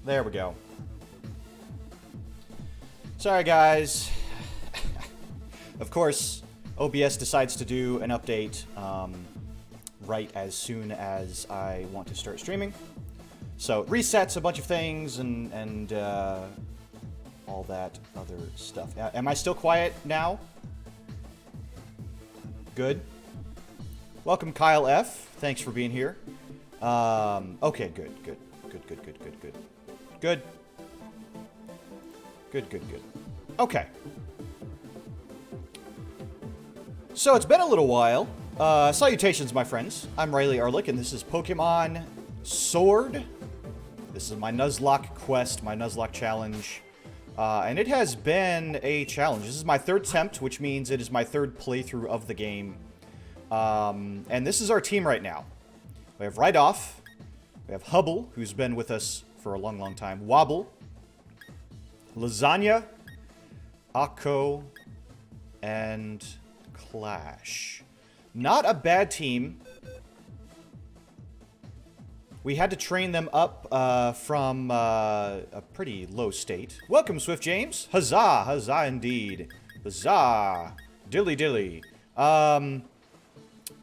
There we go. Sorry, guys. Of course, OBS decides to do an update right as soon as I want to start streaming. So it resets a bunch of things and all that other stuff. Am I still quiet now? Good. Welcome, Kyle F. Thanks for being here. Okay, good. Good. Okay. So it's been a little while. Salutations, my friends. I'm Riley Ehrlich, and this is Pokemon Sword. This is my Nuzlocke quest, my Nuzlocke challenge. And it has been a challenge. This is my third attempt, which means it is my third playthrough of the game. And this is our team right now. We have Right Off. We have Hubble, who's been with us for a long time. Wobble. Lasagna. Akko. And Clash. Not a bad team. We had to train them up from a pretty low state. Welcome, Swift James. Huzzah! Huzzah indeed. Huzzah! Dilly dilly.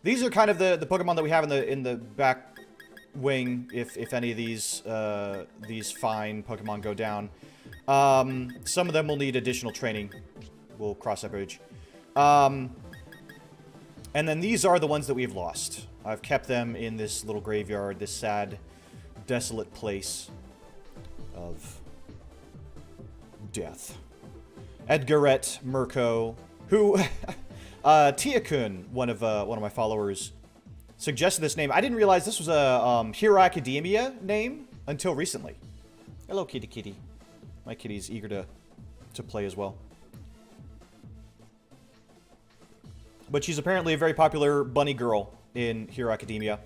These are kind of the Pokemon that we have in the back wing. If any of these fine Pokemon go down, some of them will need additional training. We'll cross that bridge. And then these are the ones that we've lost. I've kept them in this little graveyard, this sad, desolate place of death. Edgarette Mirko, who Tia-kun, one of my followers, suggested this name. I didn't realize this was a Hero Academia name until recently. Hello, kitty kitty. My kitty's eager to play as well. But she's apparently a very popular bunny girl in Hero Academia.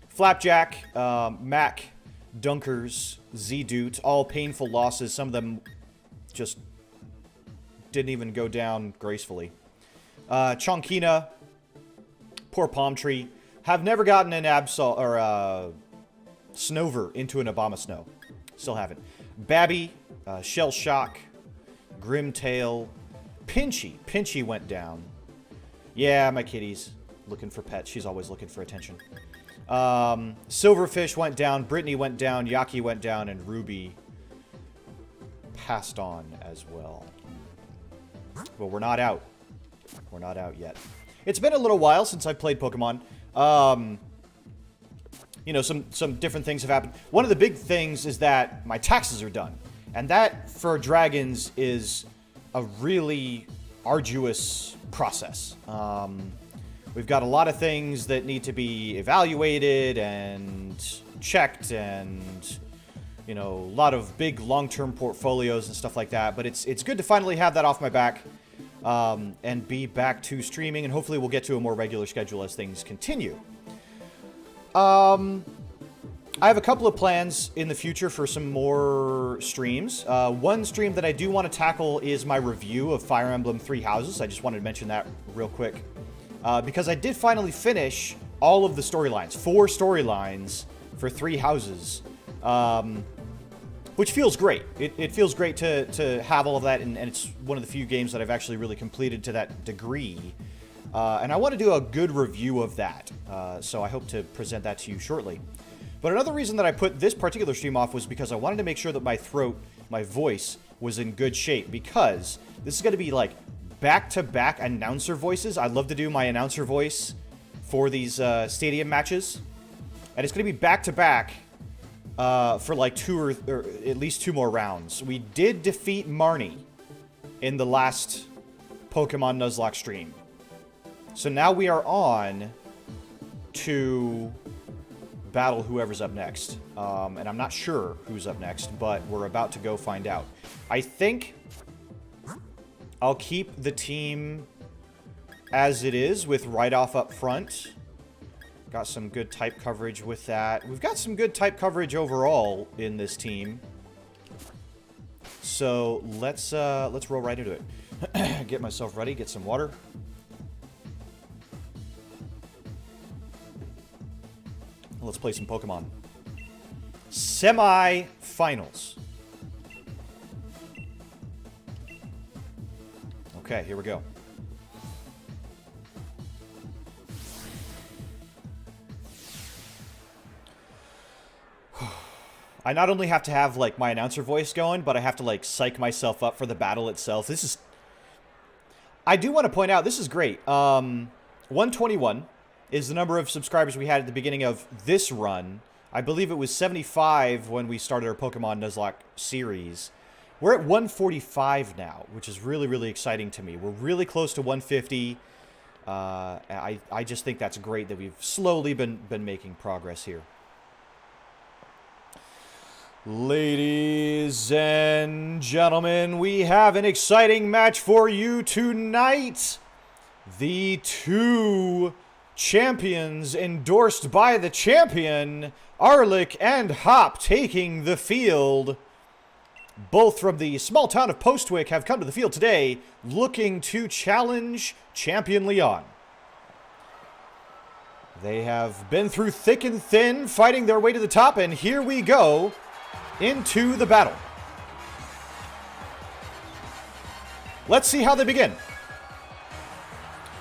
Flapjack, Mac, Dunkers, Z-Doot, all painful losses. Some of them just didn't even go down gracefully. Chonkina, poor Palm Tree, have never gotten an Absol or Snover into an Abomasnow. Still haven't. Babby, Shell Shock, Grimtail, Pinchy. Pinchy went down. Yeah, my kitty's looking for pets. She's always looking for attention. Silverfish went down. Brittany went down. Yaki went down. And Ruby passed on as well. But we're not out. We're not out yet. It's been a little while since I've played Pokemon. You know, some different things have happened. One of the big things is that my taxes are done. And that, for dragons, is a really arduous process. We've got a lot of things that need to be evaluated and checked and, you know, a lot of big long-term portfolios and stuff like that. But it's good to finally have that off my back and be back to streaming. And hopefully we'll get to a more regular schedule as things continue. I have a couple of plans in the future for some more streams. One stream that I do want to tackle is my review of Fire Emblem Three Houses. I just wanted to mention that real quick. Because I did finally finish all of the storylines. 4 storylines for 3 houses. Which feels great. It feels great to have all of that, and it's one of the few games that I've actually really completed to that degree. And I want to do a good review of that. So I hope to present that to you shortly. But another reason that I put this particular stream off was because I wanted to make sure that my throat, my voice, was in good shape. Because this is going to be like back-to-back announcer voices. I love to do my announcer voice for these stadium matches. And it's going to be back-to-back for like 2 or at least 2 more rounds. We did defeat Marnie in the last Pokemon Nuzlocke stream. So now we are on to battle whoever's up next. And I'm not sure who's up next, but we're about to go find out. I think I'll keep the team as it is with Right Off up front. Got some good type coverage with that. We've got some good type coverage overall in this team. So let's roll right into it. Get myself ready, get some water. Let's play some Pokemon. SemiFinals. Okay, here we go. I not only have to have, like, my announcer voice going, but I have to, like, psych myself up for the battle itself. This is... I do want to point out, this is great. 121 is the number of subscribers we had at the beginning of this run. I believe it was 75 when we started our Pokemon Nuzlocke series. We're at 145 now, which is really, really exciting to me. We're really close to 150. I just think that's great that we've slowly been making progress here. Ladies and gentlemen, we have an exciting match for you tonight. The two champions endorsed by the champion, Arlick and Hop, taking the field. Both from the small town of Postwick have come to the field today looking to challenge Champion Leon. They have been through thick and thin, fighting their way to the top, and here we go into the battle. Let's see how they begin.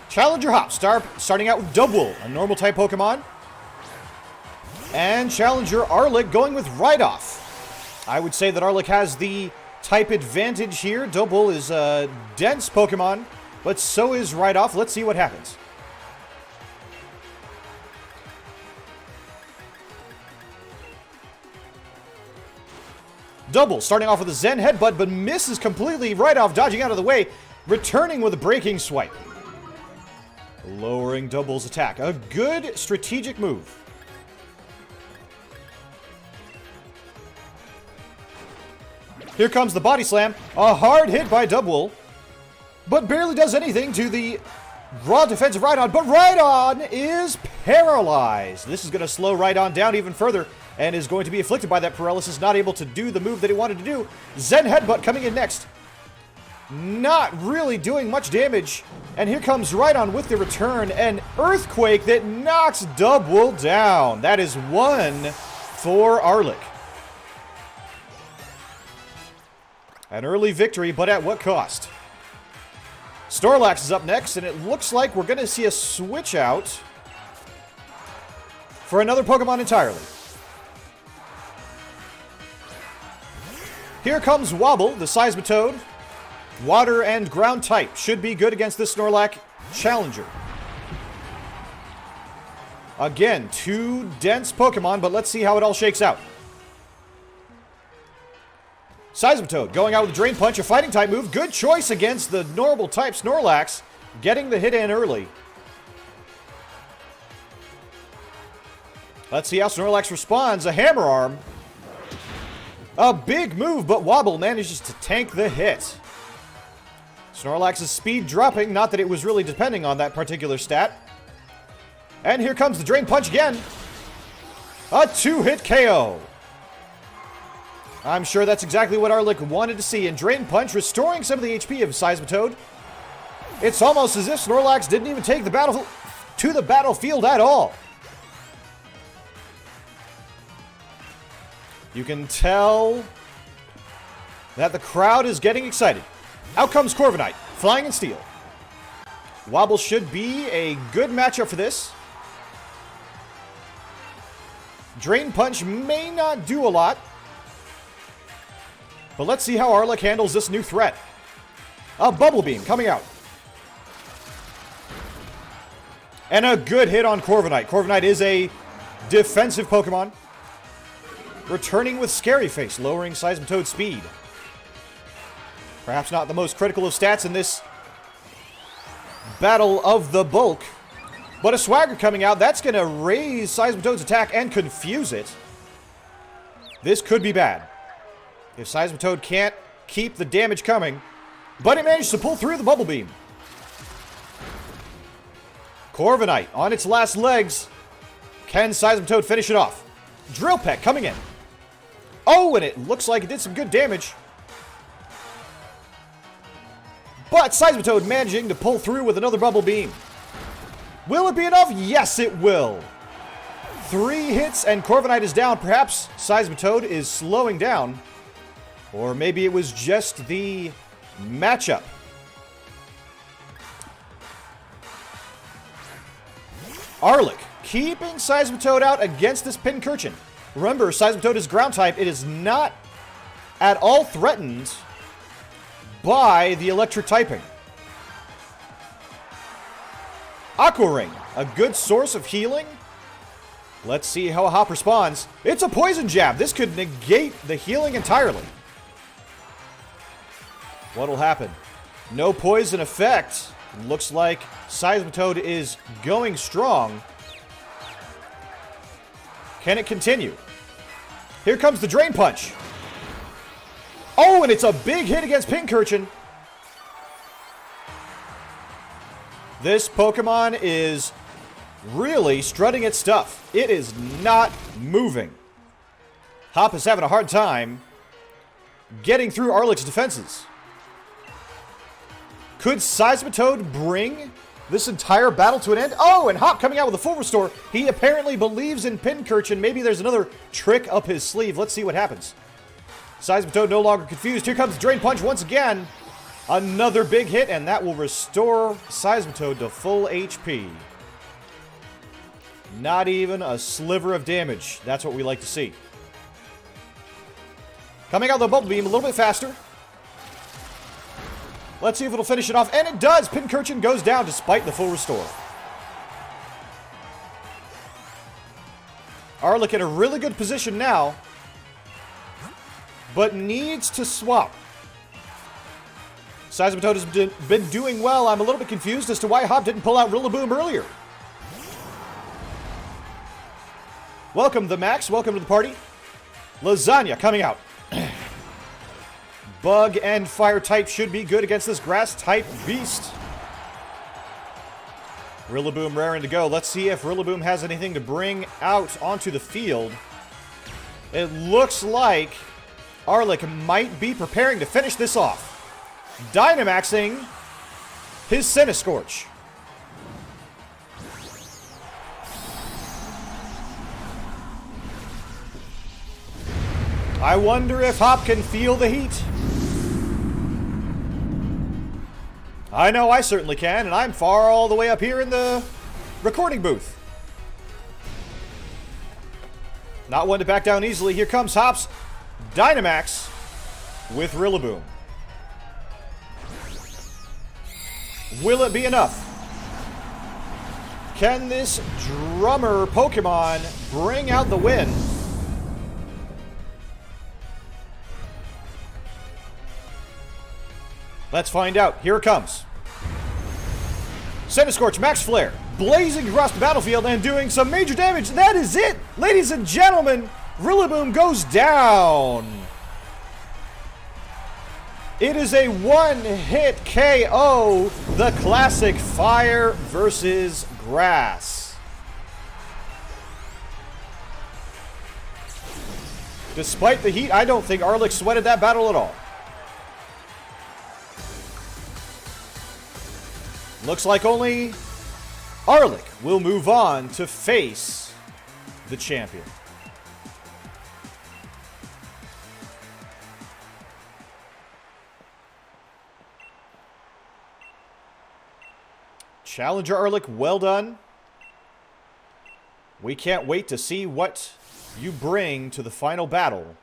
Challenger Hop starting out with Dubwool, a normal type Pokemon. And Challenger Arlick going with Ride-Off. I would say that Arlick has the type advantage here. Dubwool is a dense Pokemon, but so is Ride-Off. Let's see what happens. Dubwool starting off with a Zen Headbutt, but misses completely. Ride-Off dodging out of the way, returning with a Breaking Swipe. Lowering Dubwool's attack. A good strategic move. Here comes the Body Slam. A hard hit by Dubwool, but barely does anything to the raw defensive Rhydon. But Rhydon is paralyzed. This is going to slow Rhydon down even further and is going to be afflicted by that paralysis, not able to do the move that he wanted to do. Zen Headbutt coming in next. Not really doing much damage. And here comes Rhydon with the return. An Earthquake that knocks Dubwool down. That is one for Arlick. An early victory, but at what cost? Snorlax is up next, and it looks like we're going to see a switch out for another Pokemon entirely. Here comes Wobble, the Seismitoad. Water and ground type should be good against this Snorlax Challenger. Again, two dense Pokemon, but let's see how it all shakes out. Seismitoad going out with a Drain Punch, a fighting type move. Good choice against the normal type Snorlax, getting the hit in early. Let's see how Snorlax responds. A Hammer Arm. A big move, but Wobble manages to tank the hit. Snorlax's speed dropping, not that it was really depending on that particular stat. And here comes the Drain Punch again. A two-hit KO. I'm sure that's exactly what Arlick wanted to see, and Drain Punch restoring some of the HP of Seismitoad. It's almost as if Snorlax didn't even take the battle to the battlefield at all. You can tell that the crowd is getting excited. Out comes Corviknight, Flying and Steel. Wobble should be a good matchup for this. Drain Punch may not do a lot, but let's see how Arlick handles this new threat. A Bubble Beam coming out. And a good hit on Corviknight. Corviknight is a defensive Pokemon. Returning with Scary Face, lowering Seismitoad's speed. Perhaps not the most critical of stats in this battle of the bulk. But a Swagger coming out, that's going to raise Seismitoad's attack and confuse it. This could be bad if Seismitoad can't keep the damage coming. But it managed to pull through the Bubble Beam. Corviknight on its last legs. Can Seismitoad finish it off? Drill Peck coming in. Oh, and it looks like it did some good damage. But Seismitoad managing to pull through with another Bubble Beam. Will it be enough? Yes, it will. 3 hits and Corviknight is down. Perhaps Seismitoad is slowing down. Or maybe it was just the matchup. Arlic keeping Seismitoad out against this Pincurchin. Remember, Seismitoad is ground type. It is not at all threatened by the electric typing. Aqua Ring, a good source of healing. Let's see how Hop responds. It's a poison jab. This could negate the healing entirely. What'll happen? No poison effect. Looks like Seismitoad is going strong. Can it continue? Here comes the Drain Punch. Oh, and it's a big hit against Pincurchin. This Pokemon is really strutting its stuff. It is not moving. Hop is having a hard time getting through Arlic's defenses. Could Seismitoad bring this entire battle to an end? Oh, and Hop coming out with a full restore. He apparently believes in Pincurchin. Maybe there's another trick up his sleeve. Let's see what happens. Seismitoad no longer confused. Here comes Drain Punch once again. Another big hit, and that will restore Seismitoad to full HP. Not even a sliver of damage. That's what we like to see. Coming out the Bubble Beam a little bit faster. Let's see if it'll finish it off. And it does! Pincurchin goes down despite the full restore. Arlic in a really good position now, but needs to swap. Seismitoad has been doing well. I'm a little bit confused as to why Hop didn't pull out Rillaboom earlier. Welcome, the Max. Welcome to the party. Lasagna coming out. Bug and Fire type should be good against this Grass type beast. Rillaboom raring to go. Let's see if Rillaboom has anything to bring out onto the field. It looks like Arlic might be preparing to finish this off. Dynamaxing his Centiskorch. I wonder if Hop can feel the heat. I know I certainly can, and I'm far all the way up here in the recording booth. Not one to back down easily. Here comes Hop's Dynamax with Rillaboom. Will it be enough? Can this drummer Pokemon bring out the win? Let's find out. Here it comes. Centiskorch Max Flare, blazing across the battlefield and doing some major damage. That is it! Ladies and gentlemen, Rillaboom goes down. It is a one-hit KO, the classic Fire versus Grass. Despite the heat, I don't think Arlic sweated that battle at all. Looks like only Arlic will move on to face the champion. Challenger Arlic, well done. We can't wait to see what you bring to the final battle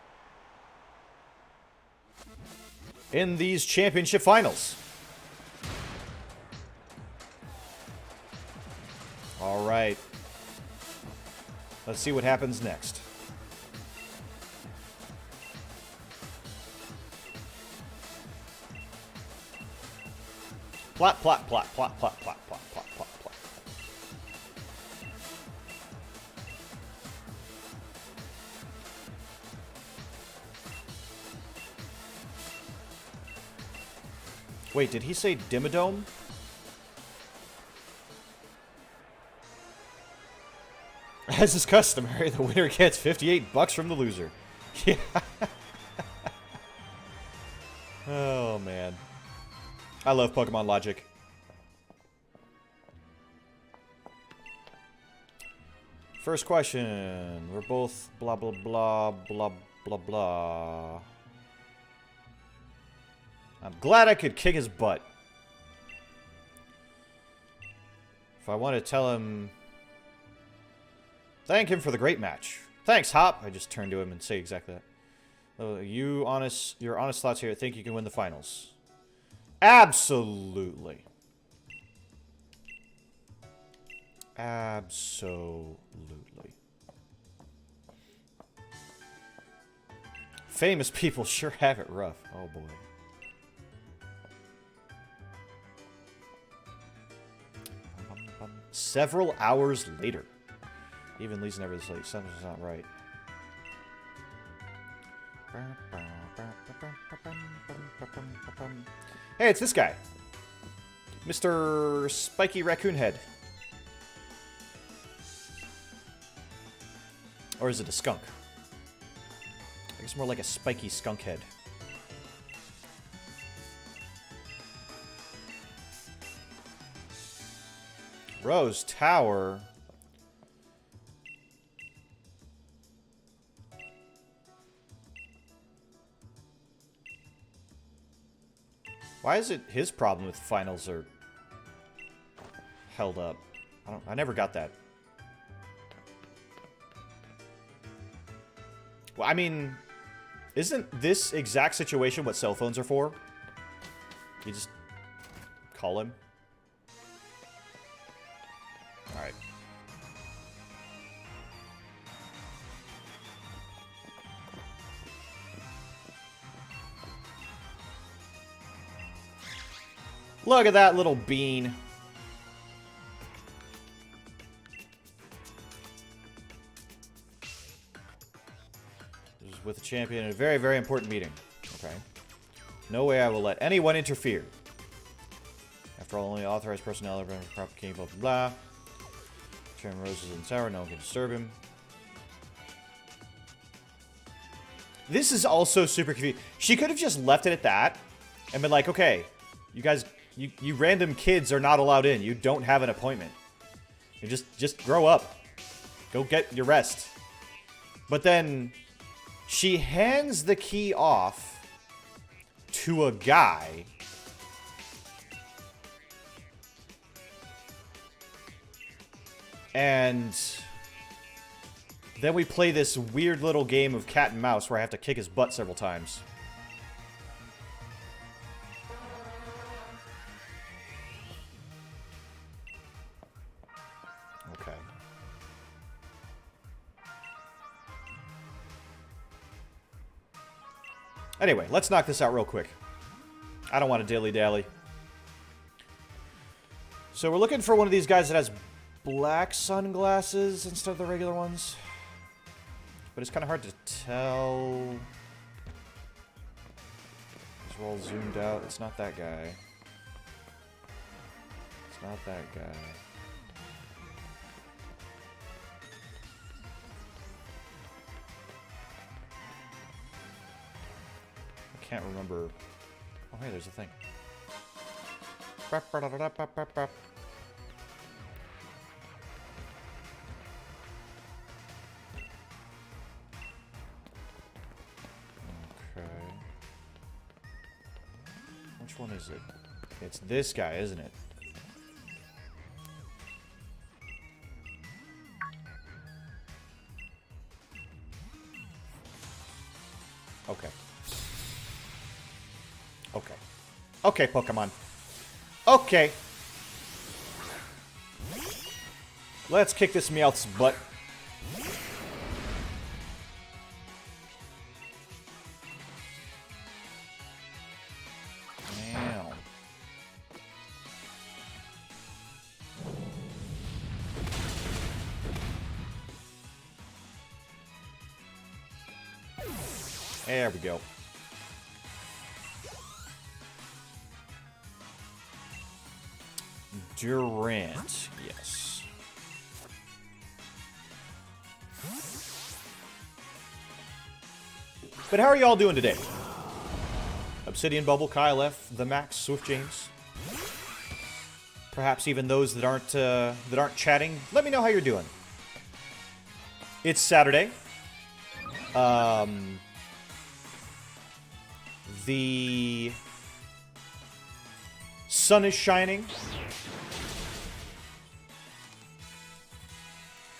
in these championship finals. All right. Let's see what happens next. Plot, plot, plot, plot, plot, plot, plot, plot, plot, plot. Wait, did he say Dimmadome? As is customary, the winner gets $58 from the loser. Yeah. Oh, man. I love Pokemon logic. First question. We're both blah, blah, blah, blah, blah, blah. I'm glad I could kick his butt. If I want to tell him Thank him for the great match. Thanks, Hop. I just turn to him and say exactly that. Your honest thoughts here. I think you can win the finals. Absolutely. Absolutely. Famous people sure have it rough. Oh boy. Several hours later. Even Lee's never this late. Something's not right. Hey, it's this guy. Mr. Spiky Raccoon Head. Or is it a skunk? I guess more like a spiky skunk head. Rose Tower. Why is it his problem if the finals are held up? I never got that. Well, I mean, isn't this exact situation what cell phones are for? You just call him. All right. Look at that little bean. This is with the champion in a very, very important meeting. Okay. No way I will let anyone interfere. After all, only authorized personnel are proper king, blah, blah, blah. Chairman Rose is in the tower. No one can disturb him. This is also super confusing. She could have just left it at that and been like, okay, you guys... You random kids are not allowed in. You don't have an appointment. You just grow up. Go get your rest. But then she hands the key off to a guy. And then we play this weird little game of cat and mouse where I have to kick his butt several times. Anyway, let's knock this out real quick. I don't want to dilly-dally. So we're looking for one of these guys that has black sunglasses instead of the regular ones. But it's kind of hard to tell. Because we're all zoomed out. It's not that guy. It's not that guy. I can't remember. Oh, hey, there's a thing. Okay. Which one is it? It's this guy, isn't it? Okay. Okay. Okay, Pokemon. Okay. Let's kick this Meowth's butt. Meow. There we go. Durant, yes. But how are y'all doing today? Obsidian Bubble, Kyle F, The Max, Swift James. Perhaps even those that aren't chatting. Let me know how you're doing. It's Saturday. The sun is shining.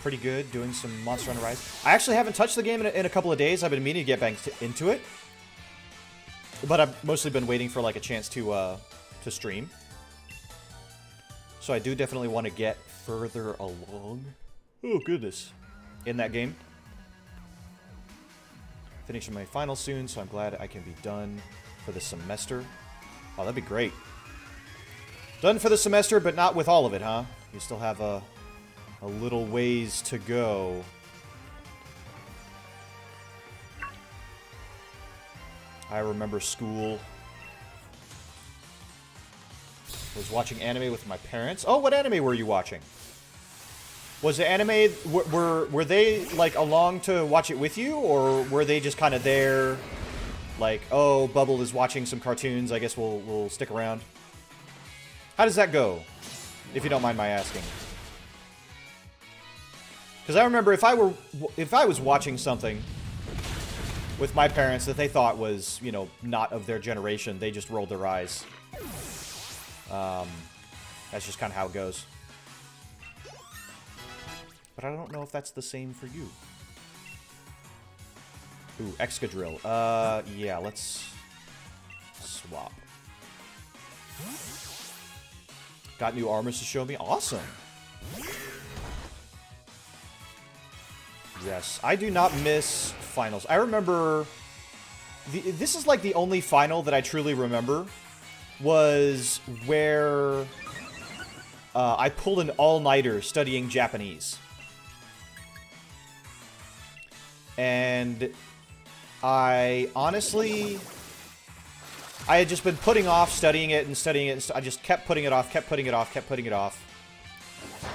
pretty good, doing some Monster Hunter Rise. I actually haven't touched the game in a couple of days. I've been meaning to get back into it. But I've mostly been waiting for, like, a chance to stream. So I do definitely want to get further along. Oh, goodness. In that game. Finishing my final soon, so I'm glad I can be done for the semester. Oh, that'd be great. Done for the semester, but not with all of it, huh? You still have a little ways to go. I remember school. I was watching anime with my parents. Oh, what anime were you watching? Was the anime... Were they, like, along to watch it with you? Or were they just kind of there... Like, oh, Bubble is watching some cartoons. I guess we'll stick around. How does that go? If you don't mind my asking. Because I remember if I was watching something with my parents that they thought was, you know, not of their generation, they just rolled their eyes. That's just kind of how it goes. But I don't know if that's the same for you. Ooh, Excadrill. Yeah, let's swap. Got new armors to show me. Awesome. Yes, I do not miss finals. I remember... This is like the only final that I truly remember. Was where... I pulled an all-nighter studying Japanese. And... I honestly... I had just been putting off studying it and studying it. I just kept putting it off, kept putting it off, kept putting it off.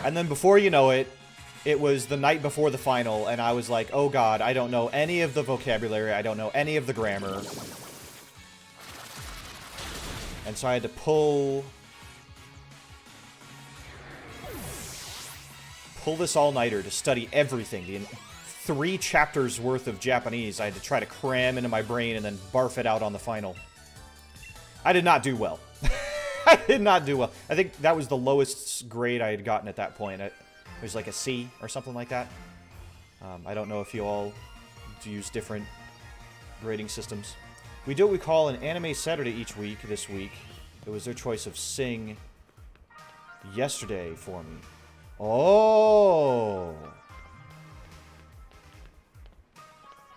And then before you know it, it was the night before the final, and I was like, oh god, I don't know any of the vocabulary, I don't know any of the grammar. And so I had to pull this all-nighter to study everything. The 3 chapters worth of Japanese I had to try to cram into my brain and then barf it out on the final. I did not do well. I did not do well. I think that was the lowest grade I had gotten at that point. It was like a C or something like that. I don't know if you all use different grading systems. We do what we call an Anime Saturday each week this week. It was their choice of Sing yesterday for me. Oh!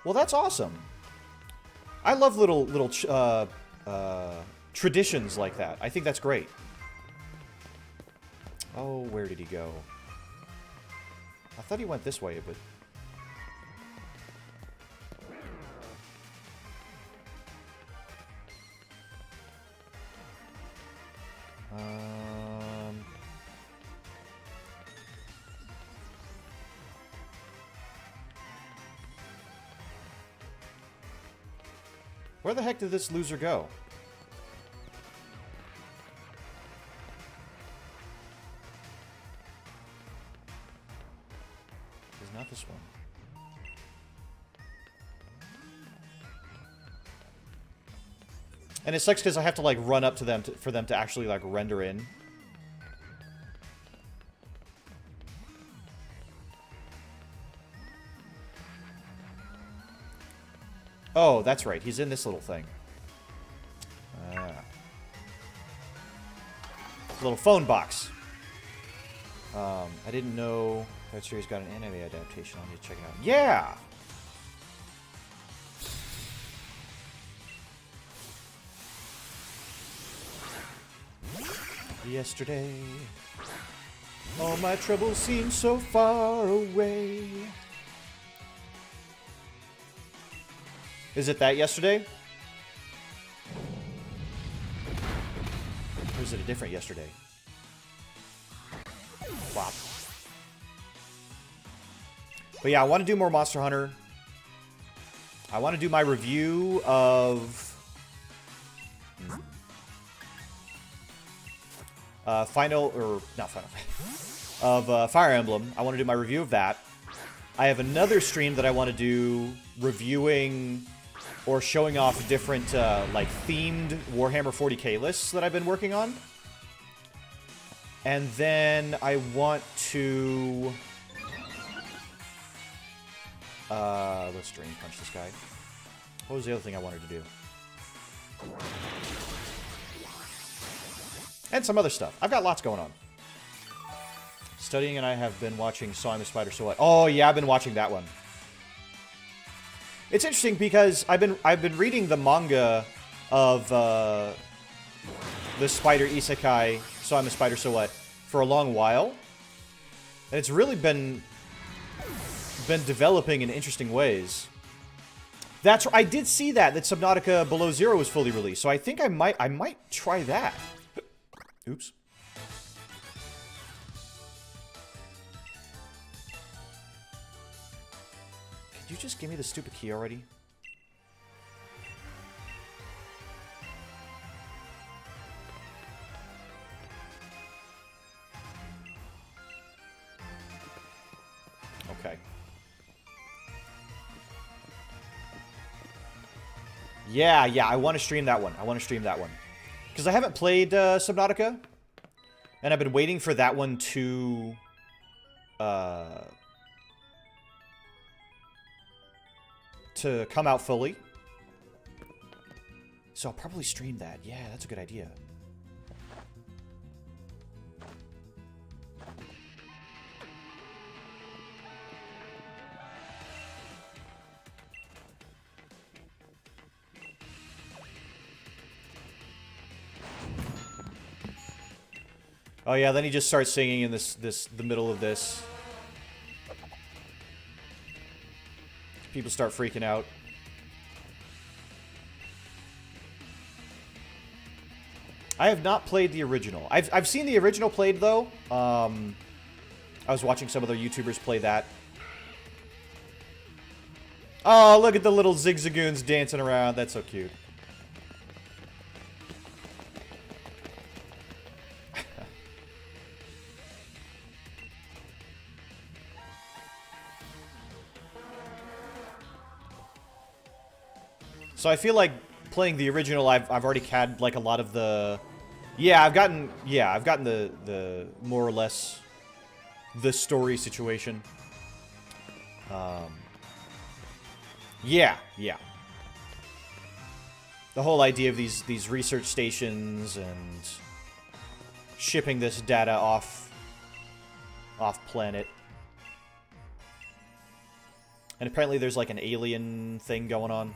Well, that's awesome. I love little traditions like that. I think that's great. Oh, where did he go? I thought he went this way, but... Where the heck did this loser go? It's not this one. And it sucks because I have to, like, run up to them for them to actually, like, render in. Oh, that's right. He's in this little thing. Little phone box. I didn't know that series got an anime adaptation. I need to check it out. Yeah! Yesterday, all my troubles seem so far away. Is it that yesterday? Or is it a different yesterday? Wow. But yeah, I want to do more Monster Hunter. I want to do my review of... Fire Emblem. I want to do my review of that. I have another stream that I want to do reviewing or showing off different, like, themed Warhammer 40k lists that I've been working on. And then I want to let's Drain Punch this guy. What was the other thing I wanted to do? And some other stuff. I've got lots going on. Studying, and I have been watching So I'm a Spider, So What? Oh yeah, I've been watching that one. It's interesting because I've been reading the manga of the Spider Isekai, So I'm a Spider, So What, for a long while, and it's really been developing in interesting ways. I did see that Subnautica Below Zero was fully released, so I think I might try that. Oops. Could you just give me the stupid key already? Okay. Yeah, I want to stream that one. Because I haven't played Subnautica, and I've been waiting for that one to come out fully. So I'll probably stream that. Yeah, that's a good idea. Oh yeah, then he just starts singing in the middle of this. People start freaking out. I have not played the original. I've seen the original played though. I was watching some other YouTubers play that. Oh, look at the little zigzagoons dancing around. That's so cute. So I feel like playing the original, I've already had like a lot of the, I've gotten the more or less the story situation. Yeah. The whole idea of these research stations and shipping this data off planet. And apparently there's like an alien thing going on.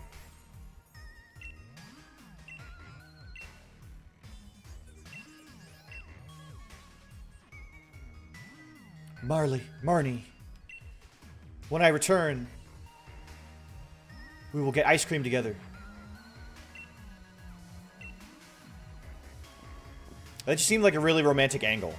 Marnie, when I return, we will get ice cream together. That just seemed like a really romantic angle.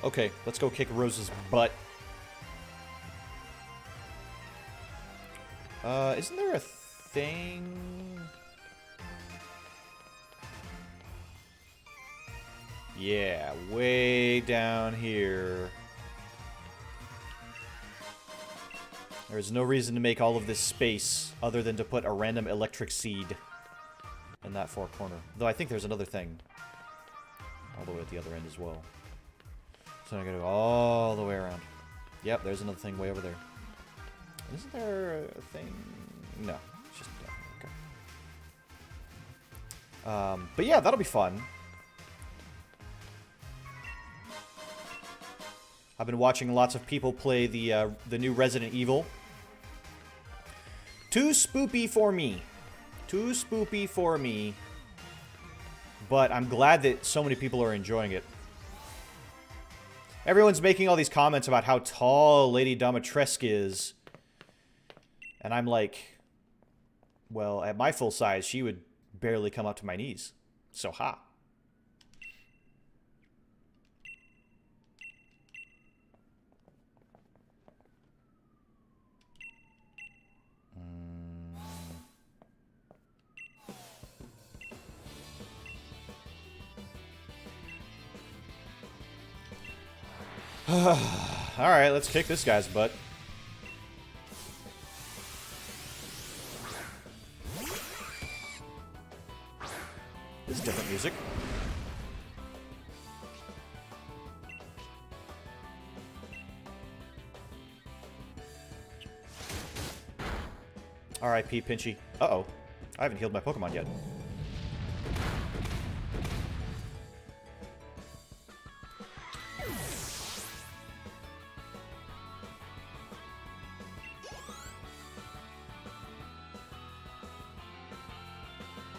Okay, let's go kick Rose's butt. Isn't there a thing? Yeah, way down here. There's no reason to make all of this space other than to put a random electric seed in that far corner. Though I think there's another thing all the way at the other end as well. So I gotta go all the way around. Yep, there's another thing way over there. Isn't there a thing? No, it's just okay. But yeah, that'll be fun. I've been watching lots of people play the new Resident Evil. Too spoopy for me. Too spoopy for me. But I'm glad that so many people are enjoying it. Everyone's making all these comments about how tall Lady Dimitrescu is. And I'm like, well, at my full size, she would barely come up to my knees. So, ha. Alright, let's kick this guy's butt. It's different music. R.I.P. Pinchy. Uh-oh. I haven't healed my Pokemon yet.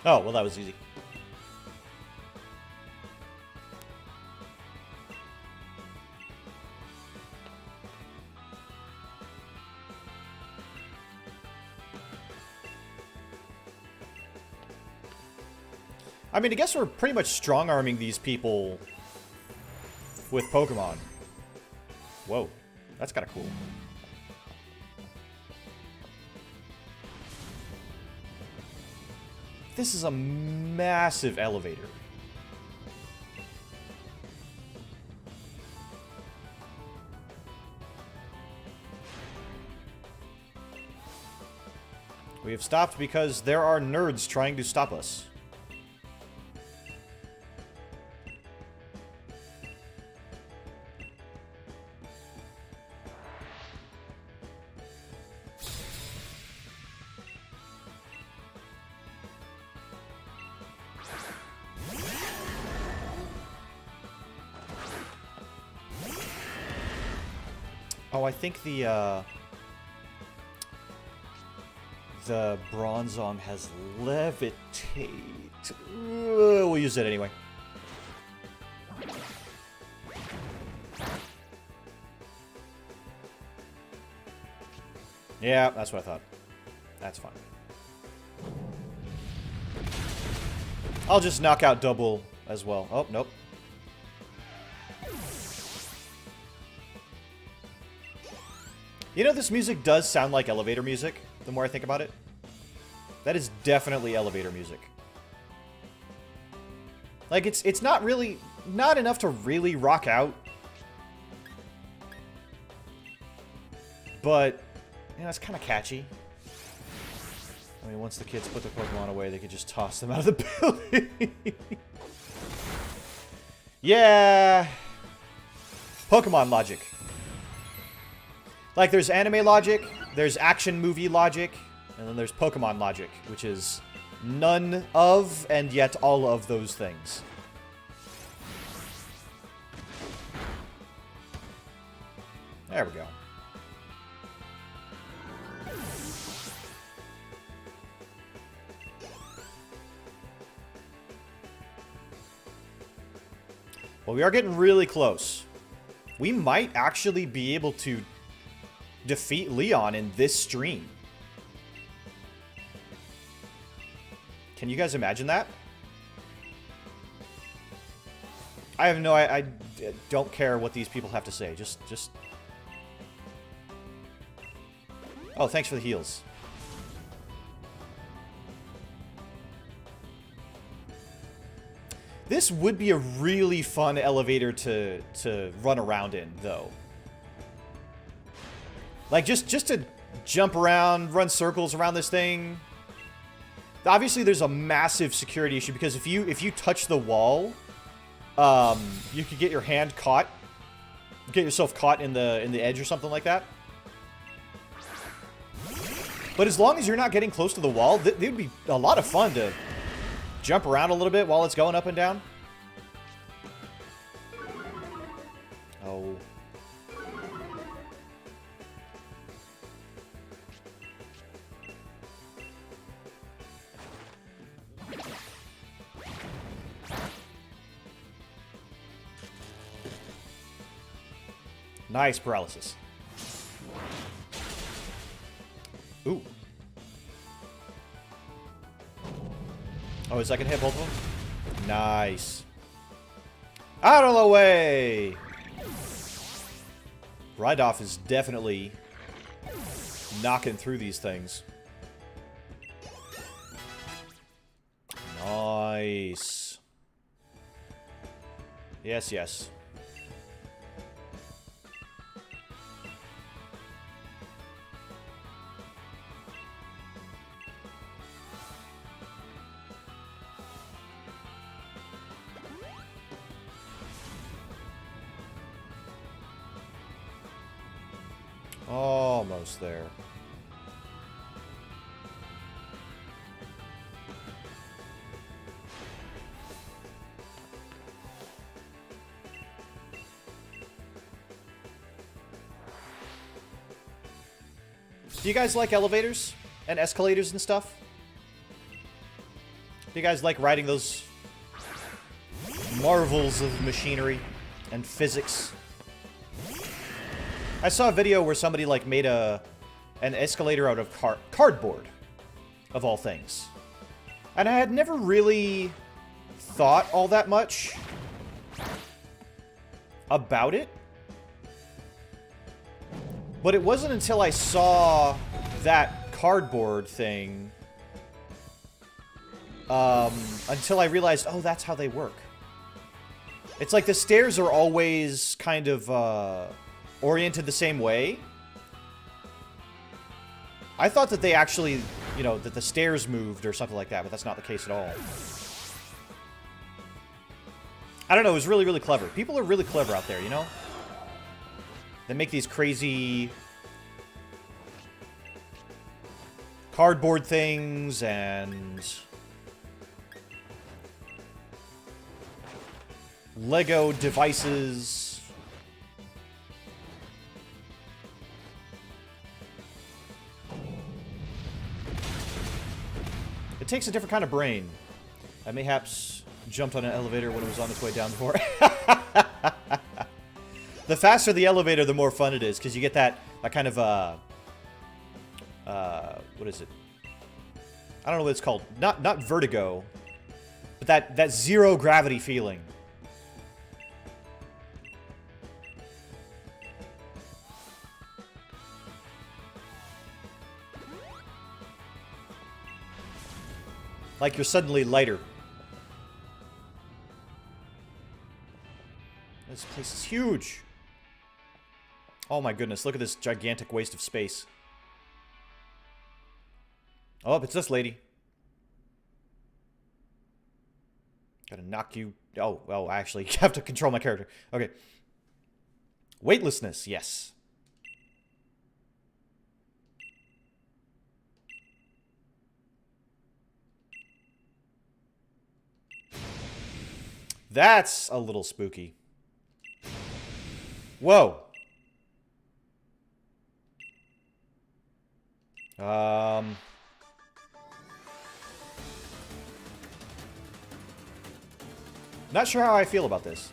Oh, well, that was easy. I mean, I guess we're pretty much strong-arming these people with Pokemon. Whoa. That's kind of cool. This is a massive elevator. We have stopped because there are nerds trying to stop us. Oh, I think the Bronzong has levitate. We'll use it anyway. Yeah, that's what I thought. That's fine. I'll just knock out double as well. Oh, nope. You know, this music does sound like elevator music, the more I think about it. That is definitely elevator music. Like, it's not really... not enough to really rock out. But, you know, it's kind of catchy. I mean, once the kids put their Pokemon away, they could just toss them out of the building. Yeah. Pokemon logic. Like, there's anime logic, there's action movie logic, and then there's Pokemon logic, which is none of, and yet all of those things. There we go. Well, we are getting really close. We might actually be able to defeat Leon in this stream. Can you guys imagine that? I have no... I don't care what these people have to say. Just... Oh, thanks for the heals. This would be a really fun elevator to run around in, though. Like, just to jump around, run circles around this thing. Obviously, there's a massive security issue, because if you touch the wall, you could get your hand caught. Get yourself caught in the edge or something like that. But as long as you're not getting close to the wall, it would be a lot of fun to jump around a little bit while it's going up and down. Oh. Nice paralysis. Ooh. Oh, is that gonna hit both of them? Nice. Out of the way! Ride-off is definitely knocking through these things. Nice. Yes, yes. Almost there. Do you guys like elevators and escalators and stuff? Do you guys like riding those marvels of machinery and physics? I saw a video where somebody like made an escalator out of cardboard, of all things. And I had never really thought all that much about it. But it wasn't until I saw that cardboard thing until I realized, oh, that's how they work. It's like the stairs are always kind of oriented the same way. I thought that they actually, you know, that the stairs moved or something like that, but that's not the case at all. I don't know, it was really, really clever. People are really clever out there, you know? They make these crazy cardboard things and Lego devices. It takes a different kind of brain. I mayhaps jumped on an elevator when it was on its way down before. The faster the elevator, the more fun it is, because you get that kind of, what is it? I don't know what it's called. Not vertigo, but that zero gravity feeling. Like you're suddenly lighter. This place is huge. Oh my goodness, look at this gigantic waste of space. Oh, it's this lady. Gotta knock you... Oh, well, actually, you have to control my character. Okay. Weightlessness, yes. That's a little spooky. Whoa. Not sure how I feel about this.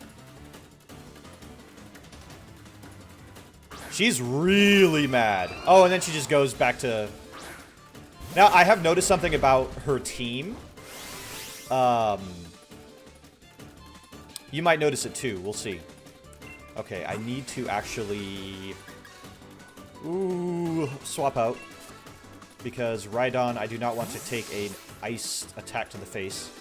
She's really mad. Oh, and then she just goes back to... Now, I have noticed something about her team. You might notice it too. We'll see. Okay, I need to actually... Ooh, swap out. Because Rhydon, I do not want to take an ice attack to the face.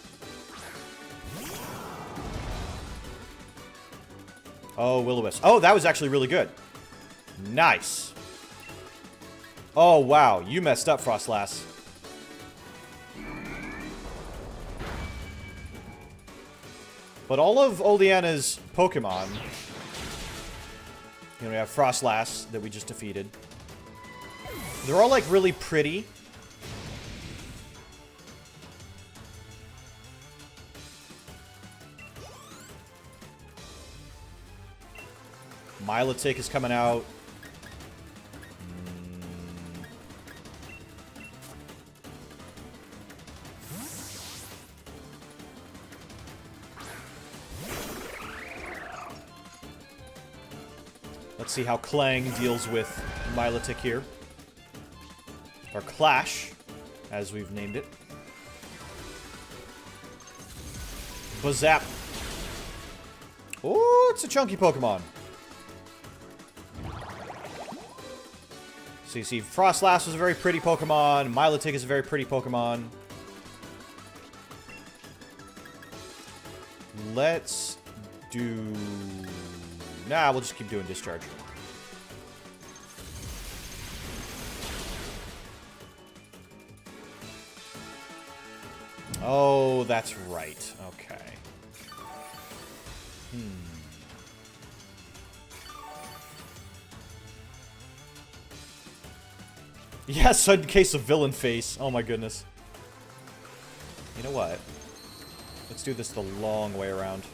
Oh, Will-O-Wisp. Oh, that was actually really good. Nice. Oh, wow. You messed up, Frostlass. But all of Oleana's Pokemon... You know, we have Frostlass that we just defeated. They're all, like, really pretty. Milotic is coming out. Let's see how Clang deals with Milotic here. Or Clash, as we've named it. Bazap. Oh, it's a chunky Pokemon. So you see, Frostlass was a very pretty Pokemon. Milotic is a very pretty Pokemon. Let's do... Nah, we'll just keep doing Discharge. Oh, that's right. Okay. Yeah, sudden case of villain face. Oh my goodness. You know what? Let's do this the long way around.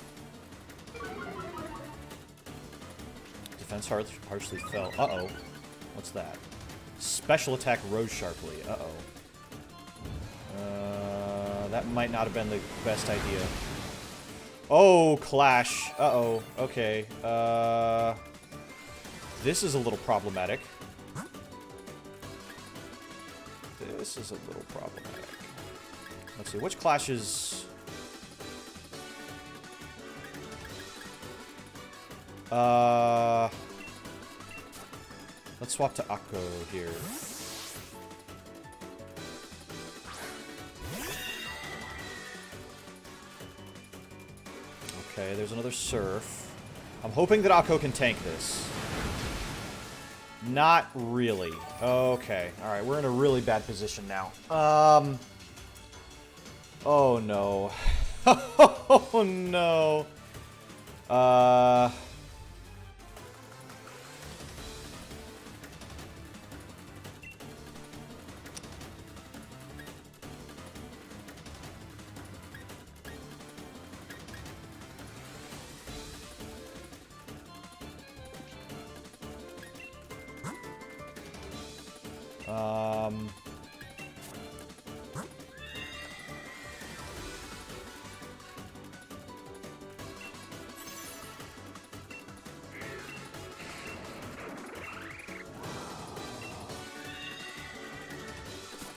Defense harshly fell. Uh-oh. What's that? Special attack rose sharply. Uh-oh. That might not have been the best idea. Oh, clash. Uh-oh. Okay. This is a little problematic. This is a little problematic. Let's see. Which clashes... Let's swap to Akko here. Okay, there's another Surf. I'm hoping that Akko can tank this. Not really. Okay. Alright, we're in a really bad position now. Oh no. Oh no.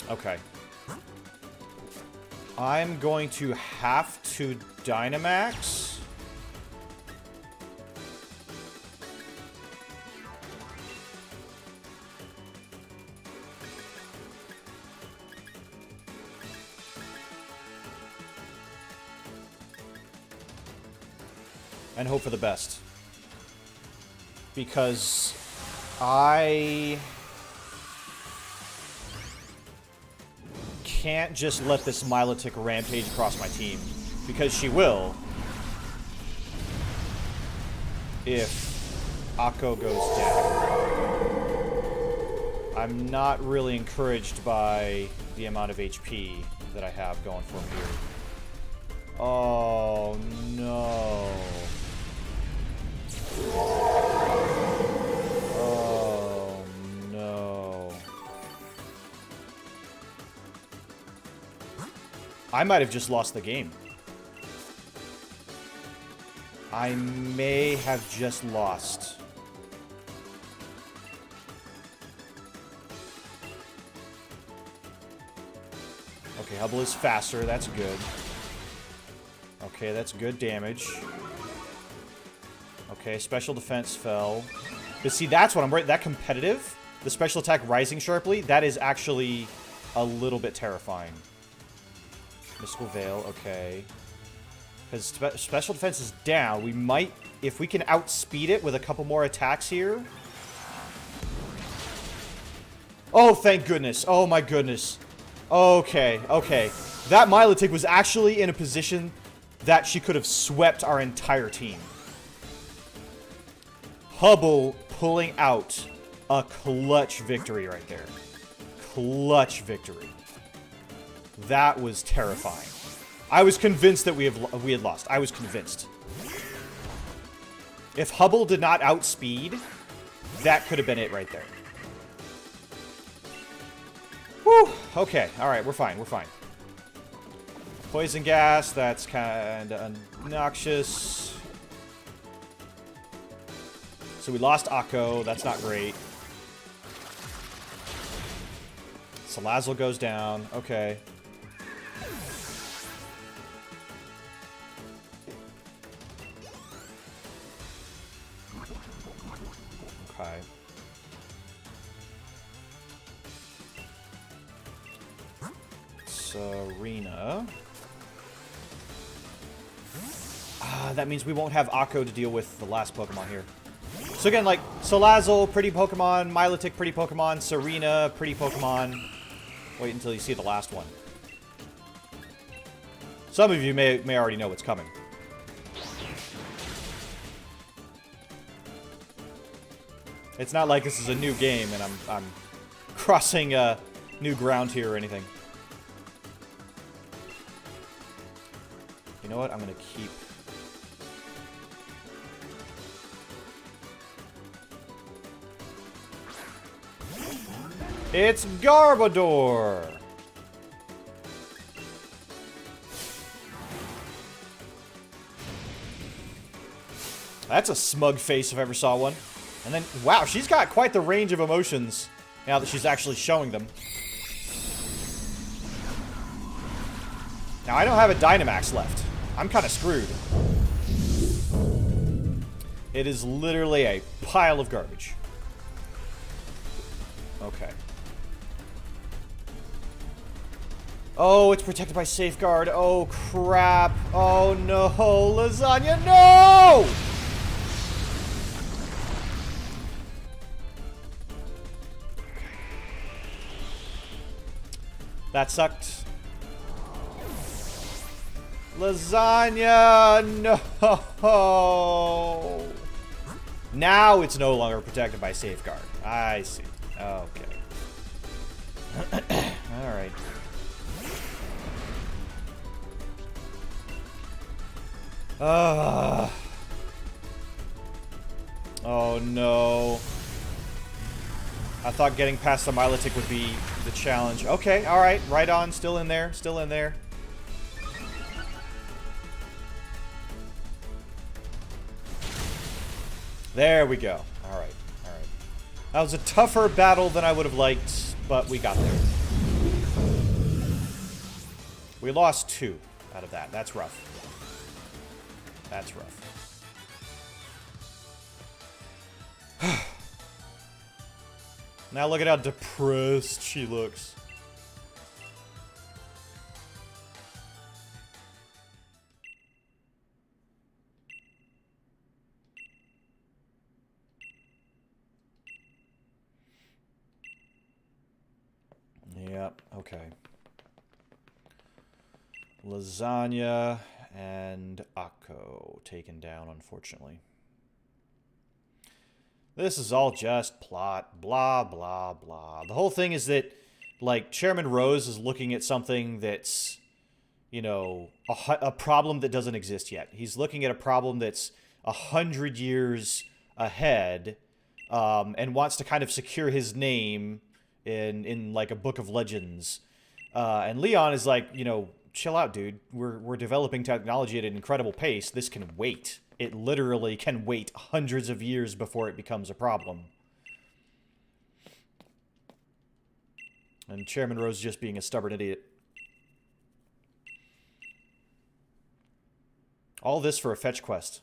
Okay. I'm going to have to Dynamax. And hope for the best. Because I can't just let this Milotic rampage across my team. Because she will. If Akko goes down. I'm not really encouraged by the amount of HP that I have going for him here. Oh, no. Oh, no. I might have just lost the game. I may have just lost. Okay, Hubble is faster. That's good. Okay, that's good damage. Okay, special defense fell. But see, that's what I'm right. That competitive, the special attack rising sharply, that is actually a little bit terrifying. Mystical Veil, okay. Because special defense is down. We might, if we can outspeed it with a couple more attacks here. Oh, thank goodness. Oh, my goodness. Okay, okay. That Milotic was actually in a position that she could have swept our entire team. Hubble pulling out a clutch victory right there. Clutch victory. That was terrifying. I was convinced that we had lost. I was convinced. If Hubble did not outspeed, that could have been it right there. Whew. Okay. All right. We're fine. We're fine. Poison gas. That's kind of obnoxious. So we lost Akko. That's not great. Salazzle goes down. Okay. Okay. Serena. That means we won't have Akko to deal with the last Pokemon here. So again, like, Salazzle, pretty Pokemon. Milotic, pretty Pokemon. Serena, pretty Pokemon. Wait until you see the last one. Some of you may already know what's coming. It's not like this is a new game and I'm crossing new ground here or anything. You know what? I'm gonna keep... It's Garbodor! That's a smug face if I ever saw one. And then, wow, she's got quite the range of emotions now that she's actually showing them. Now, I don't have a Dynamax left. I'm kind of screwed. It is literally a pile of garbage. Okay. Oh, it's protected by Safeguard. Oh, crap. Oh, no. Lasagna, no! That sucked. Lasagna, no! Now it's no longer protected by Safeguard. I see. Okay. Alright. Oh no. I thought getting past the Milotic would be the challenge. Okay, alright. Right on. Still in there. Still in there. There we go. Alright. Alright. That was a tougher battle than I would have liked, but we got there. We lost 2 out of that. That's rough. That's rough. Now look at how depressed she looks. Yep, okay. Lasagna and Akko taken down, unfortunately. This is all just plot, blah, blah, blah. The whole thing is that, like, Chairman Rose is looking at something that's, you know, a problem that doesn't exist yet. He's looking at a problem that's 100 years ahead, and wants to kind of secure his name in like, a book of legends. And Leon is like, you know, chill out, dude. We're developing technology at an incredible pace. This can wait. It literally can wait hundreds of years before it becomes a problem. And Chairman Rose just being a stubborn idiot. All this for a fetch quest.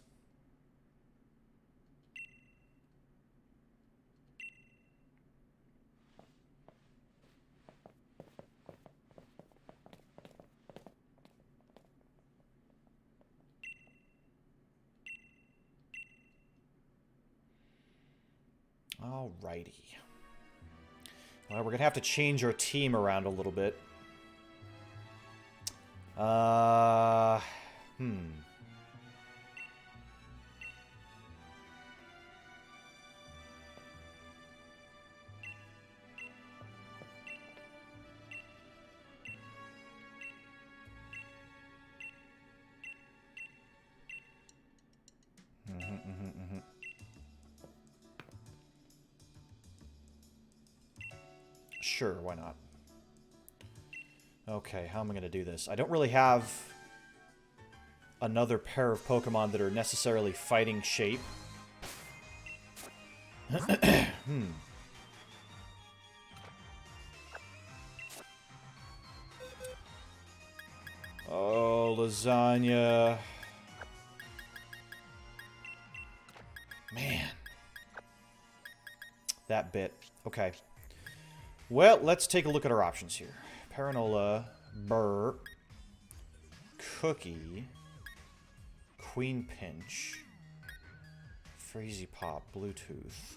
Alrighty. Well, we're going to have to change our team around a little bit. Sure, why not? Okay, how am I going to do this? I don't really have another pair of Pokemon that are necessarily fighting shape. Oh, Lasagna. Man. That bit. Okay. Well, let's take a look at our options here. Paranola, Burr, Cookie, Queen Pinch, Freezy Pop, Bluetooth.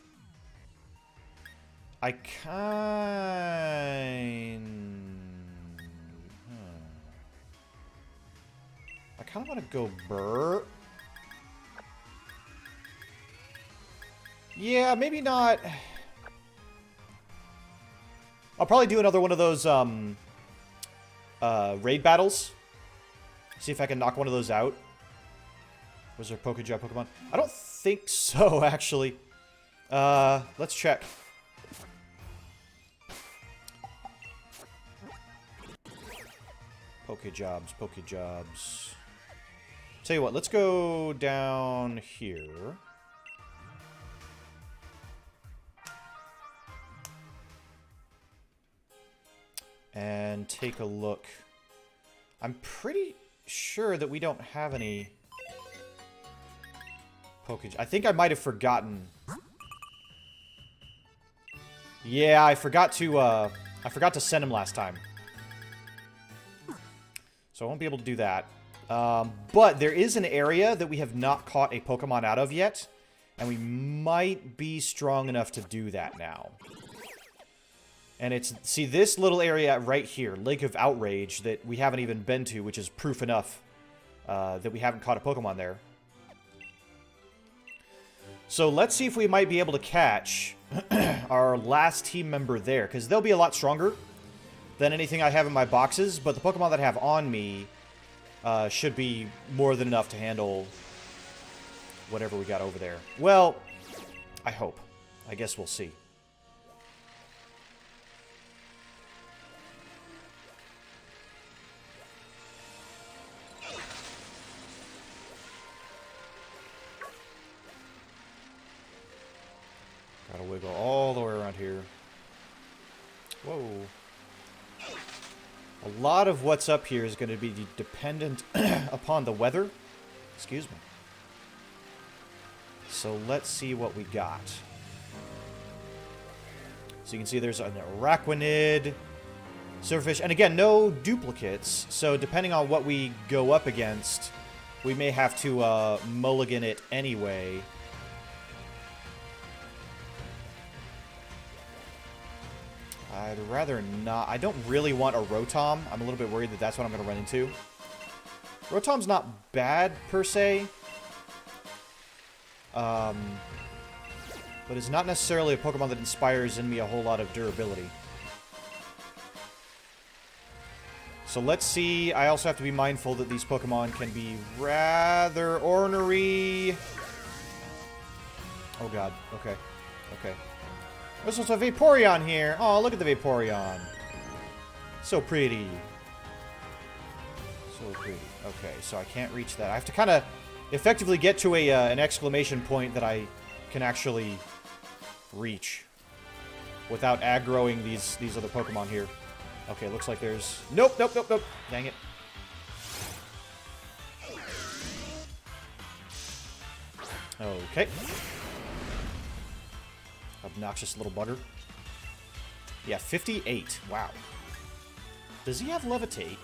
I kind of want to go Burr. Yeah, maybe not. I'll probably do another one of those raid battles. See if I can knock one of those out. Was there Pokejab Pokemon? I don't think so, actually. Let's check. Pokejobs. Tell you what, let's go down here. And take a look. I'm pretty sure that we don't have any Pokejobs. I think I might have forgotten. Yeah, I forgot to send him last time. So I won't be able to do that. But there is an area that we have not caught a Pokemon out of yet. And we might be strong enough to do that now. And it's, see, this little area right here, Lake of Outrage, that we haven't even been to, which is proof enough that we haven't caught a Pokemon there. So let's see if we might be able to catch our last team member there, because they'll be a lot stronger than anything I have in my boxes, but the Pokemon that I have on me should be more than enough to handle whatever we got over there. Well, I hope. I guess we'll see. Gotta wiggle all the way around here. Whoa. A lot of what's up here is going to be dependent upon the weather. Excuse me. So let's see what we got. So you can see there's an Araquanid, Silverfish, and again, no duplicates. So depending on what we go up against, we may have to mulligan it anyway. I'd rather not. I don't really want a Rotom. I'm a little bit worried that that's what I'm going to run into. Rotom's not bad, per se. But it's not necessarily a Pokemon that inspires in me a whole lot of durability. So let's see. I also have to be mindful that these Pokemon can be rather ornery. Oh god. Okay. Okay. There's also a Vaporeon here. Oh, look at the Vaporeon. So pretty. So pretty. Okay, so I can't reach that. I have to kind of effectively get to an exclamation point that I can actually reach without aggroing these other Pokemon here. Okay, looks like there's... Nope, nope, nope, nope. Dang it. Okay. Obnoxious little bugger. Yeah, 58. Wow. Does he have Levitate?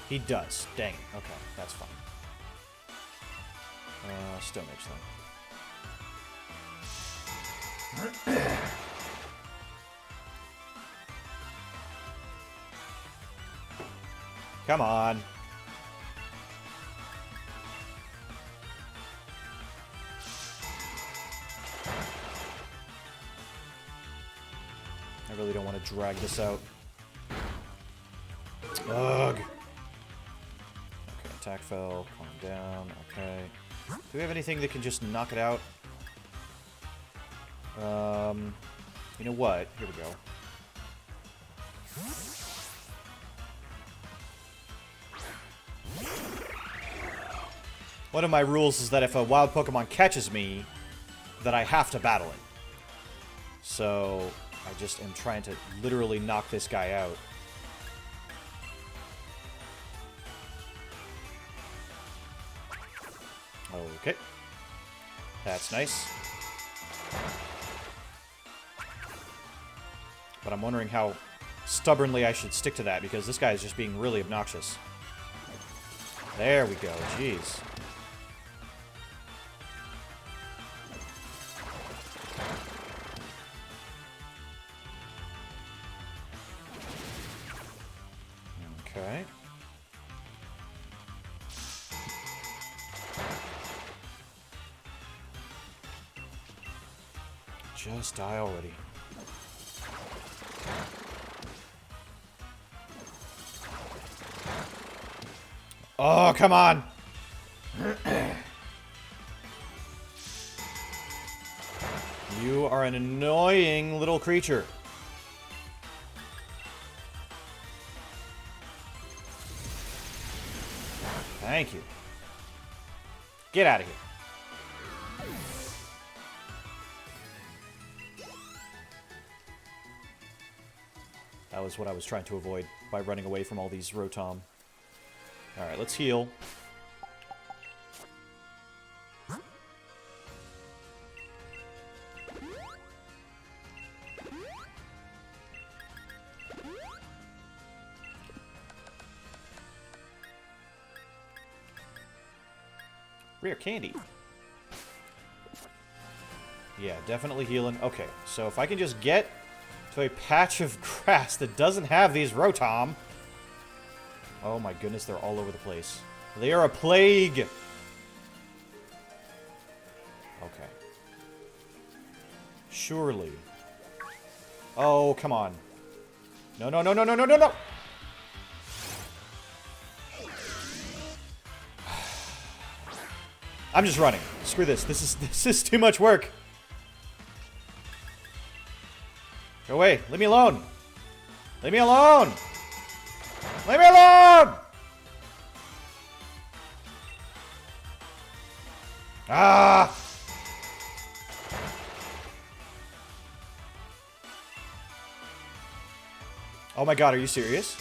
He does. Dang it. Okay, that's fine. Stone Edge then. Come on. I really don't want to drag this out. Ugh. Okay, attack fell. Calm down. Okay. Do we have anything that can just knock it out? You know what? Here we go. One of my rules is that if a wild Pokemon catches me, that I have to battle it. So I just am trying to literally knock this guy out. Okay. That's nice. But I'm wondering how stubbornly I should stick to that, because this guy is just being really obnoxious. There we go. Jeez. Okay. Just die already. Oh, come on! You are an annoying little creature. Thank you. Get out of here. That was what I was trying to avoid by running away from all these Rotom. Alright, let's heal. Rare candy. Yeah, definitely healing. Okay, so if I can just get to a patch of grass that doesn't have these Rotom. Oh my goodness, they're all over the place. They are a plague. Okay. Surely. Oh, come on. No, no, no, no, no, no, no, no! I'm just running. Screw this. This is too much work. Go away. Leave me alone. Leave me alone. Leave me alone! Ah! Oh my god, are you serious?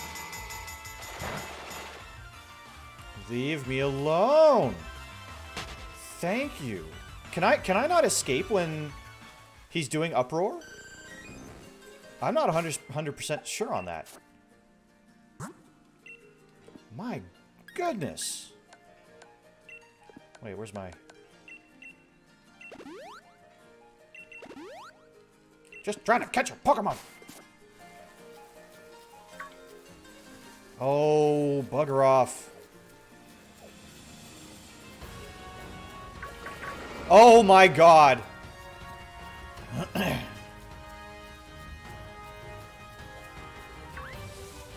Leave me alone. Thank you. Can I not escape when he's doing uproar? I'm not 100% sure on that. My goodness. Wait, where's my... Just trying to catch a Pokemon. Oh, bugger off. Oh my god.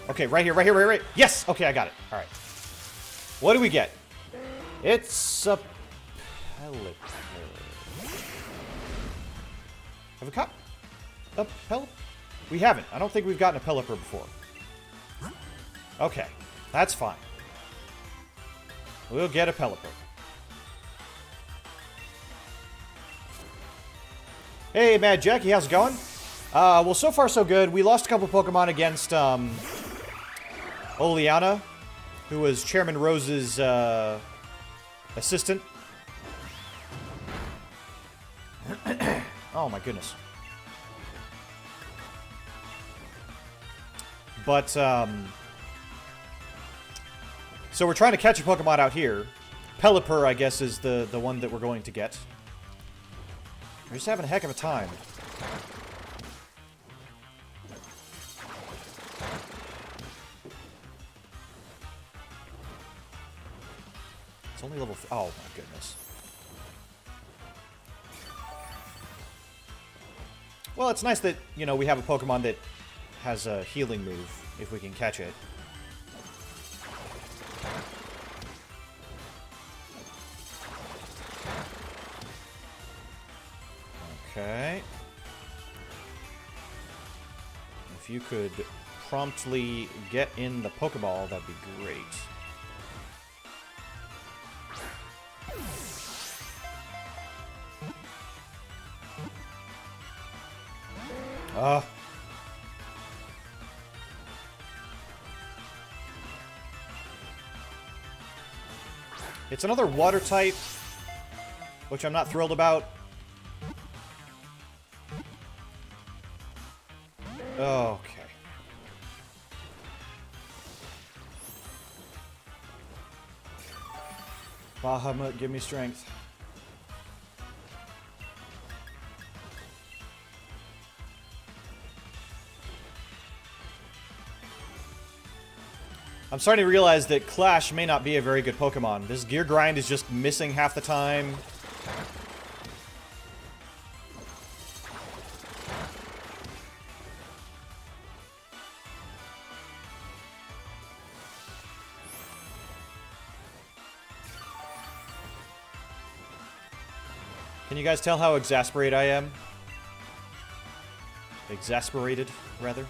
Okay, right here, right here, right here. Yes! Okay, I got it. Alright. What do we get? It's a Pelipper. Have we caught a Pelipper? We haven't. I don't think we've gotten a Pelipper before. Okay, that's fine. We'll get a Pelipper. Hey, Mad Jackie, how's it going? Well, so far so good. We lost a couple Pokemon against, Oleana, who was Chairman Rose's, assistant. Oh, my goodness. But, so we're trying to catch a Pokemon out here. Pelipper, I guess, is the one that we're going to get. We're just having a heck of a time. It's only level... Oh, my goodness. Well, it's nice that, you know, we have a Pokemon that has a healing move, if we can catch it. Okay. If you could promptly get in the Pokeball, that'd be great. It's another water type, which I'm not thrilled about. Okay. Bahamut, give me strength. I'm starting to realize that Clash may not be a very good Pokemon. This Gear Grind is just missing half the time. Can you guys tell how exasperated I am? Exasperated, rather.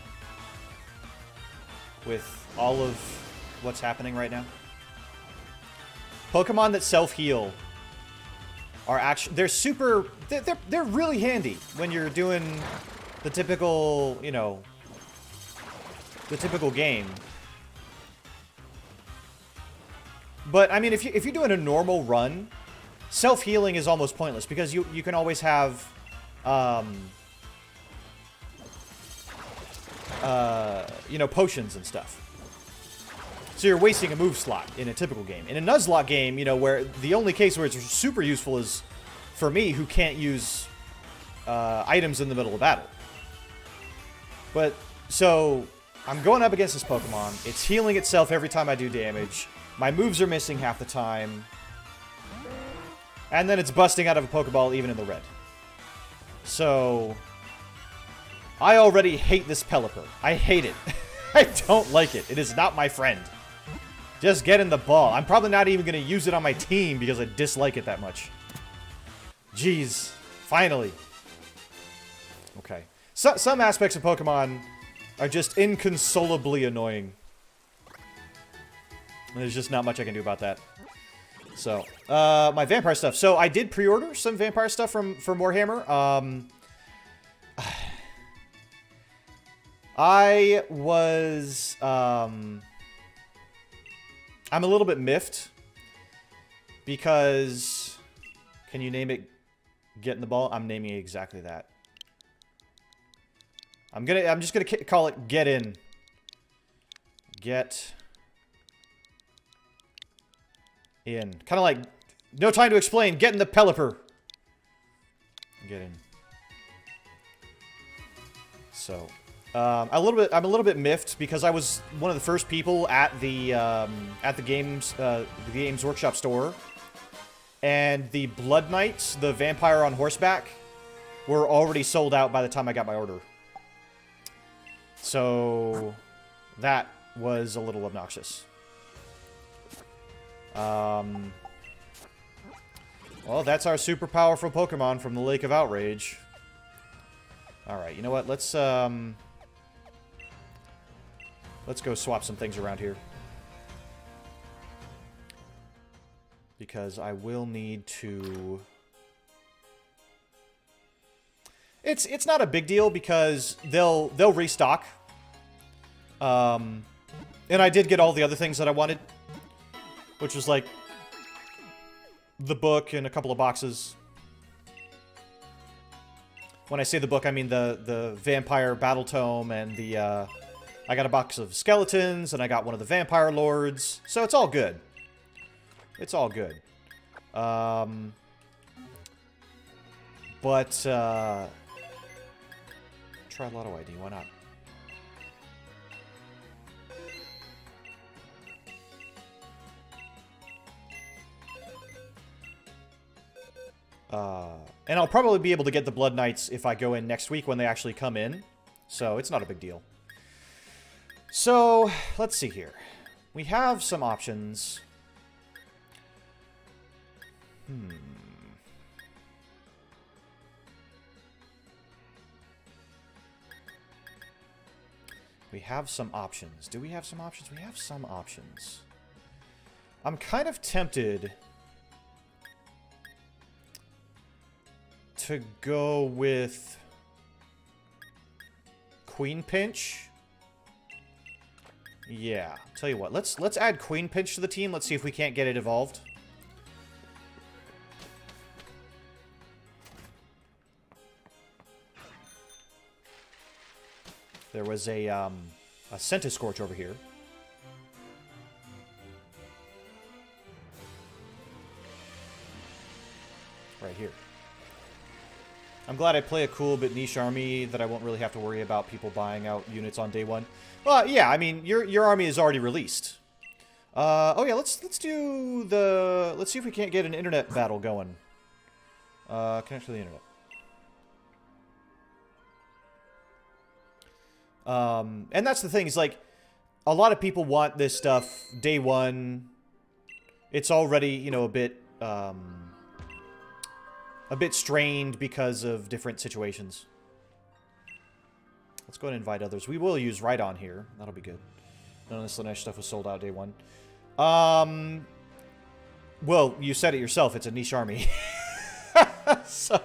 With all of what's happening right now. Pokemon that self-heal are actually... They're super... They're really handy when you're doing the typical, you know... The typical game. But, I mean, if you're doing a normal run... Self-healing is almost pointless because you can always have, you know, potions and stuff. So you're wasting a move slot in a typical game. In a Nuzlocke game, you know, where the only case where it's super useful is for me who can't use items in the middle of battle. But, so, I'm going up against this Pokemon. It's healing itself every time I do damage. My moves are missing half the time. And then it's busting out of a Pokeball even in the red. So, I already hate this Pelipper. I hate it. I don't like it. It is not my friend. Just get in the ball. I'm probably not even going to use it on my team because I dislike it that much. Jeez. Finally. Okay. So, some aspects of Pokemon are just inconsolably annoying. There's just not much I can do about that. So, my vampire stuff. So, I did pre-order some vampire stuff from Warhammer. I was, I'm a little bit miffed because, can you name it Get in the Ball? I'm naming it exactly that. I'm just gonna call it Get In. Get in. Kind of like, no time to explain. Get in the Pelipper. Get in. So, I'm a little bit miffed because I was one of the first people at the Games Workshop store, and the Blood Knights, the vampire on horseback, were already sold out by the time I got my order. So, that was a little obnoxious. Well, that's our super powerful Pokemon from the Lake of Outrage. Alright, you know what? Let's go swap some things around here. Because I will need to... It's not a big deal because they'll restock. And I did get all the other things that I wanted. Which was like the book and a couple of boxes. When I say the book, I mean the Vampire Battle Tome and the, I got a box of skeletons and I got one of the Vampire Lords. So it's all good. It's all good. But, try Lotto ID, why not? And I'll probably be able to get the Blood Knights if I go in next week when they actually come in. So, it's not a big deal. So, let's see here. We have some options. We have some options. Do we have some options? We have some options. I'm kind of tempted to go with Queen Pinch. Yeah, tell you what, let's add Queen Pinch to the team. Let's see if we can't get it evolved. There was a Centiskorch over here. Right here. I'm glad I play a cool but niche army that I won't really have to worry about people buying out units on day one. Well, yeah, I mean, your army is already released. Oh yeah, let's do the... Let's see if we can't get an internet battle going. Connect to the internet. And that's the thing, is like, a lot of people want this stuff day one. It's already, you know, a bit a bit strained because of different situations. Let's go ahead and invite others. We will use right on here. That'll be good. None of this Lanesh stuff was sold out day one. Well, you said it yourself. It's a niche army. So,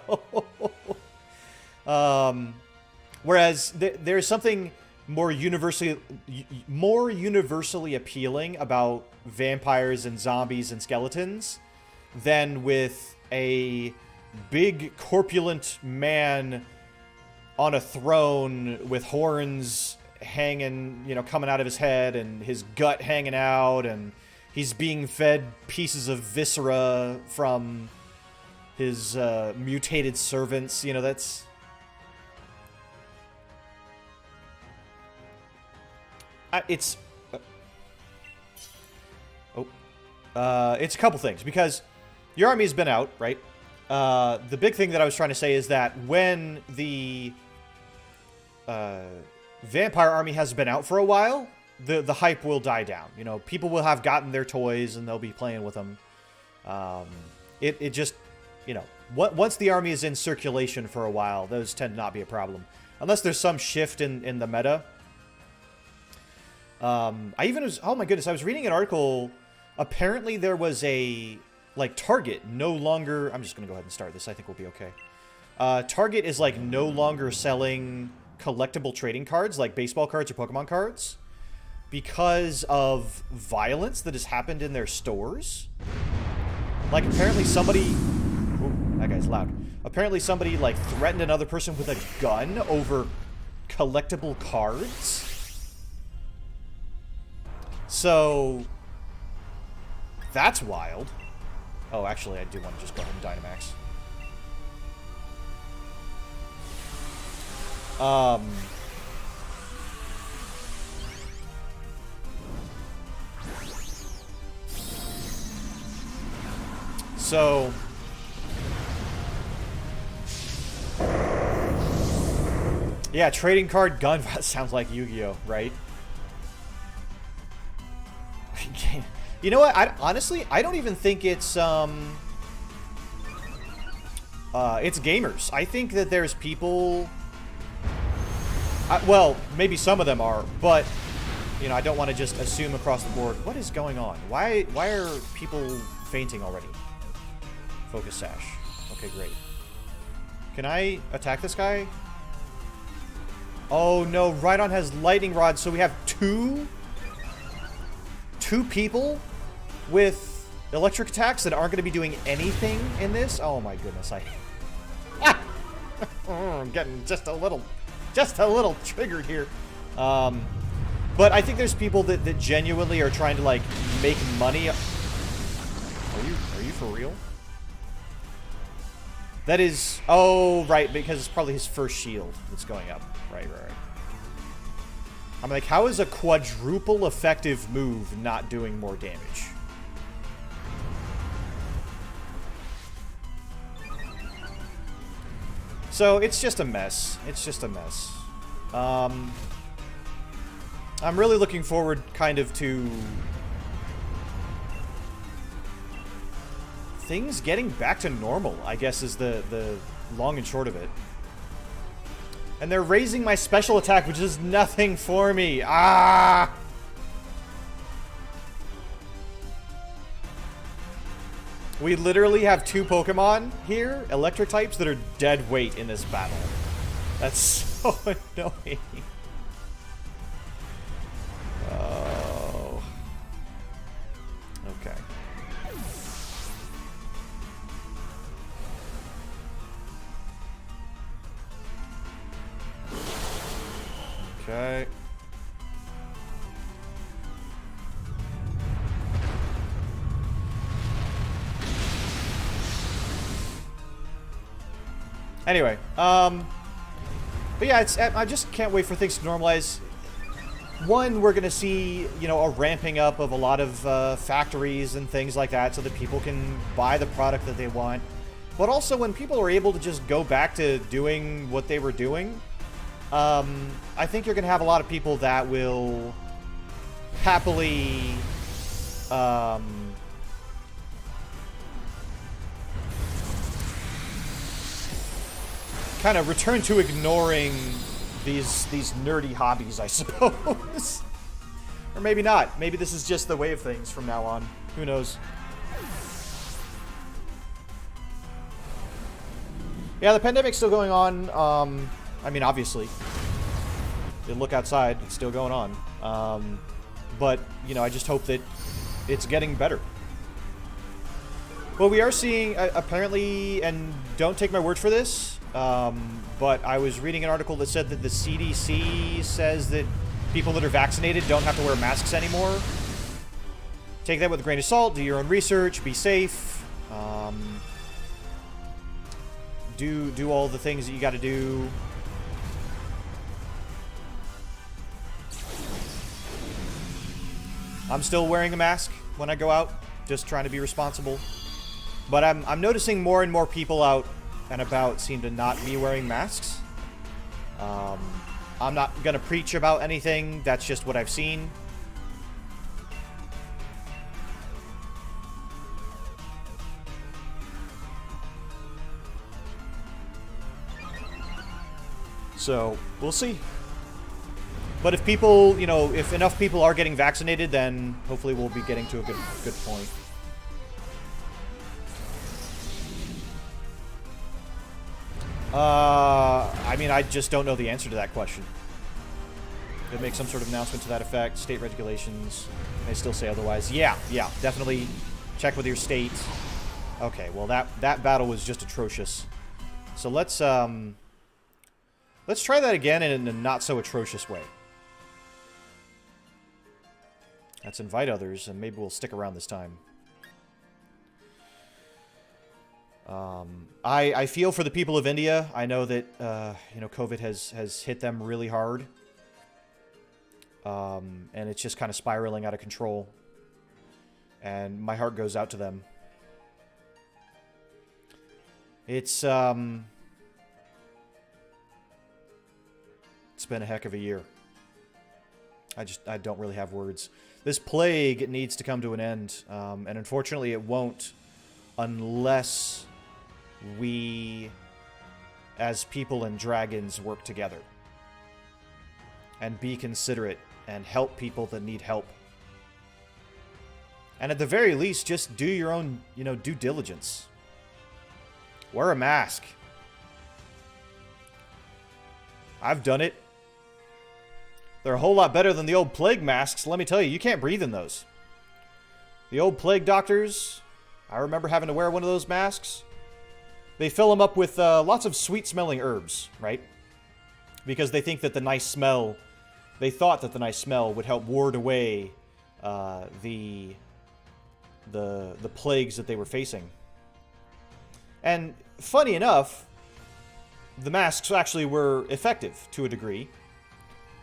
whereas there's something more universally appealing about vampires and zombies and skeletons than with a big corpulent man on a throne with horns hanging, you know, coming out of his head and his gut hanging out, and he's being fed pieces of viscera from his mutated servants. You know, that's... it's a couple things, because your army has been out, right? The big thing that I was trying to say is that when the vampire army has been out for a while, the hype will die down. You know, people will have gotten their toys and they'll be playing with them. It just, you know, once the army is in circulation for a while, those tend to not be a problem. Unless there's some shift in the meta. Oh my goodness, I was reading an article. Apparently there was a, like, Target no longer... I'm just going to go ahead and start this. I think we'll be okay. Target is, like, no longer selling collectible trading cards, like baseball cards or Pokemon cards, because of violence that has happened in their stores. Like, apparently somebody... Ooh, that guy's loud. Apparently somebody, like, threatened another person with a gun over collectible cards. So... that's wild. Oh, actually, I do want to just go ahead and Dynamax. So... yeah, trading card gun sounds like Yu-Gi-Oh, right? You know what? Honestly, I don't even think it's gamers. I think that there's people... well, maybe some of them are, but, you know, I don't want to just assume across the board. What is going on? Why are people fainting already? Focus sash. Okay, great. Can I attack this guy? Oh, no. Rhydon has lightning rods, so we have two people with electric attacks that aren't going to be doing anything in this. Oh my goodness, I'm getting just a little triggered here. But I think there's people that genuinely are trying to, like, make money. Are you for real? That is... oh, right, because it's probably his first shield that's going up. Right. I'm like, how is a quadruple effective move not doing more damage? So, it's just a mess. It's just a mess. I'm really looking forward, kind of, to... things getting back to normal, I guess, is the long and short of it. And they're raising my special attack, which is nothing for me. Ah! We literally have two Pokemon here, electric types, that are dead weight in this battle. That's so annoying. Oh. Okay. Okay. Anyway, but yeah, I just can't wait for things to normalize. One, we're gonna see, you know, a ramping up of a lot of factories and things like that, so that people can buy the product that they want. But also, when people are able to just go back to doing what they were doing, I think you're going to have a lot of people that will happily, kind of return to ignoring these nerdy hobbies, I suppose. Or maybe not. Maybe this is just the way of things from now on. Who knows? Yeah, the pandemic's still going on. I mean, obviously. You look outside, it's still going on. But, you know, I just hope that it's getting better. Well, we are seeing, apparently, and don't take my word for this, but I was reading an article that said that the CDC says that people that are vaccinated don't have to wear masks anymore. Take that with a grain of salt, do your own research, be safe, do all the things that you gotta do. I'm still wearing a mask when I go out, just trying to be responsible. But I'm noticing more and more people out and about seem to not be wearing masks. I'm not gonna preach about anything, that's just what I've seen. So, we'll see. But if people, you know, if enough people are getting vaccinated, then hopefully we'll be getting to a good point. I mean, I just don't know the answer to that question. They make some sort of announcement to that effect. State regulations may still say otherwise. Yeah, definitely check with your state. Okay, well that battle was just atrocious. So let's try that again in a not so atrocious way. Let's invite others, and maybe we'll stick around this time. I feel for the people of India. I know that, you know, COVID has hit them really hard. And it's just kind of spiraling out of control. And my heart goes out to them. It's been a heck of a year. I don't really have words. This plague needs to come to an end. And unfortunately it won't unless we, as people and dragons, work together. And be considerate and help people that need help. And at the very least, just do your own, you know, due diligence. Wear a mask. I've done it. They're a whole lot better than the old plague masks. Let me tell you, you can't breathe in those. The old plague doctors, I remember having to wear one of those masks. They fill them up with lots of sweet-smelling herbs, right? Because they think that the nice smell, they thought that the nice smell would help ward away the plagues that they were facing. And funny enough, the masks actually were effective to a degree,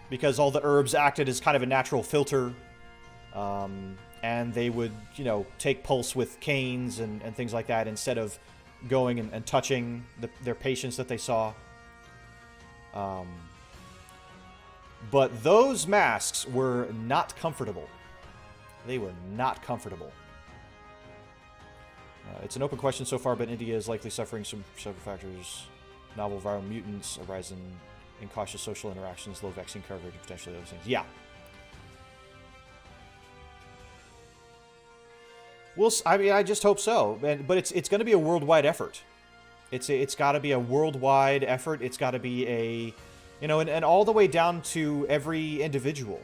because all the herbs acted as kind of a natural filter, and they would, you know, take pulse with canes and things like that instead of going and touching their patients that they saw. But those masks were not comfortable. They were not comfortable. It's an open question so far, but India is likely suffering some several factors. Novel viral mutants, a rise in incautious social interactions, low vaccine coverage, and potentially other things. Yeah. I mean, I just hope so. But it's going to be a worldwide effort. It's got to be a worldwide effort. It's got to be a, you know, and all the way down to every individual.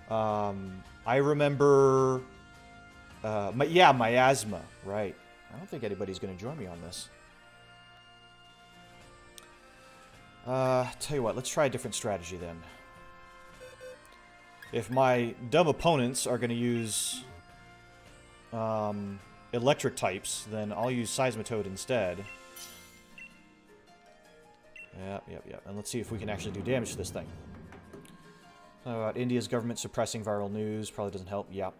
I remember, my asthma, right. I don't think anybody's going to join me on this. Tell you what, let's try a different strategy then. If my dumb opponents are going to use electric types, then I'll use Seismitoad instead. Yep. And let's see if we can actually do damage to this thing. India's government suppressing viral news. Probably doesn't help. Yep.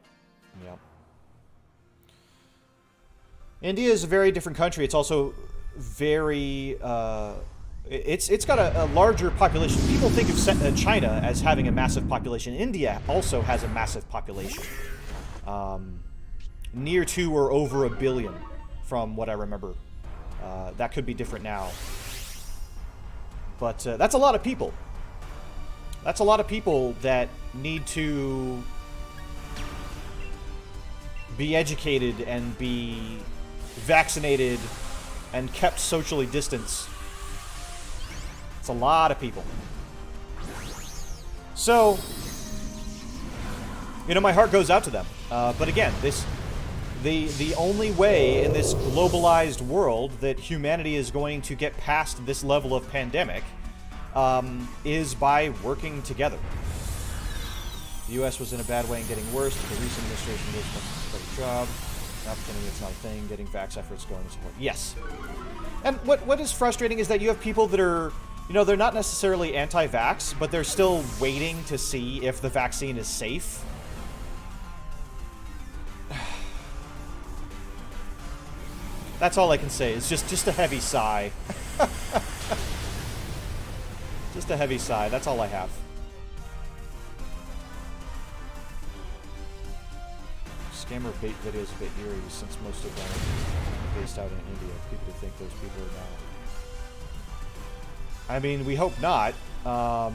India is a very different country. It's also very... It's got a larger population. People think of China as having a massive population. India also has a massive population. Near to or over 1 billion, from what I remember. That could be different now. But that's a lot of people. That's a lot of people that need to be educated and be vaccinated and kept socially distanced. It's a lot of people. So, you know, my heart goes out to them. But again, the only way in this globalized world that humanity is going to get past this level of pandemic is by working together. The U.S. was in a bad way and getting worse. The recent administration did a great job. Not pretending it's not a thing. Getting vax efforts going and so forth. Yes. And what is frustrating is that you have people that are, you know, they're not necessarily anti-vax, but they're still waiting to see if the vaccine is safe. That's all I can say. It's just a heavy sigh. Just a heavy sigh. That's all I have. Scammer bait videos a bit eerie since most of them are based out in India. People think those people are not. I mean, we hope not. I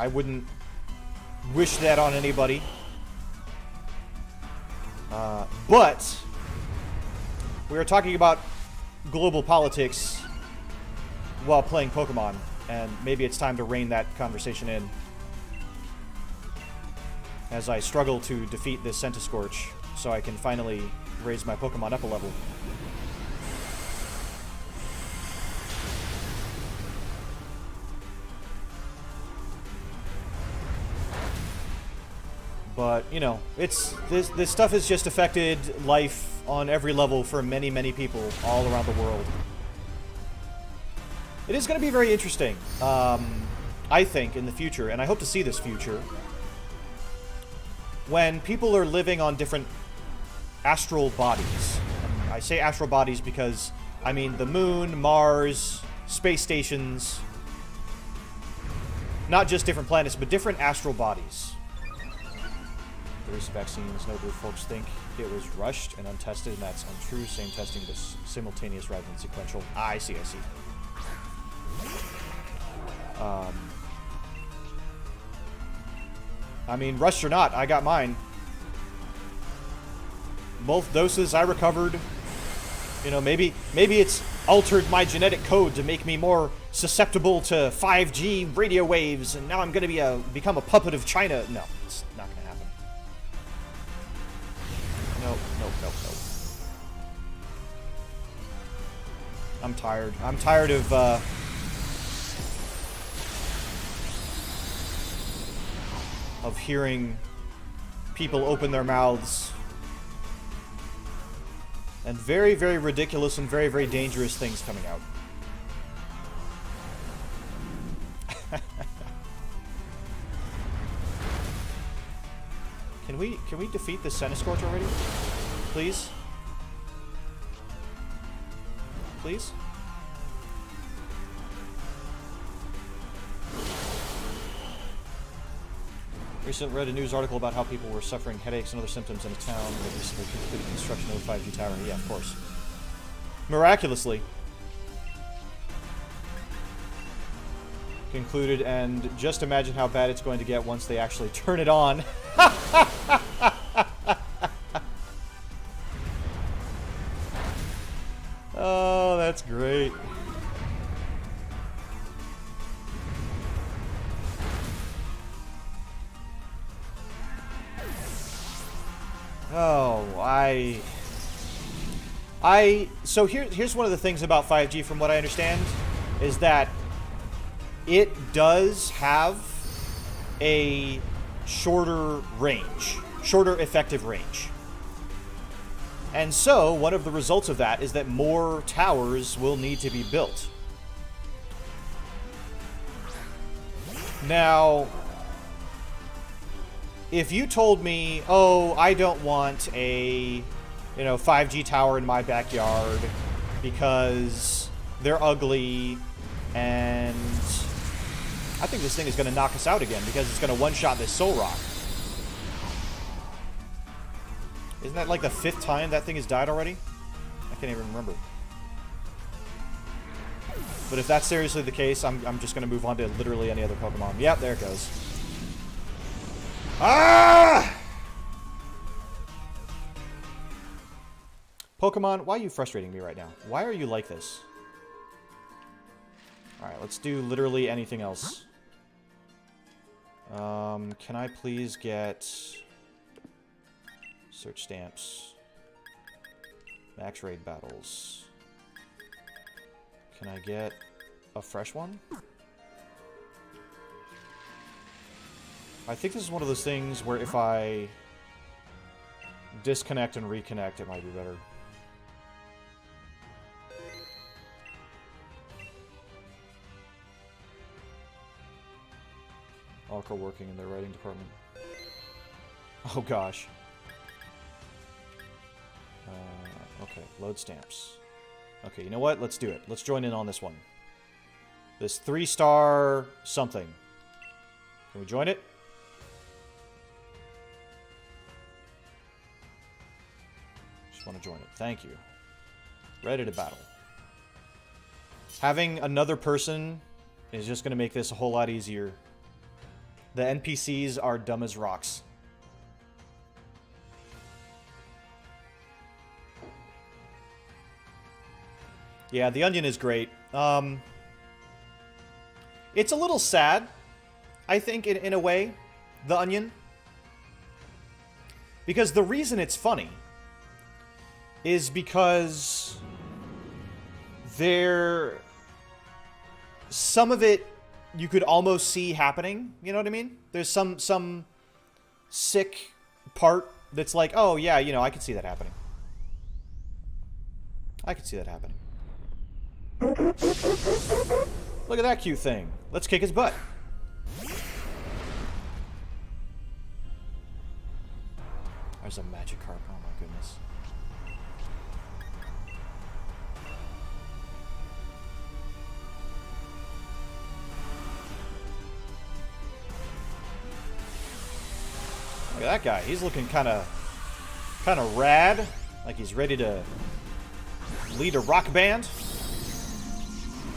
wouldn't wish that on anybody. But we are talking about global politics while playing Pokemon, and maybe it's time to rein that conversation in as I struggle to defeat this Centiskorch so I can finally raise my Pokemon up a level. But, you know, this stuff has just affected life on every level for many, many people all around the world. It is going to be very interesting, I think, in the future, and I hope to see this future, when people are living on different astral bodies. I say astral bodies because, I mean, the moon, Mars, space stations, not just different planets, but different astral bodies. Various vaccines, notable folks think it was rushed and untested, and that's untrue. Same testing, but simultaneous rather than sequential. I see. I mean, rushed or not, I got mine. Both doses I recovered. You know, maybe it's altered my genetic code to make me more susceptible to 5G radio waves, and now I'm going to become a puppet of China. No, it's not going to happen. No. I'm tired. I'm tired of hearing people open their mouths and very, very ridiculous and very, very dangerous things coming out. Can we defeat the Centiskorch already? Please? Please? Recently read a news article about how people were suffering headaches and other symptoms in a town that recently completed construction of a 5G tower. Yeah, of course. Miraculously. Concluded, and just imagine how bad it's going to get once they actually turn it on. Oh, that's great. Oh, so here's one of the things about 5G from what I understand is that it does have a shorter effective range. And so one of the results of that is that more towers will need to be built. Now, if you told me, oh, I don't want a, 5G tower in my backyard because they're ugly and I think this thing is going to knock us out again because it's going to one-shot this Soul Rock. Isn't that like the 5th time that thing has died already? I can't even remember. But if that's seriously the case, I'm just going to move on to literally any other Pokemon. Yep, there it goes. Ah! Pokemon, why are you frustrating me right now? Why are you like this? Alright, let's do literally anything else. Can I please get... search stamps. Max raid battles. Can I get a fresh one? I think this is one of those things where if I disconnect and reconnect, it might be better. Alka working in their writing department. Oh gosh. Okay, load stamps. Okay, you know what? Let's do it. Let's join in on this one. This 3-star something. Can we join it? Just want to join it. Thank you. Ready to battle. Having another person is just going to make this a whole lot easier. The NPCs are dumb as rocks. Yeah, the onion is great. It's a little sad, I think, in a way, the onion. Because the reason it's funny is because some of it you could almost see happening, you know what I mean? There's some sick part that's like, oh yeah, you know, I could see that happening. I could see that happening. Look at that cute thing. Let's kick his butt. There's a Magikarp. Oh my goodness. Look at that guy. He's looking kind of rad, like he's ready to lead a rock band.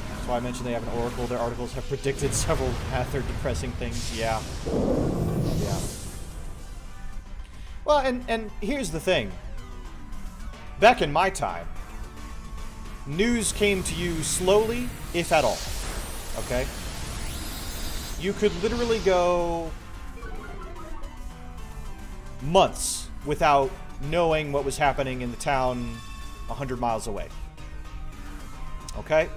That's why I mentioned they have an oracle. Their articles have predicted several rather depressing things. Yeah. Yeah. Well, and here's the thing. Back in my time, news came to you slowly, if at all. Okay? You could literally go months without knowing what was happening in the town 100 miles away. Okay?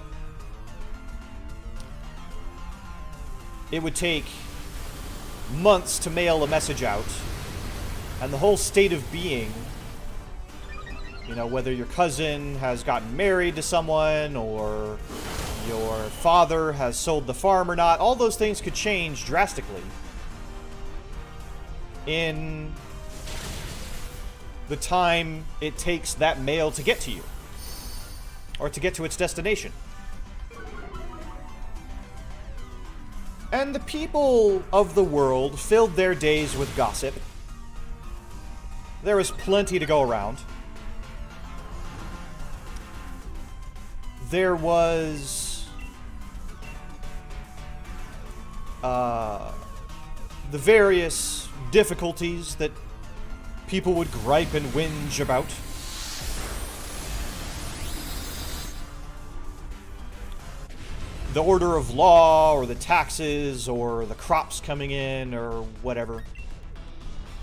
It would take months to mail a message out, and the whole state of being, you know, whether your cousin has gotten married to someone or your father has sold the farm or not, all those things could change drastically in the time it takes that mail to get to you or to get to its destination. And the people of the world filled their days with gossip. There was plenty to go around. There was the various difficulties that people would gripe and whinge about. The order of law, or the taxes, or the crops coming in, or whatever.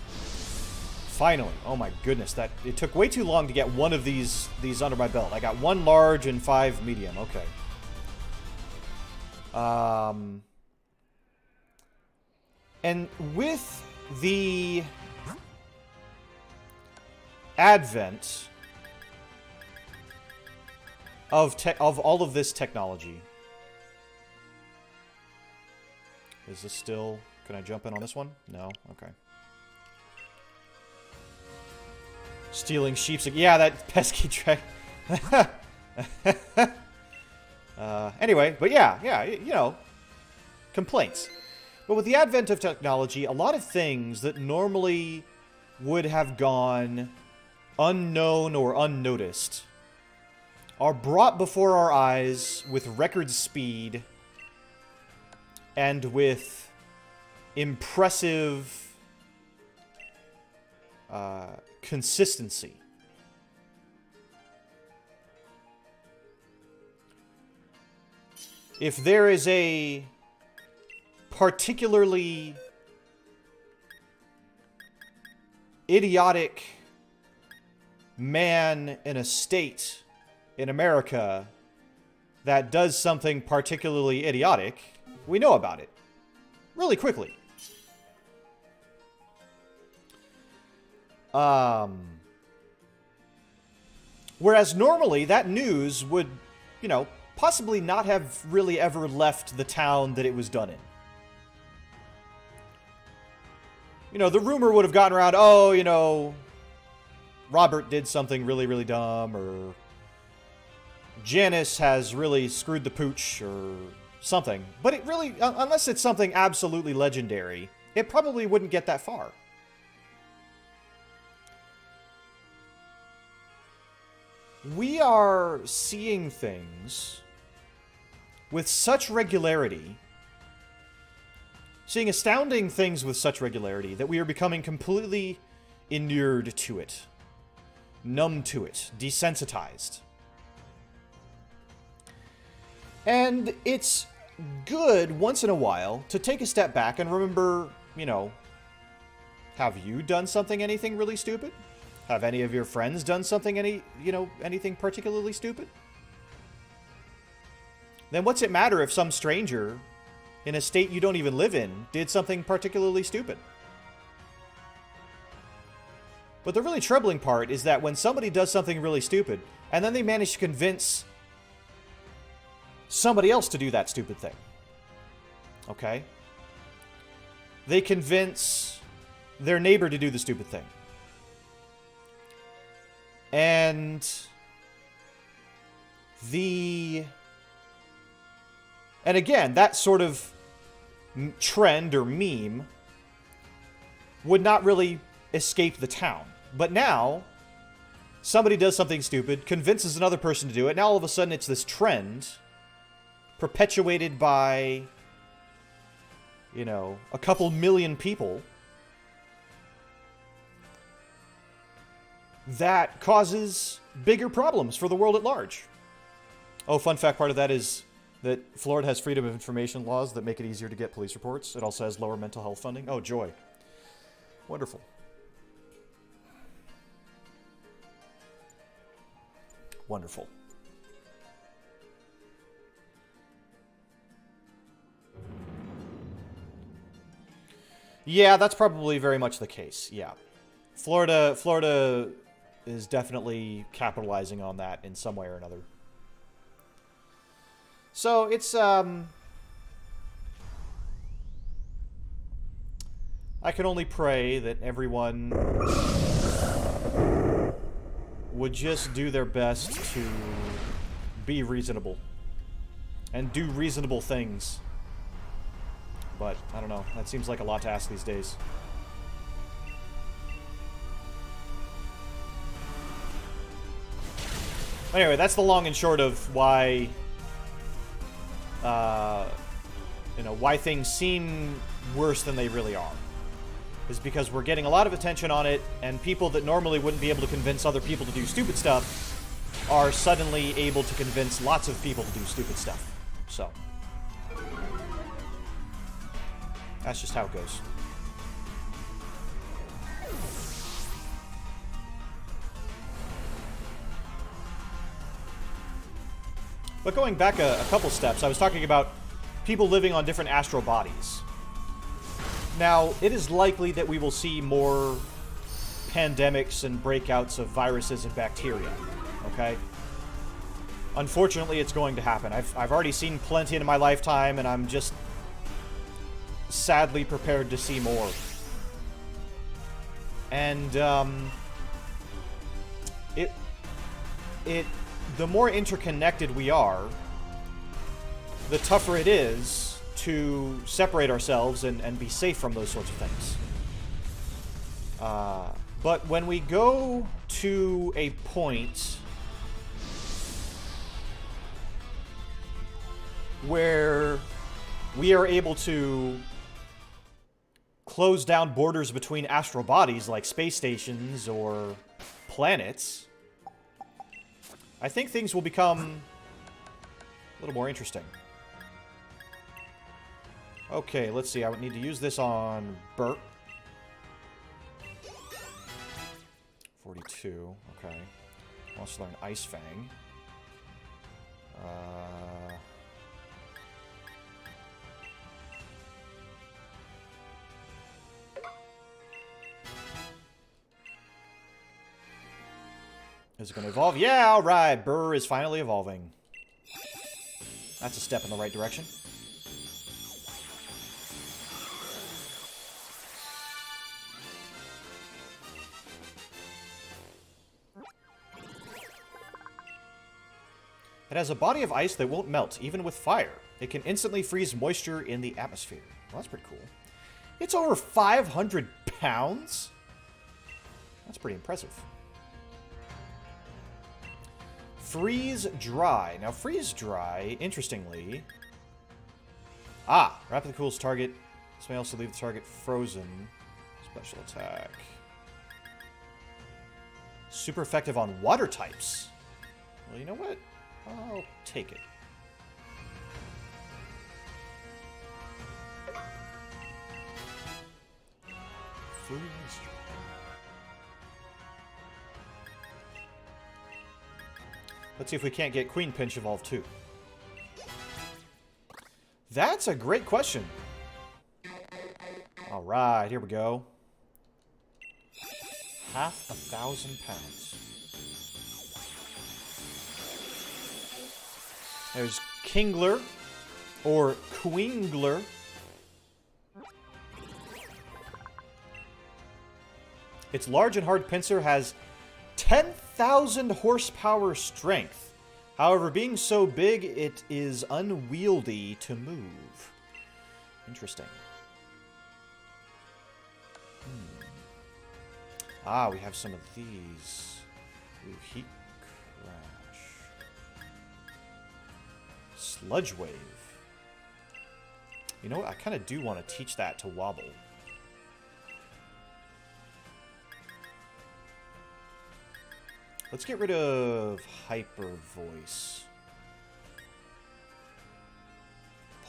Finally, oh my goodness, it took way too long to get one of these under my belt. I got 1 large and 5 medium. Okay. And with the advent of all of this technology, is this still? Can I jump in on this one? No. Okay. Stealing sheep's... Yeah, that pesky track. Anyway, but yeah, you know, complaints. But with the advent of technology, a lot of things that normally would have gone unknown or unnoticed are brought before our eyes with record speed and with impressive consistency. If there is a particularly idiotic man in a state in America that does something particularly idiotic, we know about it really quickly. Whereas normally that news would, you know, possibly not have really ever left the town that it was done in. You know, the rumor would have gotten around, oh, you know, Robert did something really, really dumb, or Janice has really screwed the pooch, or something. But it really, unless it's something absolutely legendary, it probably wouldn't get that far. We are seeing things with such regularity, seeing astounding things with such regularity, that we are becoming completely inured to it, numb to it, desensitized. And it's good, once in a while, to take a step back and remember, you know, have you done anything really stupid? Have any of your friends done anything particularly stupid? Then what's it matter if some stranger in a state you don't even live in did something particularly stupid? But the really troubling part is that when somebody does something really stupid, and then they manage to convince somebody else to do that stupid thing. Okay? They convince their neighbor to do the stupid thing. And again, that sort of trend or meme would not really escape the town. But now, somebody does something stupid, convinces another person to do it, now all of a sudden it's this trend perpetuated by, you know, a couple million people that causes bigger problems for the world at large. Oh, fun fact, part of that is that Florida has freedom of information laws that make it easier to get police reports. It also has lower mental health funding. Oh, joy. Wonderful. Wonderful. Yeah, that's probably very much the case. Yeah. Florida is definitely capitalizing on that in some way or another. So it's I can only pray that everyone would just do their best to be reasonable and do reasonable things. But I don't know, that seems like a lot to ask these days. Anyway, that's the long and short of why, you know, why things seem worse than they really are. Is because we're getting a lot of attention on it, and people that normally wouldn't be able to convince other people to do stupid stuff are suddenly able to convince lots of people to do stupid stuff. So, that's just how it goes. But going back a couple steps, I was talking about people living on different astral bodies. Now, it is likely that we will see more pandemics and breakouts of viruses and bacteria, okay? Unfortunately, it's going to happen. I've already seen plenty in my lifetime, and I'm just sadly prepared to see more. And, the more interconnected we are, the tougher it is to separate ourselves and be safe from those sorts of things. But when we go to a point where we are able to close down borders between astral bodies like space stations or planets, I think things will become a little more interesting. Okay, let's see. I would need to use this on Bert. 42. Okay. Wants to learn Ice Fang. Is it going to evolve? Yeah, alright. Burr is finally evolving. That's a step in the right direction. It has a body of ice that won't melt, even with fire. It can instantly freeze moisture in the atmosphere. Well, that's pretty cool. It's over 500 pounds? That's pretty impressive. Freeze Dry. Now, Freeze Dry, interestingly... rapidly cools target. This may also leave the target frozen. Special attack. Super effective on water types. Well, you know what? I'll take it. Freeze Dry. Let's see if we can't get Queen Pinch evolved too. That's a great question. Alright, here we go. 500,000 pounds. There's Kingler, or Queengler. Its large and hard pincer has 10,000 horsepower strength. However, being so big, it is unwieldy to move. Interesting. We have some of these. Ooh, Heat Crash. Sludge Wave. You know what? I kind of do want to teach that to Wobble. Let's get rid of Hyper Voice.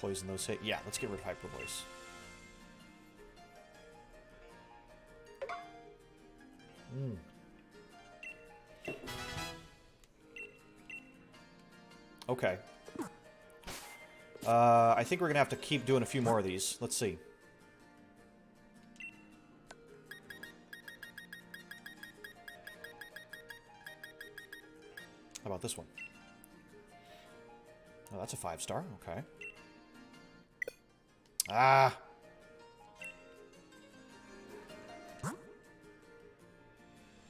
Poison those hit. Yeah, let's get rid of Hyper Voice. Okay. I think we're going to have to keep doing a few more of these. Let's see. How about this one? Oh, that's a 5-star. Okay.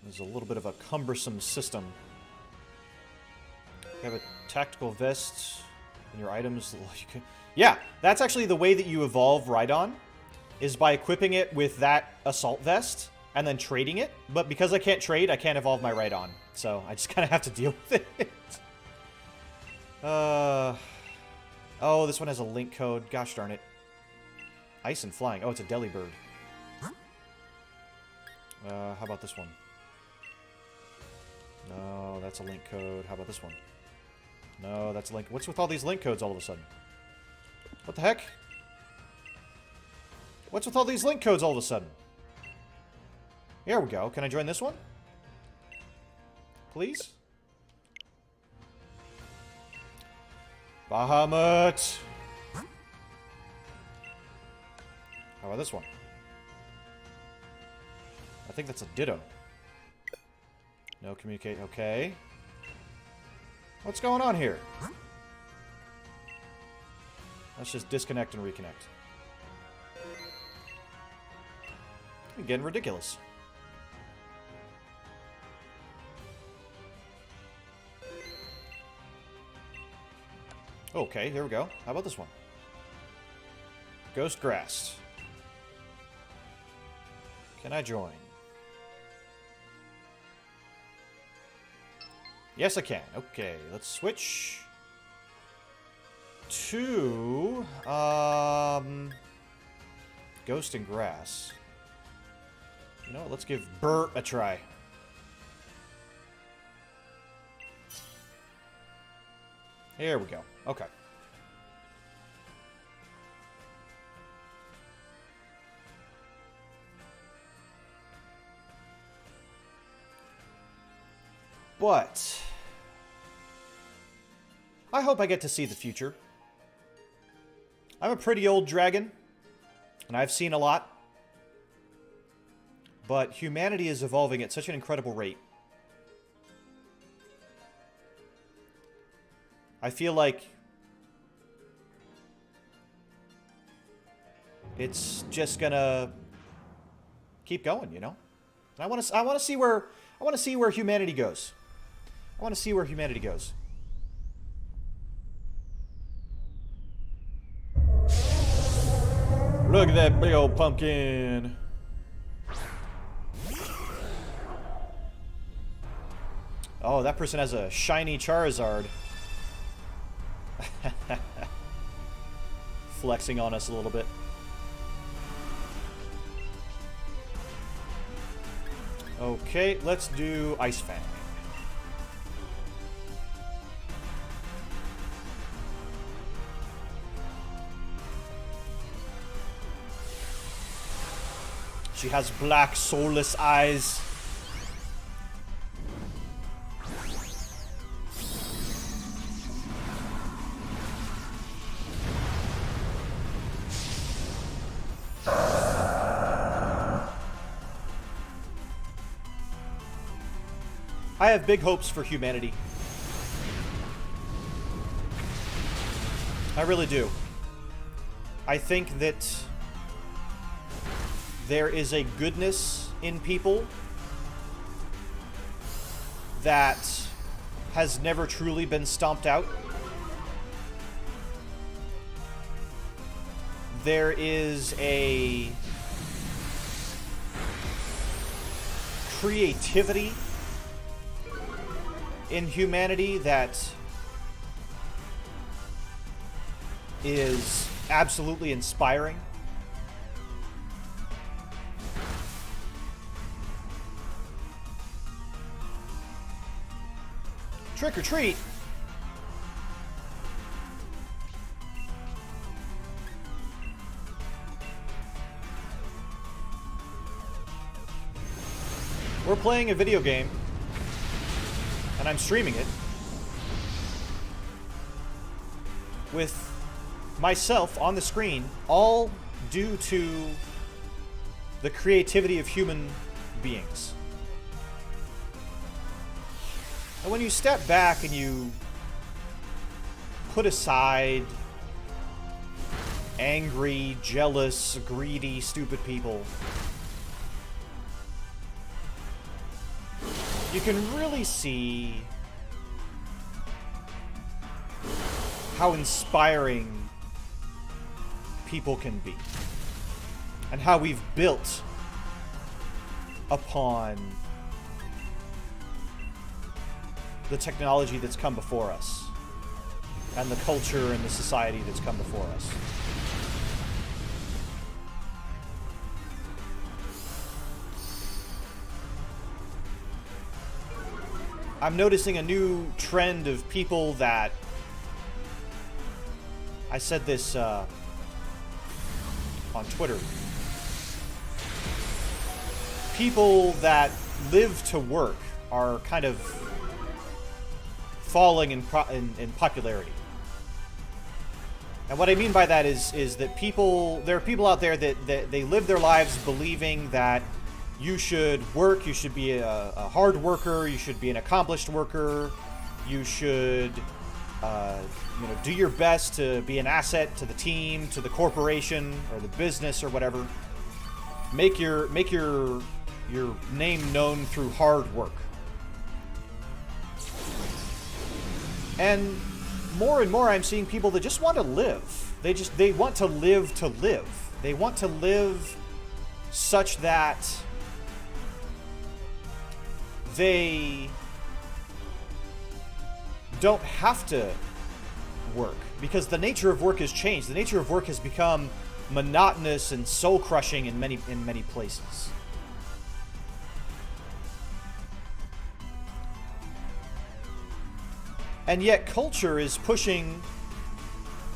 There's a little bit of a cumbersome system. You have a tactical vest in your items. Yeah, that's actually the way that you evolve Rhydon, is by equipping it with that assault vest and then trading it. But because I can't trade, I can't evolve my Rhydon. So I just kind of have to deal with it. Oh, this one has a link code. Gosh darn it. Ice and Flying. Oh, it's a Delibird. How about this one? No, that's a link code. How about this one? No, that's a link. What's with all these link codes all of a sudden? What the heck? What's with all these link codes all of a sudden? Here we go. Can I join this one? Please? Bahamut! How about this one? I think that's a Ditto. No communicate. Okay. What's going on here? Let's just disconnect and reconnect. You're getting ridiculous. Okay, here we go. How about this one? Ghost Grass. Can I join? Yes, I can. Okay, let's switch. to Ghost and Grass. You know what? Let's give Burr a try. Here we go. Okay. But I hope I get to see the future. I'm a pretty old dragon, and I've seen a lot. But humanity is evolving at such an incredible rate. I feel like it's just gonna keep going, you know? And I want to see where humanity goes. I want to see where humanity goes. Look at that big old pumpkin. Oh, that person has a shiny Charizard. Flexing on us a little bit. Okay, let's do Ice Fang. She has black, soulless eyes. I have big hopes for humanity. I really do. I think that there is a goodness in people that has never truly been stomped out. There is a creativity in humanity that is absolutely inspiring. Trick or treat. We're playing a video game, and I'm streaming it with myself on the screen, all due to the creativity of human beings. And when you step back and you put aside angry, jealous, greedy, stupid people, you can really see how inspiring people can be, and how we've built upon the technology that's come before us, and the culture and the society that's come before us. I'm noticing a new trend of people that, I said this on Twitter, people that live to work are kind of falling in popularity. And what I mean by that is that there are people out there that they live their lives believing that you should work, you should be a hard worker, you should be an accomplished worker, you should do your best to be an asset to the team, to the corporation, or the business, or whatever. Make your name known through hard work. And more I'm seeing people that just want to live. They want to live to live. They want to live such that they don't have to work. because the nature of work has changed. The nature of work has become monotonous and soul-crushing in many places. And yet culture is pushing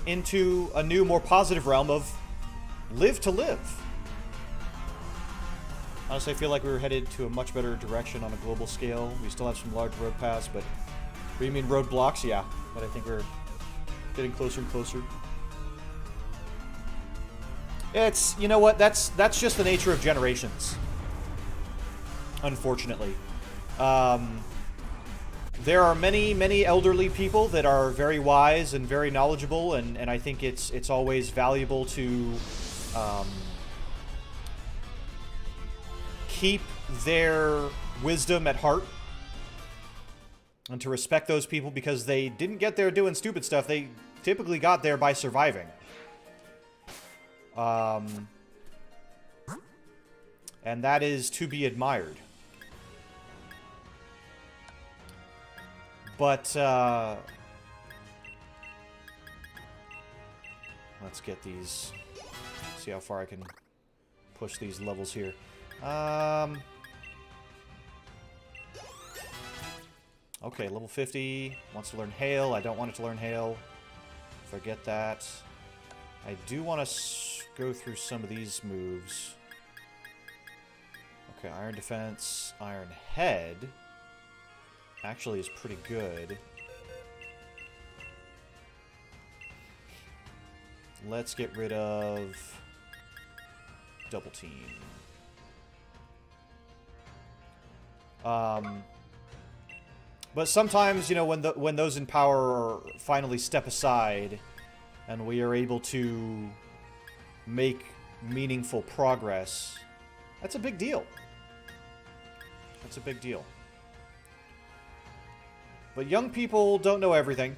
into a new, more positive realm of live to live. Honestly, I feel like we were headed to a much better direction on a global scale. We still have some large road paths, but what do you mean roadblocks? Yeah, but I think we're getting closer and closer. It's, you know what, that's just the nature of generations. Unfortunately. There are many elderly people that are very wise and very knowledgeable, and I think it's always valuable to keep their wisdom at heart and to respect those people, because they didn't get there doing stupid stuff. They typically got there by surviving. And that is to be admired. But, let's get these, see how far I can push these levels here. Okay, level 50, wants to learn Hail. I don't want it to learn Hail. Forget that. I do want to go through some of these moves. Okay, Iron Defense, Iron Head actually is pretty good. Let's get rid of Double Team. But sometimes, you know, when those in power finally step aside and we are able to make meaningful progress, that's a big deal. That's a big deal. But young people don't know everything,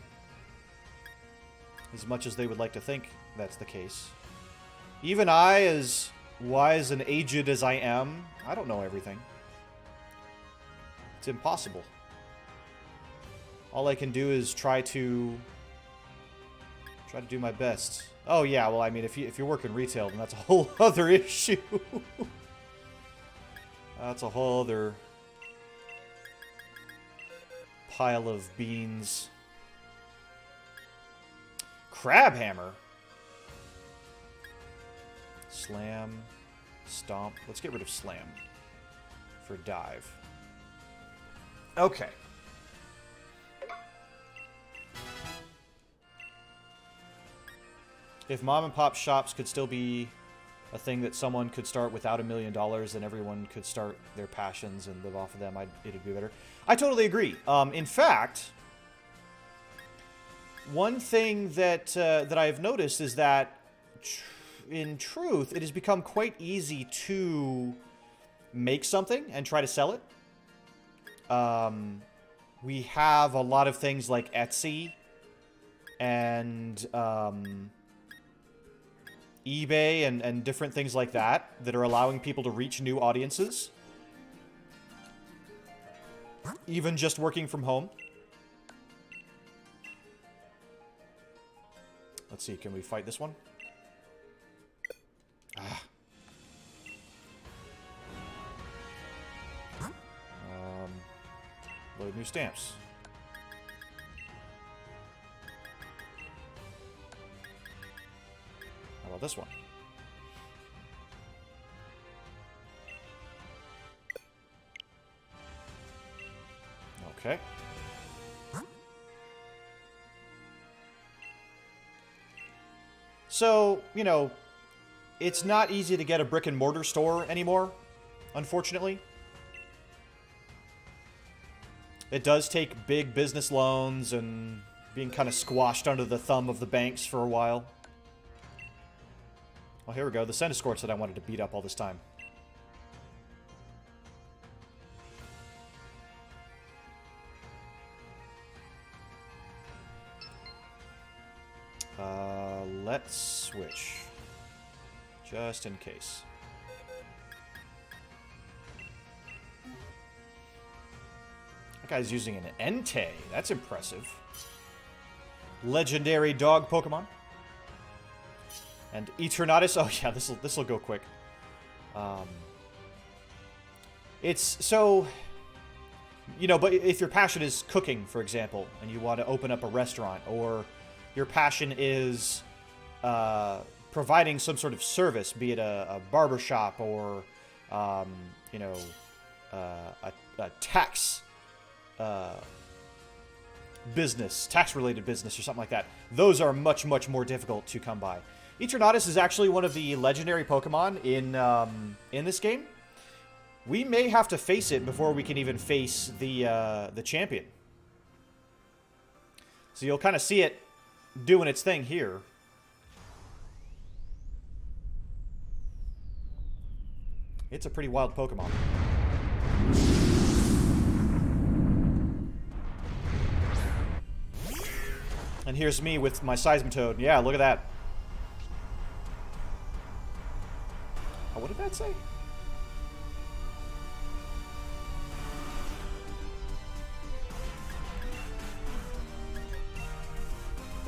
as much as they would like to think that's the case. Even I, as wise and aged as I am, I don't know everything. It's impossible. All I can do is try to do my best. Oh yeah, well, I mean, if you work in retail, then that's a whole other issue. That's a whole other pile of beans. Crab Hammer. Slam. Stomp. Let's get rid of Slam for Dive. Okay. If mom and pop shops could still be a thing that someone could start without $1 million, and everyone could start their passions and live off of them, it'd be better. I totally agree. In fact, one thing that I've noticed is that, in truth, it has become quite easy to make something and try to sell it. We have a lot of things like Etsy and eBay and different things like that that are allowing people to reach new audiences. Even just working from home. Let's see, can we fight this one? Ah. Load new stamps. How about this one? Okay. So, you know, it's not easy to get a brick and mortar store anymore, unfortunately. It does take big business loans and being kind of squashed under the thumb of the banks for a while. Well, here we go. The Centiskorts that I wanted to beat up all this time. Let's switch. Just in case. That guy's using an Entei. That's impressive. legendary dog Pokemon. And Eternatus. Oh yeah, this'll go quick. It's so, you know, but if your passion is cooking, for example, and you want to open up a restaurant, or your passion is providing some sort of service, be it a barber shop or, you know, a tax business, tax-related business or something like that, those are much, much more difficult to come by. Eternatus is actually one of the legendary Pokemon in this game. We may have to face it before we can even face the champion. So you'll kind of see it doing its thing here. It's a pretty wild Pokemon. And here's me with my Seismitoad. Yeah, look at that. Oh, what did that say?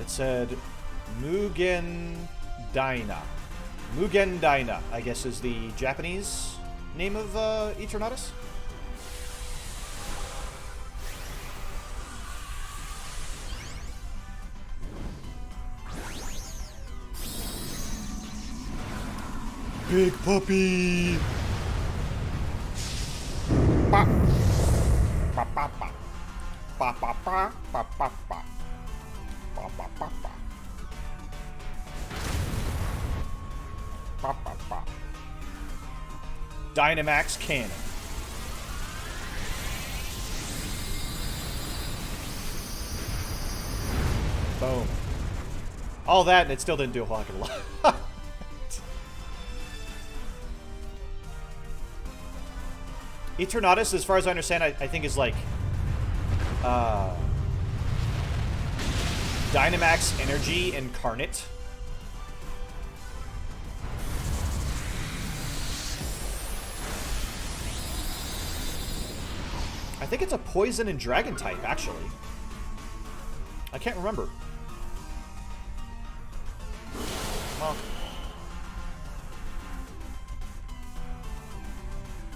It said Mugen Daina. Mugen Daina, I guess, is the Japanese name of Eternatus. Big puppy! Ba. Ba, ba, ba. Ba, ba, ba, ba, ba, ba. Ba, ba, ba, ba. Ba, ba, ba. Dynamax Cannon. Boom. All that, and it still didn't do a whole heck of a lot. Eternatus, as far as I understand, I think is like Dynamax Energy Incarnate. I think it's a poison and dragon type, actually. I can't remember. Well,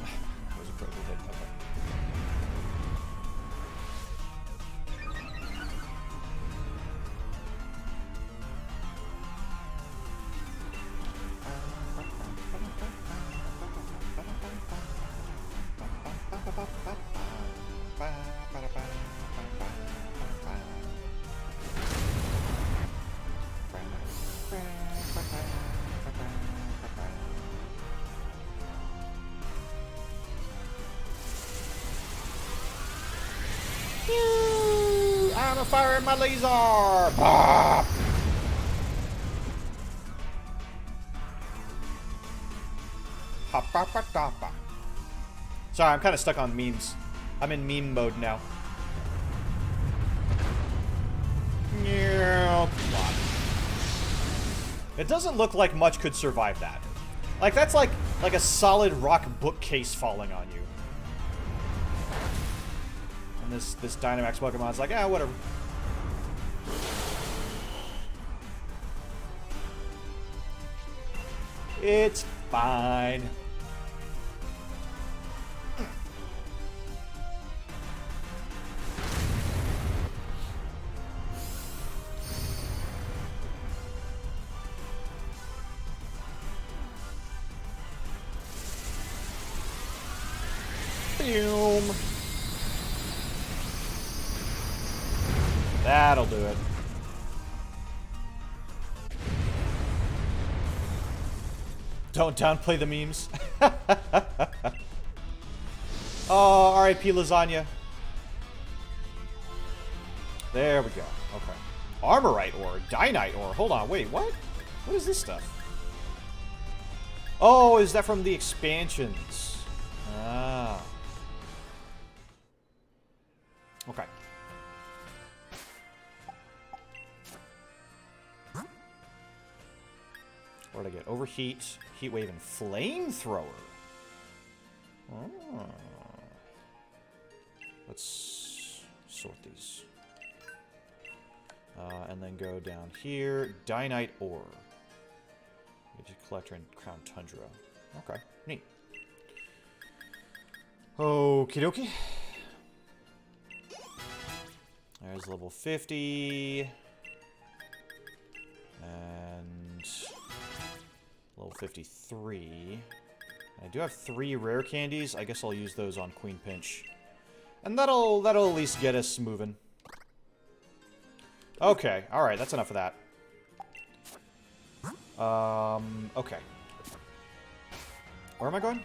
that was a critical hit. Okay. I'm firing my laser! Bah! Sorry, I'm kind of stuck on memes. I'm in meme mode now. It doesn't look like much could survive that. Like, that's like a solid rock bookcase falling on you. And this Dynamax Pokemon's like, ah, whatever. It's fine. Boom. That'll do it. Don't downplay the memes. Oh, R.I.P. Lasagna. There we go. Okay. Armorite ore, Dynite ore. Hold on, wait, what? What is this stuff? Oh, is that from the expansions? Ah. Okay. What did I get? Overheat, heat wave, and flamethrower. Oh. Let's sort these. And then go down here. Dynite ore. Magic collector and crown tundra. Okay, neat. Okie dokie. There's level 50. And level 53. I do have 3 rare candies. I guess I'll use those on Queen Pinch. And that'll at least get us moving. Okay, alright, that's enough of that. Okay. Where am I going?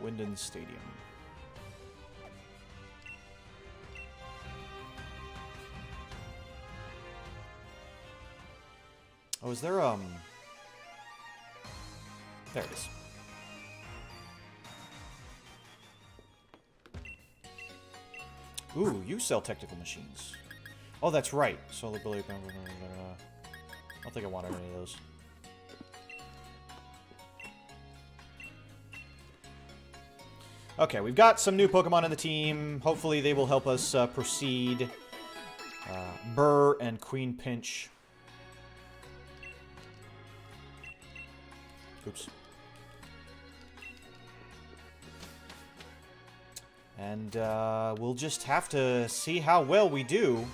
Winden Stadium. Oh, is there, there it is. Ooh, you sell technical machines. Oh, that's right. Solar ability. I don't think I wanted any of those. Okay, we've got some new Pokemon in the team. Hopefully they will help us proceed. Burr and Queen Pinch. Oops. And we'll just have to see how well we do.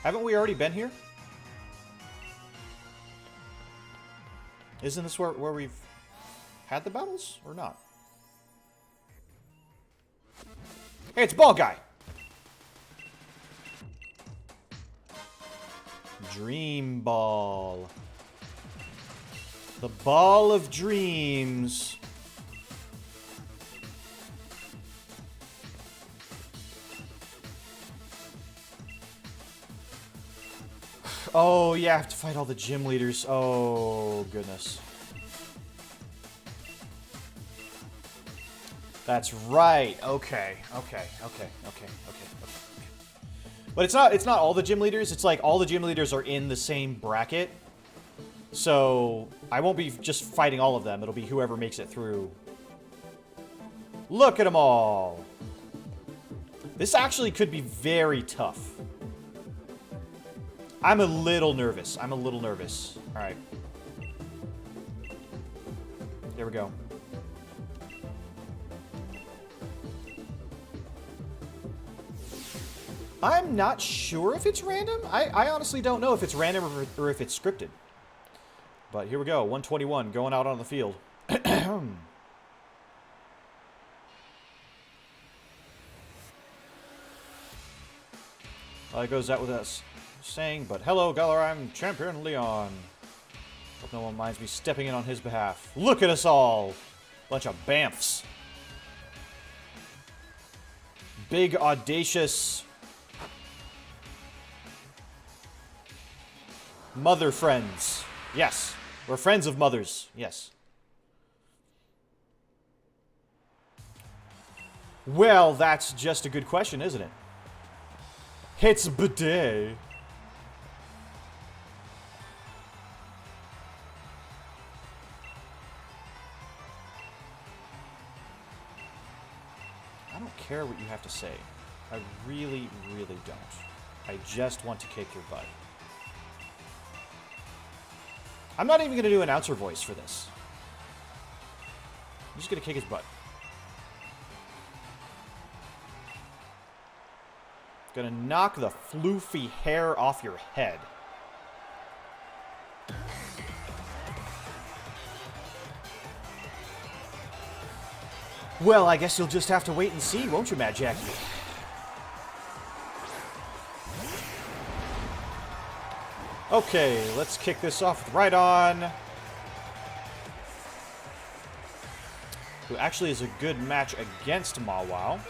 Haven't we already been here? Isn't this where we've had the battles, or not? Hey, it's Ball Guy! Dream Ball. The Ball of Dreams. Oh, yeah, I have to fight all the gym leaders. Oh, goodness. That's right. Okay. But it's not all the gym leaders. It's like all the gym leaders are in the same bracket. So I won't be just fighting all of them. It'll be whoever makes it through. Look at them all. This actually could be very tough. I'm a little nervous. All right. There we go. I'm not sure if it's random. I honestly don't know if it's random or if it's scripted. But here we go. 121 going out on the field. Well, it goes out with us saying, but hello, Galar, I'm Champion Leon. Hope no one minds me stepping in on his behalf. Look at us all. Bunch of bamfs. Big, audacious mother friends. Yes. We're friends of mothers. Yes. Well, that's just a good question, isn't it? It's bidet. I don't care what you have to say. I really, really don't. I just want to kick your butt. I'm not even going to do announcer voice for this. I'm just going to kick his butt. Gonna knock the floofy hair off your head. Well, I guess you'll just have to wait and see, won't you, Mad Jackie? Okay, let's kick this off with Rhydon. Who actually is a good match against Mawile.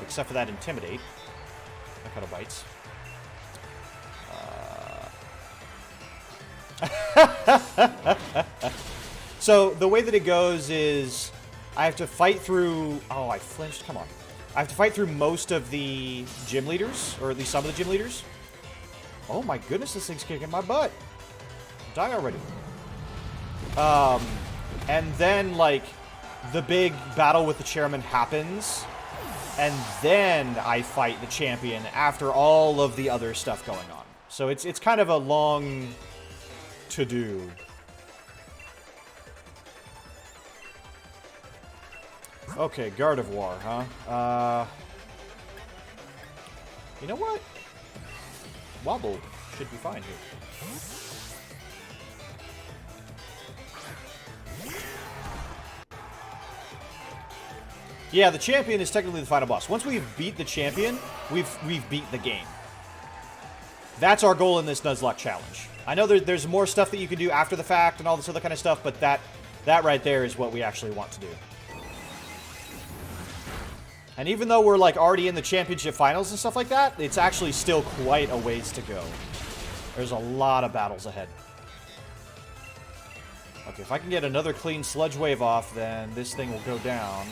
Except for that Intimidate. That kind of bites. So, the way that it goes is... I have to fight through... Oh, I flinched. Come on. I have to fight through most of the gym leaders. Or at least some of the gym leaders. Oh my goodness, this thing's kicking my butt. Die already. And then, like, the big battle with the chairman happens, and then I fight the champion after all of the other stuff going on. So it's kind of a long to-do. Okay, Gardevoir, huh? You know what? Wobble should be fine here. Yeah, the champion is technically the final boss. Once we've beat the champion, we've beat the game. That's our goal in this Nuzlocke challenge. I know there's more stuff that you can do after the fact and all this other kind of stuff, but that right there is what we actually want to do. And even though we're like already in the championship finals and stuff like that, it's actually still quite a ways to go. There's a lot of battles ahead. Okay, if I can get another clean sludge wave off, then this thing will go down.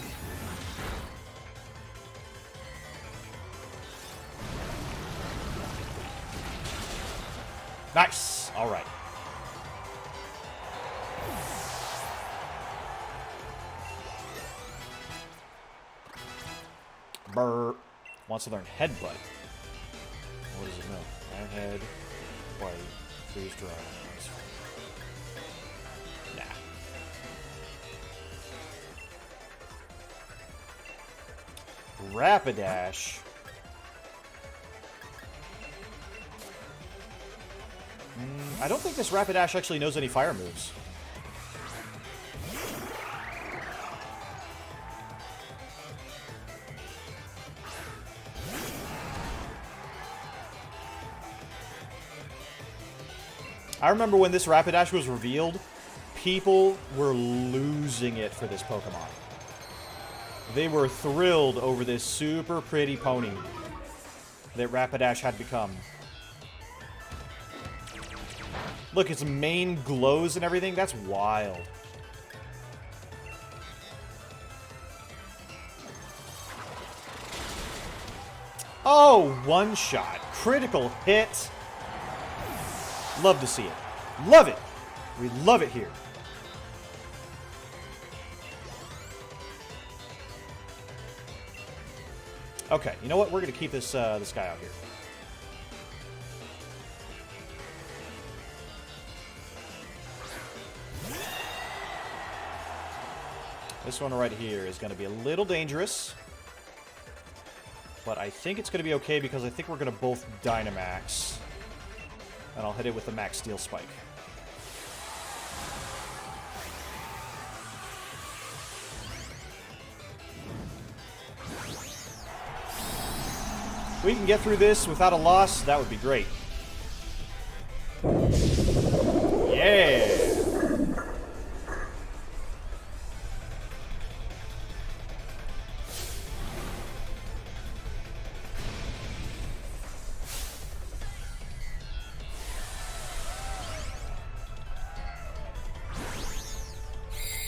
Nice! Alright. Brr. Wants to learn Headbutt. What does it know? Iron Head, White, Freeze Dry. Nah. Rapidash. I don't think this Rapidash actually knows any fire moves. I remember when this Rapidash was revealed, people were losing it for this Pokemon. They were thrilled over this super pretty pony that Rapidash had become. Look, its mane glows and everything. That's wild. Oh, one shot. Critical hit. Love to see it. Love it. We love it here. Okay, you know what? We're going to keep this this guy out here. This one right here is going to be a little dangerous. But I think it's going to be okay because I think we're going to both Dynamax. And I'll hit it with the Max Steel Spike. If we can get through this without a loss, that would be great. Yeah!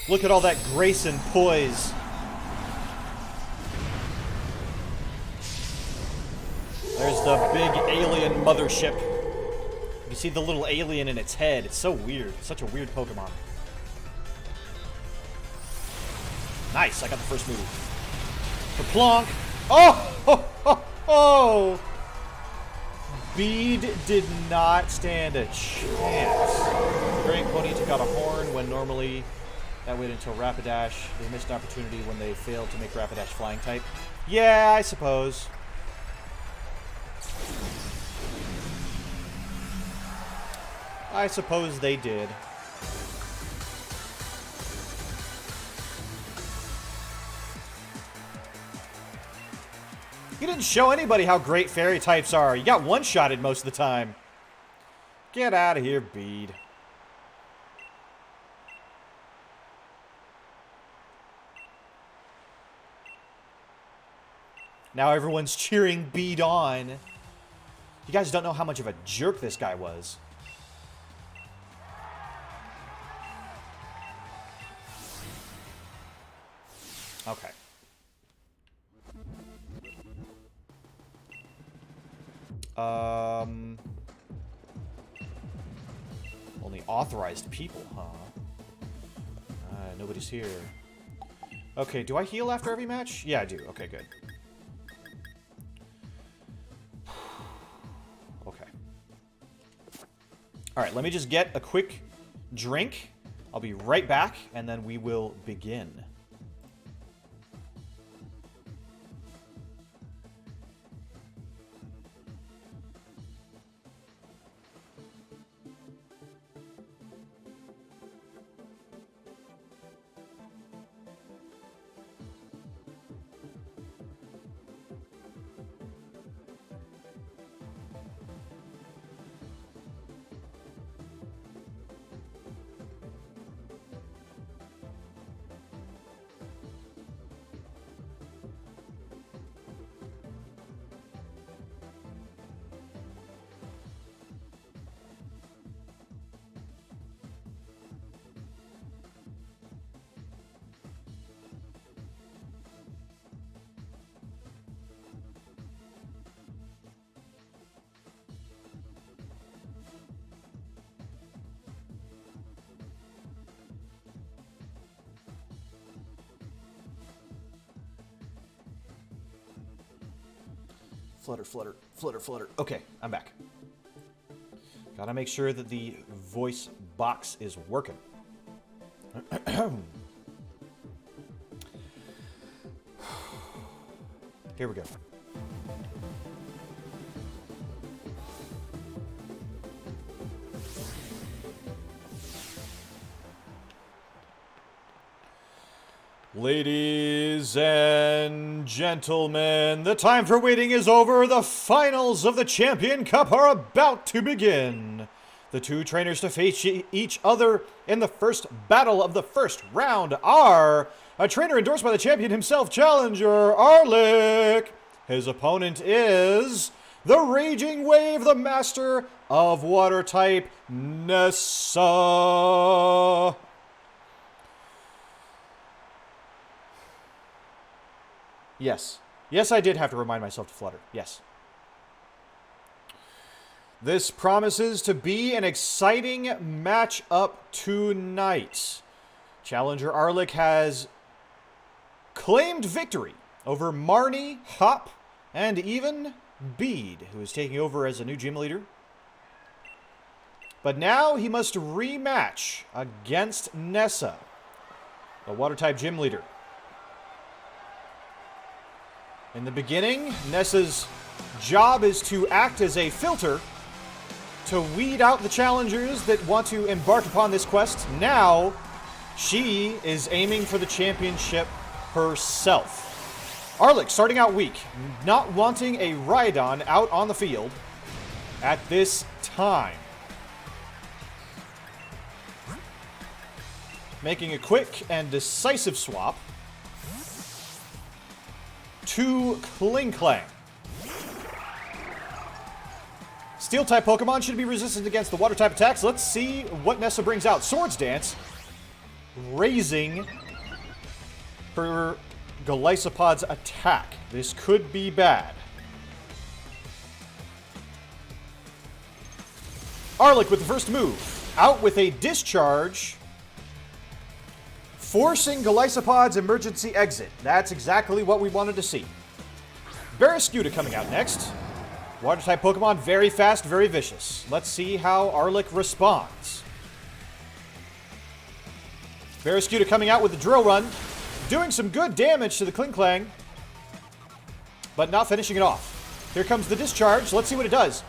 Look at all that grace and poise. There's the big alien mothership. You see the little alien in its head. It's so weird. It's such a weird Pokemon. Nice. I got the first move. Kerplonk. Oh! Oh! Oh! Oh! Bead did not stand a chance. The Great Pony took out a horn when normally that waited until Rapidash. They missed an opportunity when they failed to make Rapidash flying type. Yeah, I suppose. I suppose they did. You didn't show anybody how great fairy types are. You got one-shotted most of the time. Get out of here, Bead. Now everyone's cheering Bead on. You guys don't know how much of a jerk this guy was. Okay. Only Only authorized people, huh? Nobody's here. Okay, do I heal after every match? Yeah, I do. Okay, good. Okay. Alright, let me just get a quick drink. I'll be right back, and then we will begin. Flutter, flutter, flutter, flutter. Okay, I'm back. Gotta make sure that the voice box is working. Here we go. Ladies and gentlemen, the time for waiting is over. The finals of the Champion Cup are about to begin. The two trainers to face each other in the first battle of the first round are a trainer endorsed by the champion himself, Challenger Arlick. His opponent is the Raging Wave, the master of water type, Nessa. Yes. Yes, I did have to remind myself to flutter. Yes. This promises to be an exciting matchup tonight. Challenger Arlick has claimed victory over Marnie, Hop, and even Bede, who is taking over as a new gym leader. But now he must rematch against Nessa, the water-type gym leader. In the beginning, Nessa's job is to act as a filter to weed out the challengers that want to embark upon this quest. Now, she is aiming for the championship herself. Arlick starting out weak, not wanting a Rhydon out on the field at this time. Making a quick and decisive swap to Kling Klang. Steel-type Pokemon should be resistant against the Water-type attacks. Let's see what Nessa brings out. Swords Dance, raising her Golisopod's attack. This could be bad. Arlick with the first move. Out with a Discharge, forcing Golisopod's emergency exit. That's exactly what we wanted to see. Barrascuda coming out next. Water-type Pokemon, very fast, very vicious. Let's see how Arlick responds. Barrascuda coming out with the Drill Run, doing some good damage to the Kling Klang, but not finishing it off. Here comes the Discharge. Let's see what it does.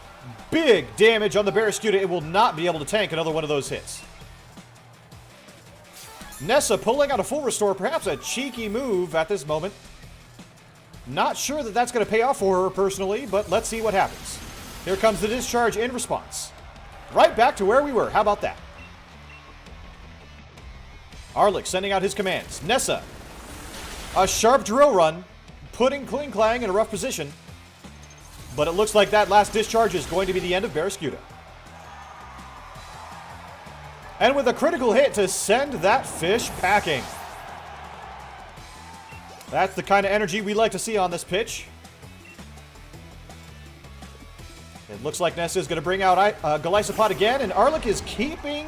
Big damage on the Barrascuda. It will not be able to tank another one of those hits. Nessa pulling out a full restore, perhaps a cheeky move at this moment. Not sure that that's going to pay off for her personally, but let's see what happens. Here comes the Discharge in response. Right back to where we were. How about that? Arlick sending out his commands. Nessa, a sharp Drill Run, putting Kling Klang in a rough position. But it looks like that last Discharge is going to be the end of Barrascuda. And with a critical hit to send that fish packing. That's the kind of energy we like to see on this pitch. It looks like Nessa is going to bring out Golisopod again, and Arlic is keeping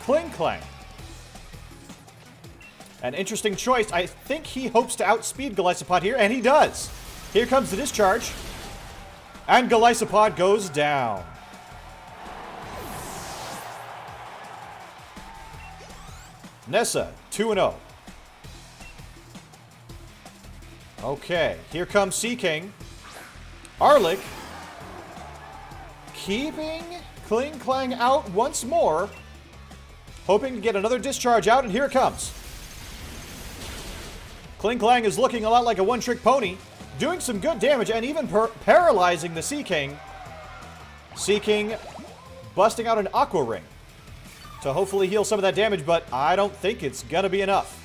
Kling Klang. An interesting choice. I think he hopes to outspeed Golisopod here, and he does. Here comes the discharge. And Golisopod goes down. Nessa, 2-0. Okay, here comes Sea King. Arlic keeping Kling Klang out once more. Hoping to get another discharge out, and here it comes. Kling Klang is looking a lot like a one-trick pony, doing some good damage and even paralyzing the Sea King. Sea King busting out an Aqua Ring to hopefully heal some of that damage, but I don't think it's gonna be enough.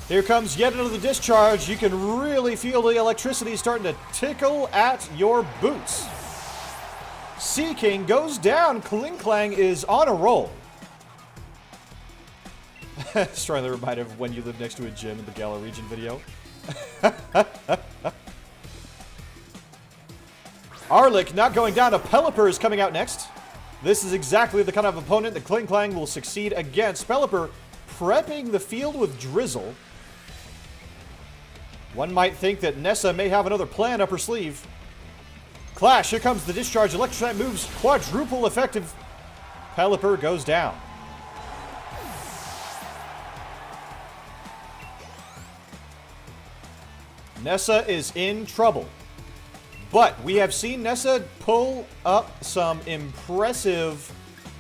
Here comes yet another discharge. You can really feel the electricity starting to tickle at your boots. Sea King goes down. Kling Klang is on a roll. Strongly reminded of when you live next to a gym in the Gala region video. Arlic not going down. A Pelipper is coming out next. This is exactly the kind of opponent that Kling Klang will succeed against. Pelipper prepping the field with Drizzle. One might think that Nessa may have another plan up her sleeve. Clash, here comes the discharge. Electroshock moves quadruple effective. Pelipper goes down. Nessa is in trouble. But we have seen Nessa pull up some impressive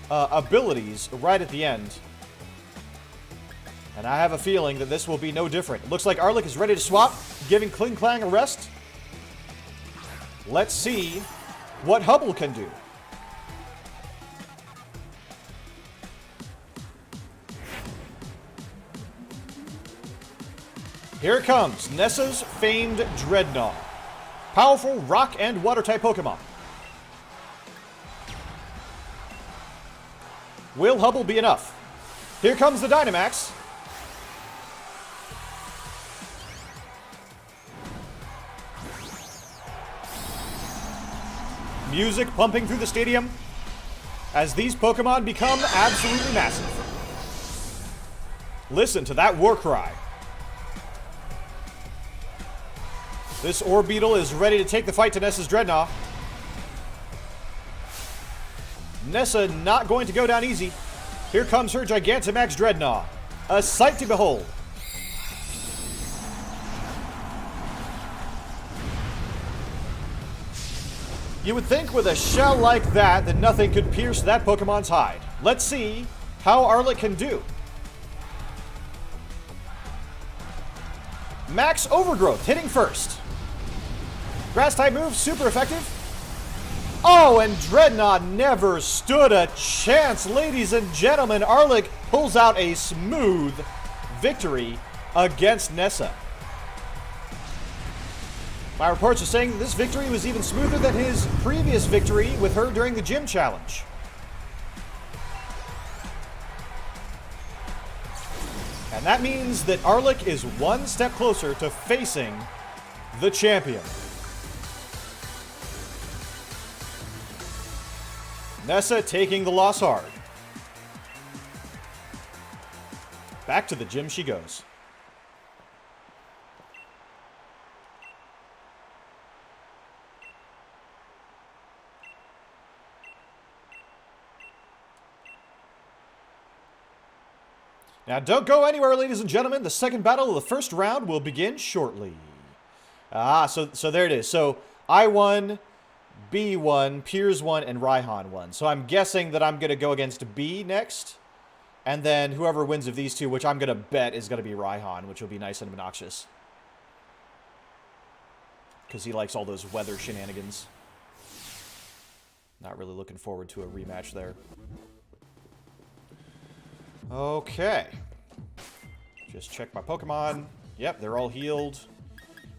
abilities right at the end. And I have a feeling that this will be no different. It looks like Arlic is ready to swap, giving Kling Klang a rest. Let's see what Hubble can do. Here it comes, Nessa's famed Dreadnought. Powerful rock and water type Pokemon. Will Hubble be enough? Here comes the Dynamax. Music pumping through the stadium as these Pokemon become absolutely massive. Listen to that war cry. This Orbeetle is ready to take the fight to Nessa's Dreadnought. Nessa not going to go down easy. Here comes her Gigantamax Dreadnought. A sight to behold. You would think with a shell like that nothing could pierce that Pokemon's hide. Let's see how Arlic can do. Max Overgrowth hitting first. Grass type move, super effective. Oh, and Dreadnought never stood a chance. Ladies and gentlemen, Arlic pulls out a smooth victory against Nessa. My reports are saying this victory was even smoother than his previous victory with her during the gym challenge. And that means that Arlic is one step closer to facing the champion. Nessa taking the loss hard. Back to the gym she goes. Now don't go anywhere, ladies and gentlemen. The second battle of the first round will begin shortly. So there it is. So I won, B won, Piers won, and Raihan won. So I'm guessing that I'm going to go against B next. And then whoever wins of these two, which I'm going to bet is going to be Raihan, which will be nice and obnoxious. Because he likes all those weather shenanigans. Not really looking forward to a rematch there. Okay. Just check my Pokemon. Yep, they're all healed.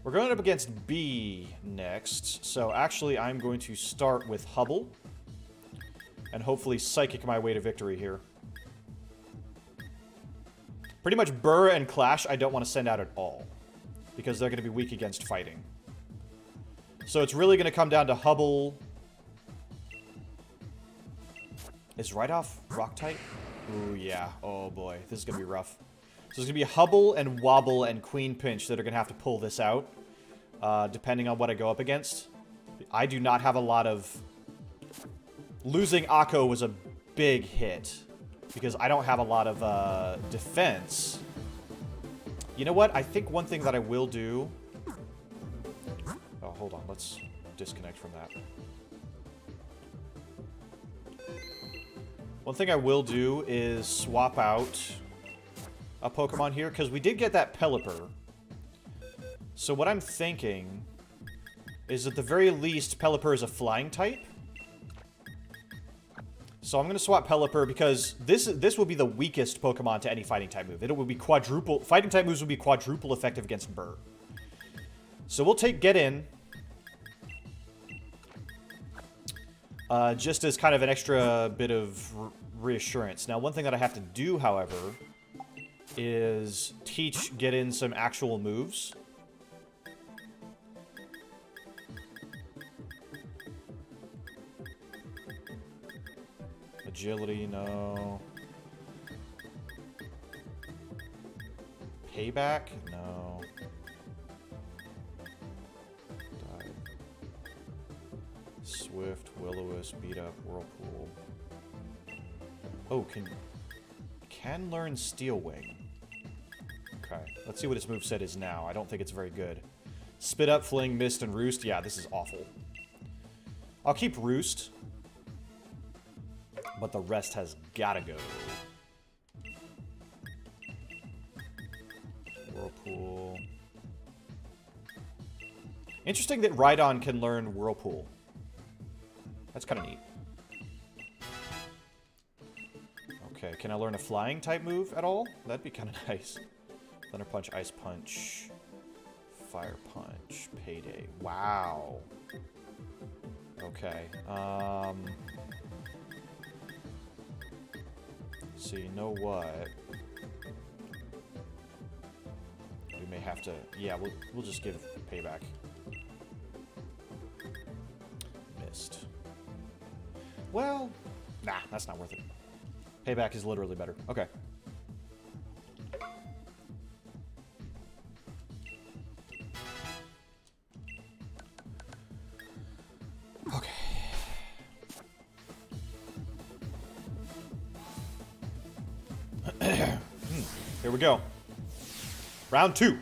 We're going up against B next. So actually, I'm going to start with Hubble. And hopefully Psychic my way to victory here. Pretty much Burr and Clash I don't want to send out at all. Because they're going to be weak against fighting. So it's really going to come down to Hubble. Is Right Off rock type? Ooh, yeah. Oh, boy. This is going to be rough. So it's going to be Hubble and Wobble and Queen Pinch that are going to have to pull this out, depending on what I go up against. I do not have a lot of... Losing Akko was a big hit, because I don't have a lot of defense. You know what? I think one thing that I will do... Oh, hold on. Let's disconnect from that. One thing I will do is swap out a Pokemon here, because we did get that Pelipper. So what I'm thinking is at the very least Pelipper is a flying type. So I'm going to swap Pelipper because this will be the weakest Pokemon to any fighting type move. It will be quadruple... Fighting type moves will be quadruple effective against Burr. So we'll take Get In. Just as kind of an extra bit of reassurance. Now, one thing that I have to do, however, is teach Get In some actual moves. Agility, no. Payback, no. Dive. Swift, Will-O-Wisp, Beat Up, Whirlpool. Oh, can learn Steel Wing. Okay, let's see what its moveset is now. I don't think it's very good. Spit Up, Fling, Mist, and Roost. Yeah, this is awful. I'll keep Roost. But the rest has gotta go. Whirlpool. Interesting that Rhydon can learn Whirlpool. That's kind of neat. Okay, can I learn a flying type move at all? That'd be kind of nice. Thunder Punch, Ice Punch, Fire Punch, Payday. Wow. Okay. So you know what? We may have to... Yeah, we'll just give Payback. Missed. Well, nah, that's not worth it. Payback is literally better. Okay. Here we go. Round 2.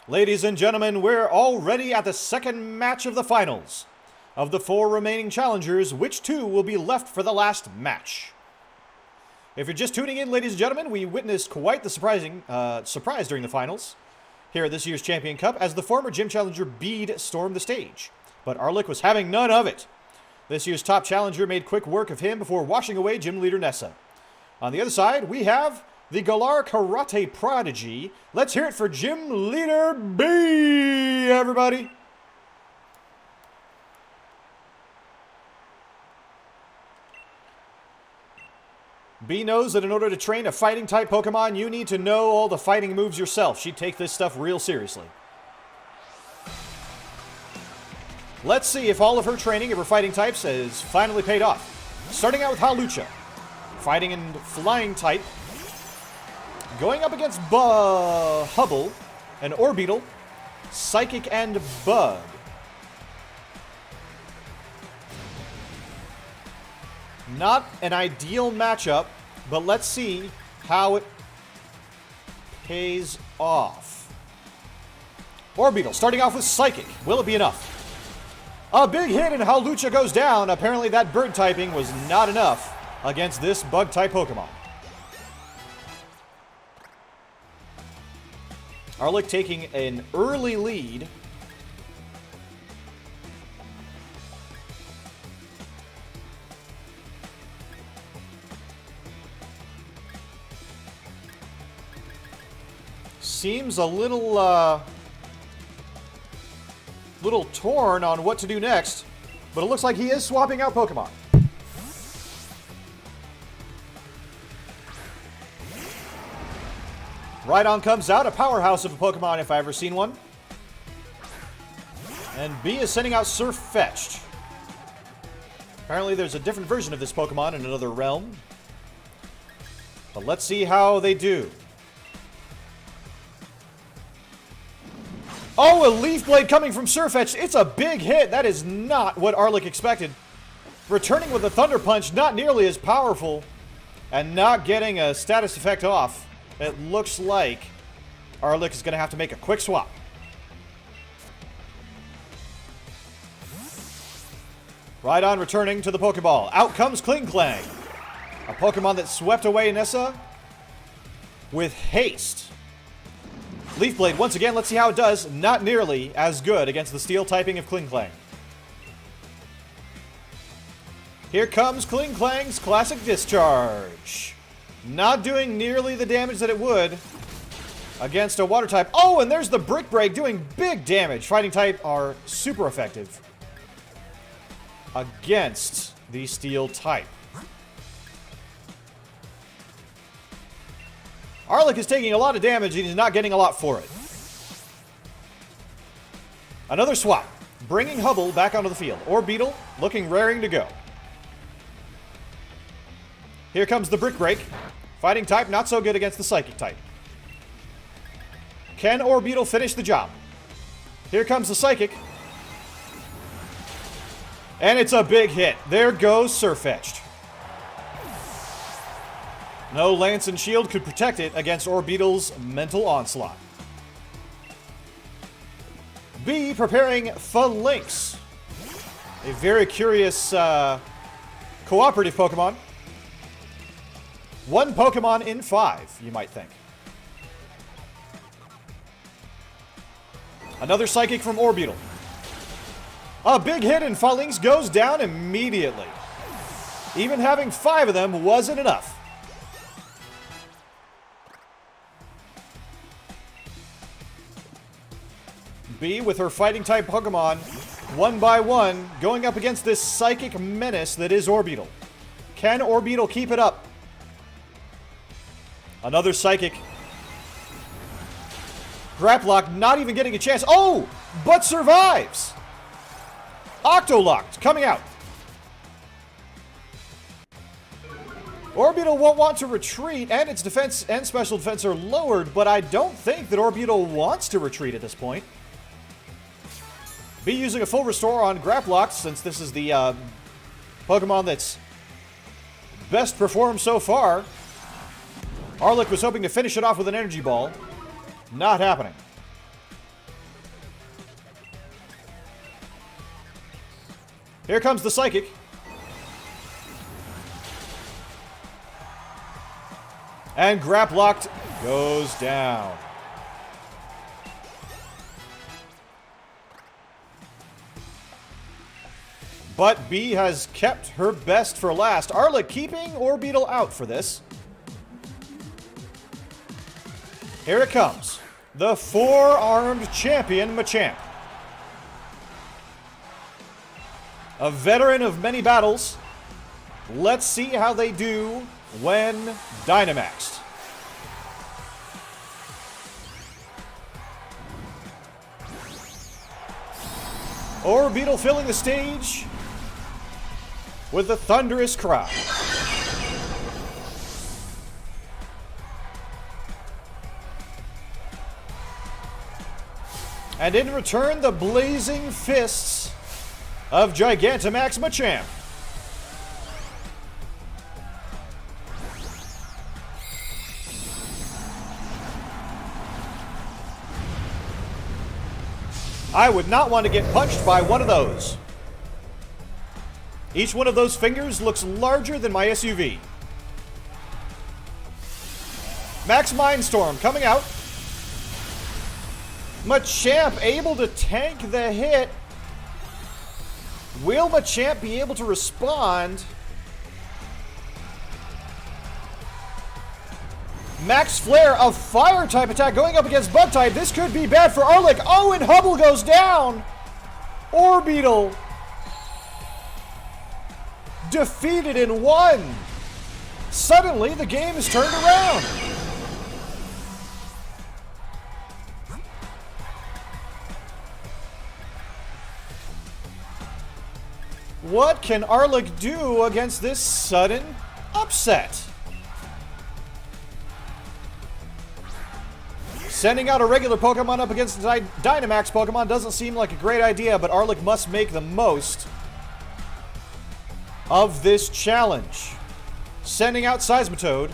Ladies and gentlemen, we're already at the second match of the finals. Of the 4 remaining challengers, which 2 will be left for the last match? If you're just tuning in, ladies and gentlemen, we witnessed quite the surprise during the finals here at this year's Champion Cup as the former gym challenger Bede stormed the stage. But Arlick was having none of it. This year's top challenger made quick work of him before washing away gym leader Nessa. On the other side, we have the Galar Karate Prodigy. Let's hear it for gym leader B, everybody. B knows that in order to train a fighting type Pokemon, you need to know all the fighting moves yourself. She'd take this stuff real seriously. Let's see if all of her training of her fighting types has finally paid off. Starting out with Hawlucha. Fighting and flying type. Going up against Hubble and Orbeetle. Psychic and Bug. Not an ideal matchup, but let's see how it pays off. Orbeetle starting off with Psychic. Will it be enough? A big hit and Hawlucha goes down. Apparently that bird typing was not enough against this bug type Pokemon. Arlick taking an early lead. Seems a little torn on what to do next, but it looks like he is swapping out Pokemon. Rhydon comes out, a powerhouse of a Pokemon if I ever seen one. And B is sending out Surfetched. Apparently there's a different version of this Pokemon in another realm. But let's see how they do. Oh, a Leaf Blade coming from Surfetched. It's a big hit. That is not what Arlic expected. Returning with a Thunder Punch, not nearly as powerful. And not getting a status effect off. It looks like Arlic is going to have to make a quick swap. Rhydon returning to the Pokeball. Out comes Klinklang. A Pokemon that swept away Nessa with haste. Leaf Blade, once again, let's see how it does. Not nearly as good against the steel typing of Klinklang. Here comes Klinklang's Classic Discharge. Not doing nearly the damage that it would against a water type. Oh, and there's the Brick Break doing big damage. Fighting type are super effective against the steel type. Arlic is taking a lot of damage and he's not getting a lot for it. Another swap, bringing Hubble back onto the field. Orbeetle looking raring to go. Here comes the Brick Break. Fighting type not so good against the Psychic type. Can Orbeetle finish the job? Here comes the Psychic. And it's a big hit. There goes Surfetched. No Lance and Shield could protect it against Orbeetle's Mental Onslaught. B preparing Phalanx. A very curious cooperative Pokemon. One Pokemon in 5, you might think. Another Psychic from Orbeetle. A big hit and Phalanx goes down immediately. Even having 5 of them wasn't enough. B with her fighting type Pokemon, one by one, going up against this psychic menace that is Orbeetle. Can Orbeetle keep it up? Another Psychic. Graplock not even getting a chance. Oh, but survives. Octolocked coming out. Orbeetle won't want to retreat, and its defense and special defense are lowered, but I don't think that Orbeetle wants to retreat at this point. Be using a full restore on Graplock, since this is the Pokemon that's best performed so far. Arlic was hoping to finish it off with an energy ball. Not happening. Here comes the Psychic. And Graplocked goes down. But B has kept her best for last. Arlic keeping Orbeetle out for this. Here it comes. The 4-armed champion Machamp. A veteran of many battles. Let's see how they do when Dynamaxed. Orbeetle filling the stage with a thunderous cry. And in return, the blazing fists of Gigantamax Machamp. I would not want to get punched by one of those. Each one of those fingers looks larger than my SUV. Max Mindstorm coming out. Machamp able to tank the hit. Will Machamp be able to respond? Max Flare, a fire type attack going up against bug type. This could be bad for Arlic. Oh, and Hubble goes down. Orbeetle defeated in 1. Suddenly, the game is turned around. What can Arlick do against this sudden upset? Sending out a regular Pokemon up against the Dynamax Pokemon doesn't seem like a great idea, but Arlick must make the most of this challenge. Sending out Seismitoad.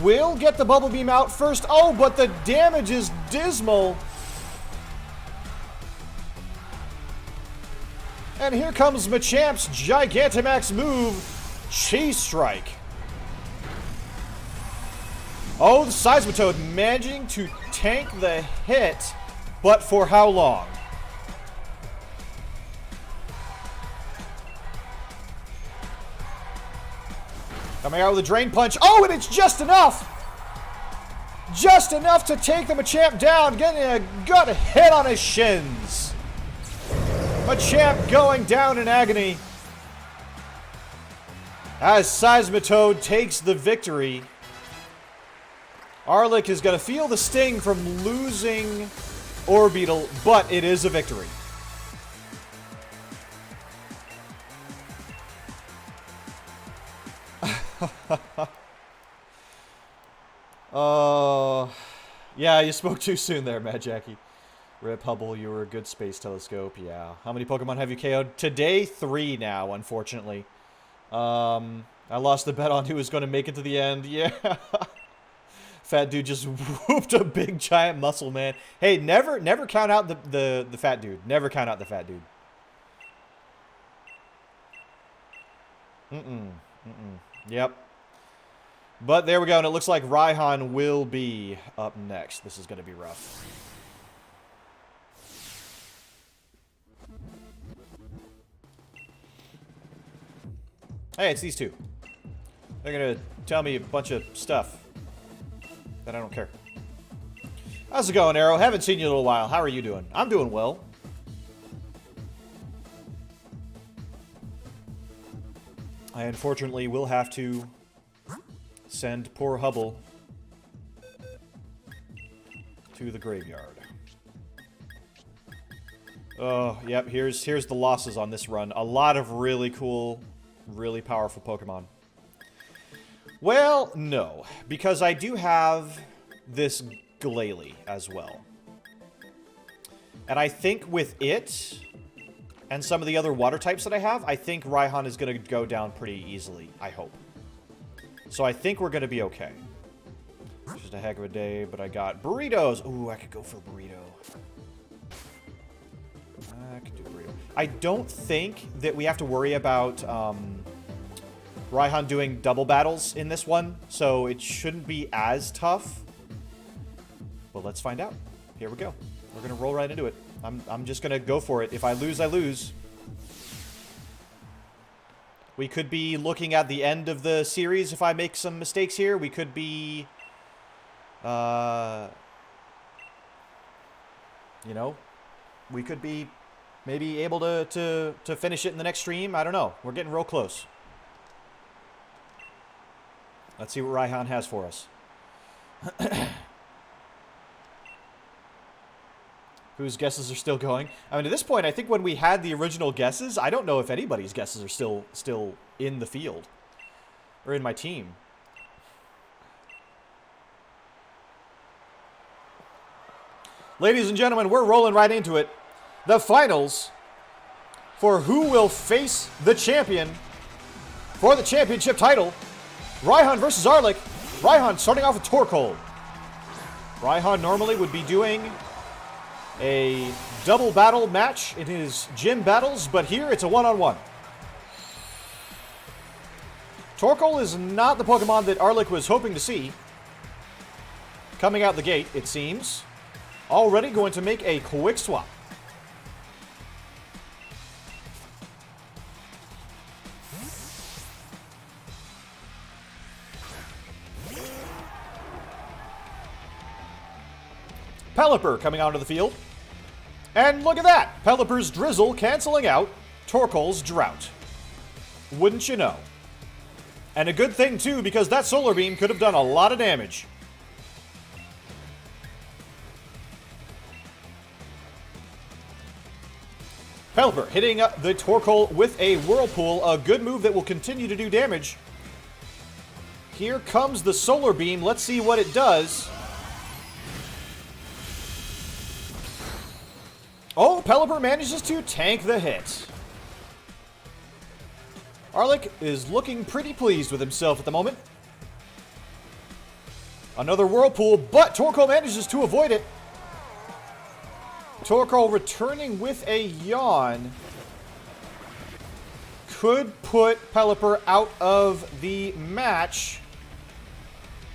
Will get the Bubble Beam out first. Oh, but the damage is dismal. And here comes Machamp's Gigantamax move, Cheese Strike. Oh, the Seismitoad managing to tank the hit, but for how long? Coming out with a Drain Punch. Oh, and it's just enough! Just enough to take the Machamp down, getting a gut hit on his shins. Machamp going down in agony as Seismitoad takes the victory. Arlick is going to feel the sting from losing Orbeetle, but it is a victory. Yeah, you spoke too soon there, Mad Jackie. Rip Hubble, you were a good space telescope. Yeah. How many Pokemon have you KO'd? Today, 3 now, unfortunately. I lost the bet on who was going to make it to the end. Yeah. Fat dude just whooped a big giant muscle man. Hey, never count out the fat dude. Never count out the fat dude. Yep. But there we go, and it looks like Raihan will be up next. This is going to be rough. Hey, it's these two. They're going to tell me a bunch of stuff that I don't care. How's it going, Arrow? Haven't seen you in a little while. How are you doing? I'm doing well. I unfortunately will have to send poor Hubble to the graveyard. Oh, yep, here's the losses on this run. A lot of really cool, really powerful Pokemon. Well, no, because I do have this Glalie as well. And I think with it and some of the other water types that I have, I think Raihan is going to go down pretty easily, I hope. So I think we're going to be okay. Just a heck of a day, but I got burritos. Ooh, I could go for a burrito. I could do a burrito. I don't think that we have to worry about Raihan doing double battles in this one, so it shouldn't be as tough. But let's find out. Here we go. We're going to roll right into it. I'm just going to go for it. If I lose, I lose. We could be looking at the end of the series if I make some mistakes here. We could be, you know, we could be maybe able to finish it in the next stream. I don't know. We're getting real close. Let's see what Raihan has for us. Whose guesses are still going? I mean, at this point, I think when we had the original guesses, I don't know if anybody's guesses are still in the field. Or in my team. Ladies and gentlemen, we're rolling right into it. The finals for who will face the champion for the championship title. Raihan versus Arlick. Raihan starting off with Torkoal. Raihan normally would be doing a double battle match in his gym battles, but here it's a one-on-one. Torkoal is not the Pokemon that Arlick was hoping to see. Coming out the gate, it seems. Already going to make a quick swap. Pelipper coming onto the field. And look at that! Pelipper's Drizzle canceling out Torkoal's Drought. Wouldn't you know? And a good thing, too, because that Solar Beam could have done a lot of damage. Pelipper hitting the Torkoal with a Whirlpool, a good move that will continue to do damage. Here comes the Solar Beam. Let's see what it does. Oh, Pelipper manages to tank the hit. Arlic is looking pretty pleased with himself at the moment. Another Whirlpool, but Torkoal manages to avoid it. Torkoal returning with a Yawn could put Pelipper out of the match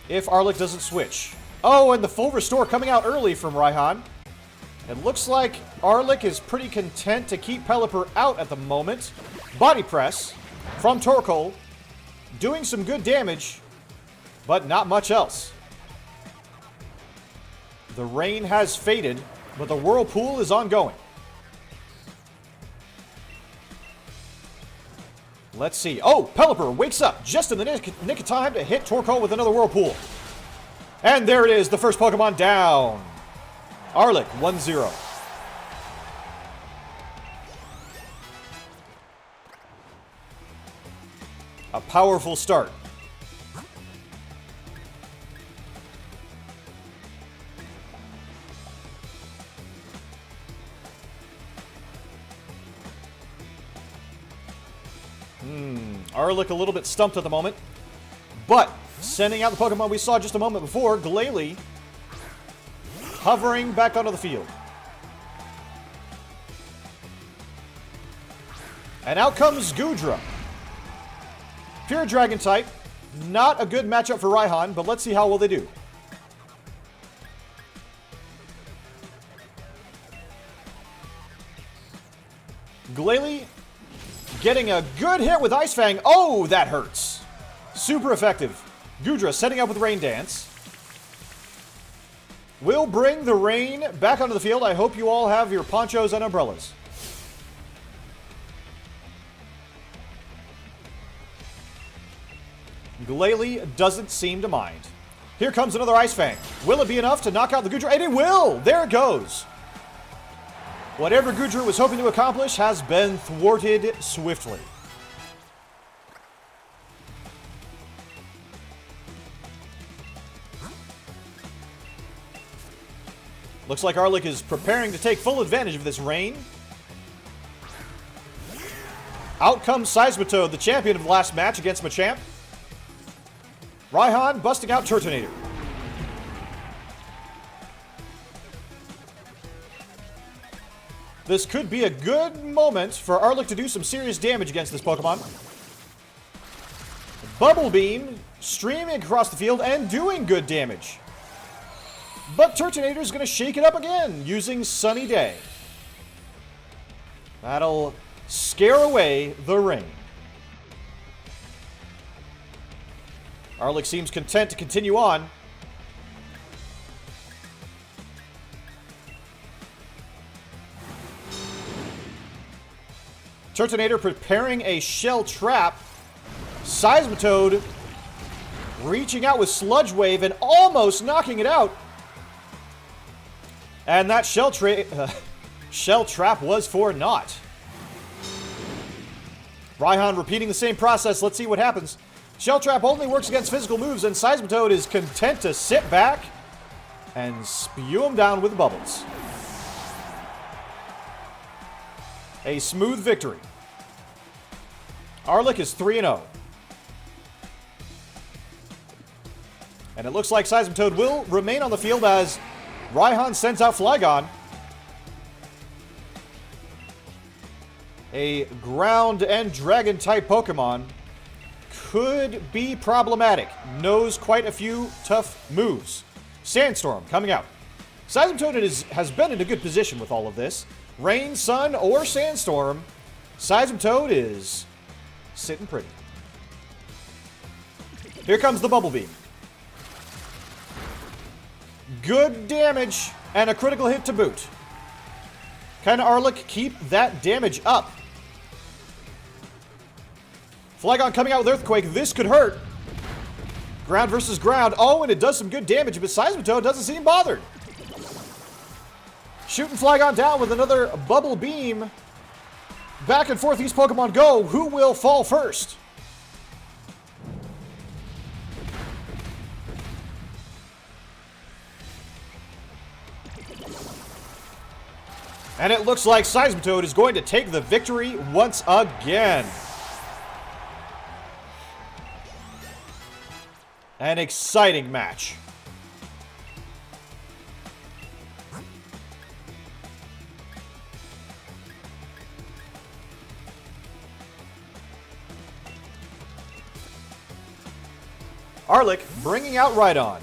if Arlic doesn't switch. Oh, and the full restore coming out early from Raihan. It looks like Arlic is pretty content to keep Pelipper out at the moment. Body press from Torkoal, doing some good damage, but not much else. The rain has faded, but the Whirlpool is ongoing. Let's see. Oh, Pelipper wakes up just in the nick of time to hit Torkoal with another Whirlpool. And there it is, the first Pokemon down. Arlic, 1-0. A powerful start. Arlic a little bit stumped at the moment, but sending out the Pokemon we saw just a moment before, Glalie, hovering back onto the field. And out comes Goodra. Pure Dragon type, not a good matchup for Raihan, but let's see how well they do. Glalie getting a good hit with Ice Fang. Oh, that hurts. Super effective. Goodra setting up with Rain Dance. We'll bring the rain back onto the field. I hope you all have your ponchos and umbrellas. Glalie doesn't seem to mind. Here comes another Ice Fang. Will it be enough to knock out the Goodra? And it will! There it goes. Whatever Goodra was hoping to accomplish has been thwarted swiftly. Looks like Arlic is preparing to take full advantage of this rain. Out comes Seismitoad, the champion of the last match against Machamp. Raihan busting out Turtonator. This could be a good moment for Arlic to do some serious damage against this Pokemon. Bubble Beam streaming across the field and doing good damage. But Turtonator is going to shake it up again using Sunny Day. That'll scare away the rain. Arlic seems content to continue on. Turtonator preparing a shell trap. Seismitoad reaching out with Sludge Wave and almost knocking it out. And that shell trap was for naught. Raihan repeating the same process. Let's see what happens. Shell trap only works against physical moves, and Seismitoad is content to sit back and spew him down with bubbles. A smooth victory. Arlic is 3-0. And it looks like Seismitoad will remain on the field as Raihan sends out Flygon. A ground and dragon type Pokemon could be problematic. Knows quite a few tough moves. Sandstorm coming out. Seismitoad has been in a good position with all of this. Rain, sun, or sandstorm, Seismitoad is sitting pretty. Here comes the Bubble Beam. Good damage and a critical hit to boot. Can Arlic keep that damage up? Flygon coming out with Earthquake. This could hurt. Ground versus ground. Oh, and it does some good damage, but Seismitoad doesn't seem bothered. Shooting Flygon down with another Bubble Beam. Back and forth these Pokemon go. Who will fall first? And it looks like Seismitoad is going to take the victory once again. An exciting match. Arlick bringing out Rhydon.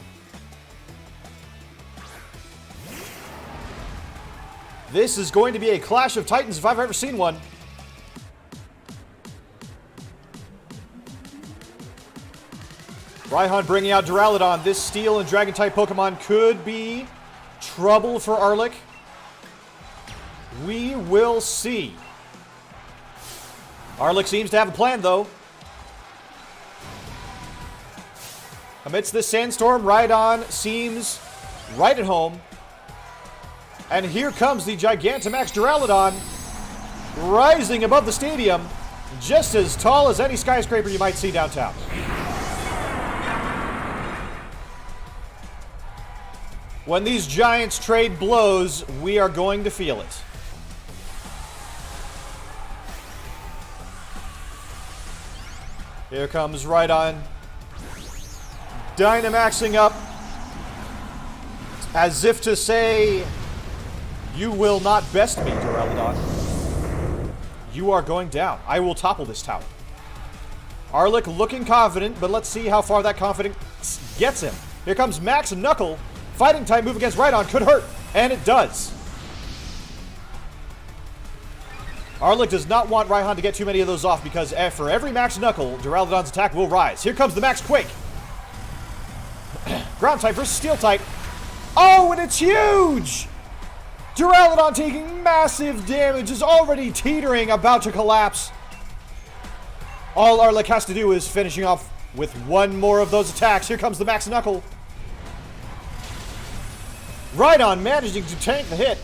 This is going to be a clash of titans if I've ever seen one. Rhyhorn bringing out Duraludon. This Steel and Dragon-type Pokemon could be trouble for Arlick. We will see. Arlick seems to have a plan, though. Amidst this sandstorm, Rhydon seems right at home. And here comes the Gigantamax Duraludon, rising above the stadium, just as tall as any skyscraper you might see downtown. When these giants trade blows, we are going to feel it. Here comes Rhydon, Dynamaxing up, as if to say, you will not best me, Duraludon. You are going down. I will topple this tower. Arlick looking confident, but let's see how far that confidence gets him. Here comes Max Knuckle. Fighting type move against Rhydon could hurt, and it does. Arlick does not want Rhyhorn to get too many of those off because for every Max Knuckle, Duraludon's attack will rise. Here comes the Max Quake. Ground type versus Steel type. Oh, and it's huge! Duraludon taking massive damage, is already teetering, about to collapse. All Arlick has to do is finishing off with one more of those attacks. Here comes the Max Knuckle. Rhydon managing to tank the hit.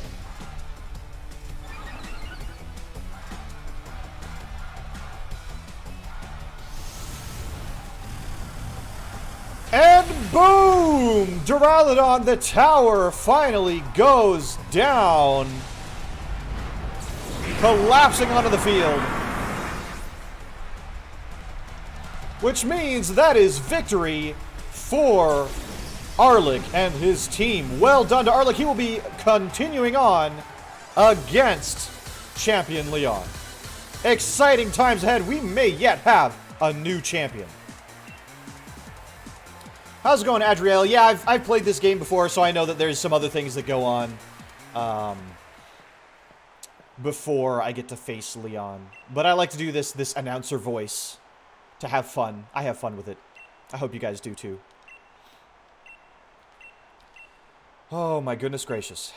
And boom! Duraludon, the tower, finally goes down. Collapsing onto the field. Which means that is victory for Arlick and his team. Well done to Arlick. He will be continuing on against Champion Leon. Exciting times ahead. We may yet have a new champion. How's it going, Adriel? Yeah, I've played this game before, so I know that there's some other things that go on before I get to face Leon. But I like to do this announcer voice to have fun. I have fun with it. I hope you guys do too. Oh my goodness gracious.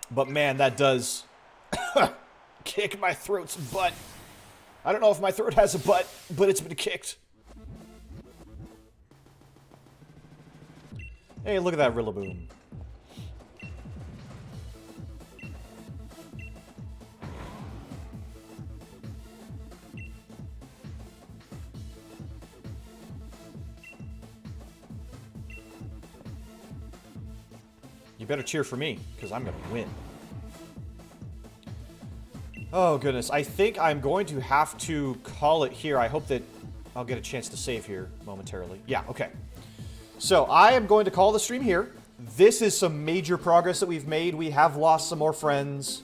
But man, that does kick my throat's butt. I don't know if my throat has a butt, but it's been kicked. Hey, look at that Rillaboom. You better cheer for me, because I'm going to win. Oh, goodness. I think I'm going to have to call it here. I hope that I'll get a chance to save here momentarily. Yeah, okay. So I am going to call the stream here. This is some major progress that we've made. We have lost some more friends.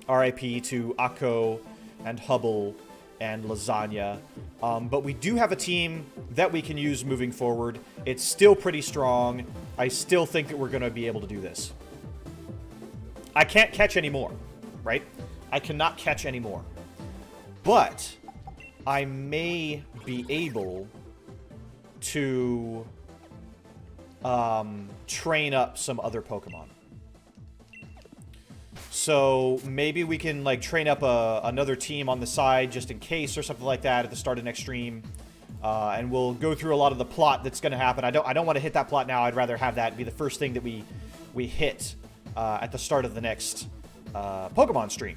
RIP to Akko and Hubble and Lasagna. But we do have a team that we can use moving forward. It's still pretty strong. I still think that we're going to be able to do this. I can't catch anymore, right? I cannot catch anymore. But I may be able to train up some other Pokemon. So maybe we can like train up another team on the side just in case or something like that at the start of next stream. And we'll go through a lot of the plot that's going to happen. I don't want to hit that plot now. I'd rather have that be the first thing that we hit at the start of the next Pokemon stream.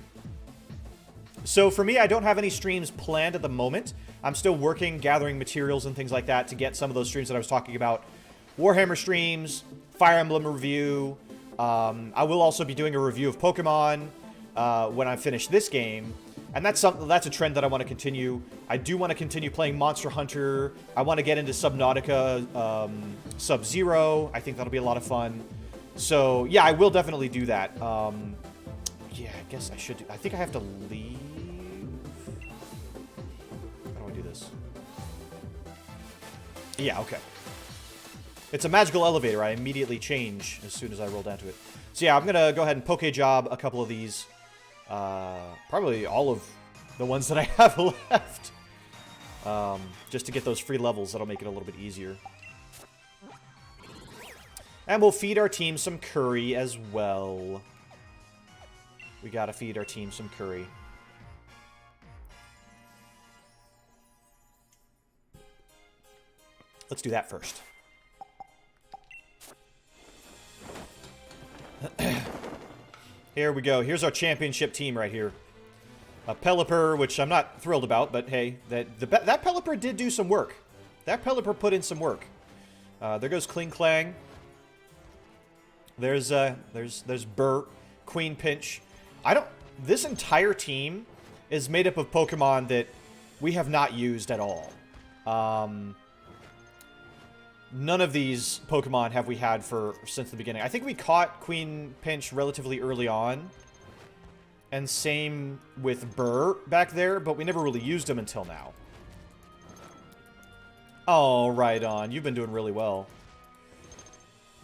So for me, I don't have any streams planned at the moment. I'm still working, gathering materials and things like that to get some of those streams that I was talking about. Warhammer streams, Fire Emblem review. I will also be doing a review of Pokemon when I finish this game. And that's a trend that I want to continue. I do want to continue playing Monster Hunter. I want to get into Subnautica, Sub-Zero. I think that'll be a lot of fun. So, yeah, I will definitely do that. Yeah, I guess I should do... I think I have to leave. How do I do this? Yeah, okay. It's a magical elevator. I immediately change as soon as I roll down to it. So, yeah, I'm going to go ahead and Poke Job a couple of these. Probably all of the ones that I have left. Just to get those free levels. That'll make it a little bit easier. And we'll feed our team some curry as well. We gotta feed our team some curry. Let's do that first. Here we go. Here's our championship team right here. A Pelipper, which I'm not thrilled about, but hey, that Pelipper did do some work. That Pelipper put in some work. There goes Kling Klang. There's Burr, Queen Pinch. This entire team is made up of Pokemon that we have not used at all. None of these Pokemon have we had since the beginning. I think we caught Queen Pinch relatively early on. And same with Burr back there, but we never really used him until now. Oh, right on. You've been doing really well.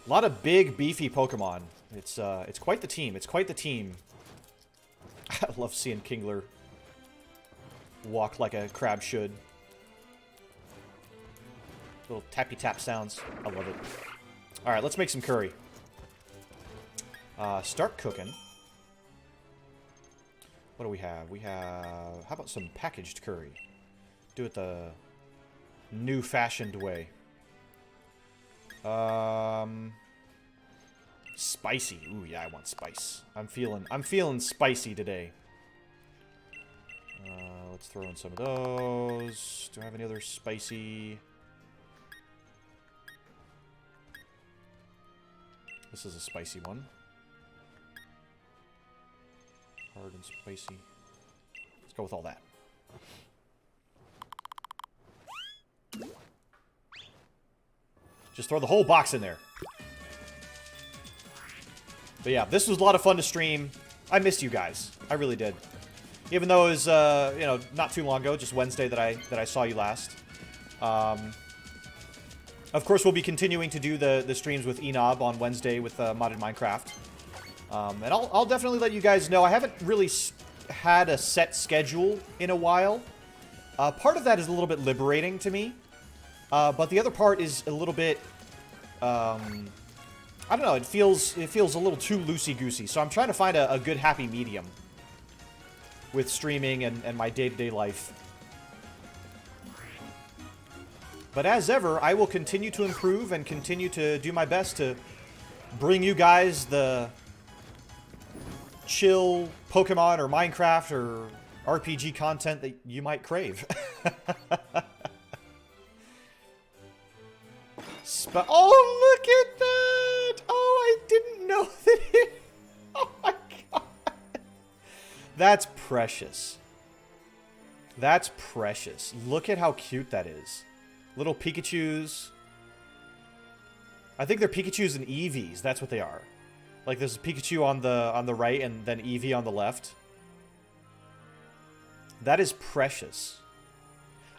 A lot of big, beefy Pokemon. It's quite the team. It's quite the team. I love seeing Kingler walk like a crab should. Little tappy-tap sounds. I love it. Alright, let's make some curry. Start cooking. What do we have? We have... How about some packaged curry? Do it the new-fashioned way. Spicy. Ooh, yeah, I want spice. I'm feeling spicy today. Let's throw in some of those. Do I have any other spicy? This is a spicy one. Hard and spicy. Let's go with all that. Just throw the whole box in there. But yeah, this was a lot of fun to stream. I missed you guys. I really did. Even though it was, you know, not too long ago, just Wednesday that I saw you last. Of course, we'll be continuing to do the streams with Enob on Wednesday with Modded Minecraft. And I'll definitely let you guys know. I haven't really had a set schedule in a while. Part of that is a little bit liberating to me. But the other part is a little bit... I don't know, it feels a little too loosey-goosey. So I'm trying to find a good happy medium with streaming and my day-to-day life. But as ever, I will continue to improve and continue to do my best to bring you guys the chill Pokemon or Minecraft or RPG content that you might crave. Oh, look at that! Oh, I didn't know that it... Oh my god. That's precious. That's precious. Look at how cute that is. Little Pikachus. I think they're Pikachus and Eevees. That's what they are. Like there's a Pikachu on the right and then Eevee on the left. That is precious.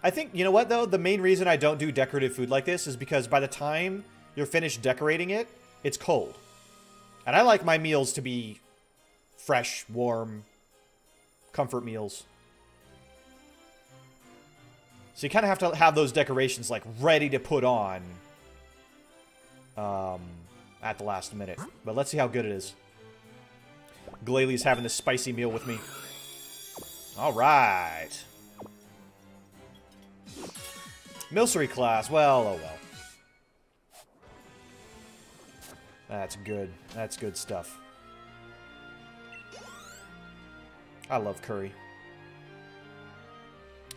I think, you know what though? The main reason I don't do decorative food like this is because by the time you're finished decorating it, it's cold. And I like my meals to be fresh, warm, comfort meals. So you kind of have to have those decorations like ready to put on at the last minute. But let's see how good it is. Glalie having this spicy meal with me. All right. Milcery class. Well, oh well. That's good. That's good stuff. I love curry.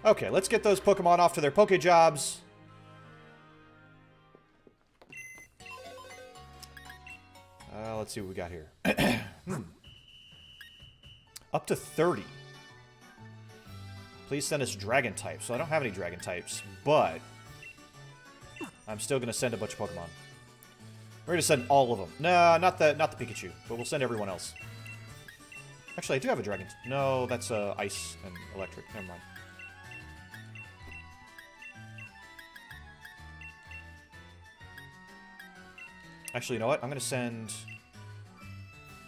Okay, let's get those Pokemon off to their Poke jobs. Let's see what we got here. Up to 30. Please send us dragon types. So I don't have any dragon types, but I'm still going to send a bunch of Pokemon. We're going to send all of them. No, not the Pikachu, but we'll send everyone else. Actually, I do have a dragon. No, that's ice and electric. Never mind. Actually, you know what? I'm going to send...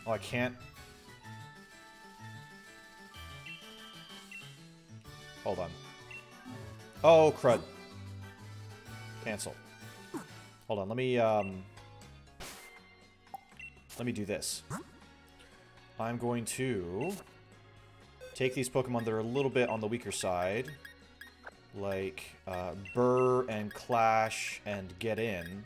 Oh, I can't. Hold on. Oh, crud. Cancel. Hold on, let me do this. I'm going to take these Pokemon that are a little bit on the weaker side, like Burr and Clash and Get In.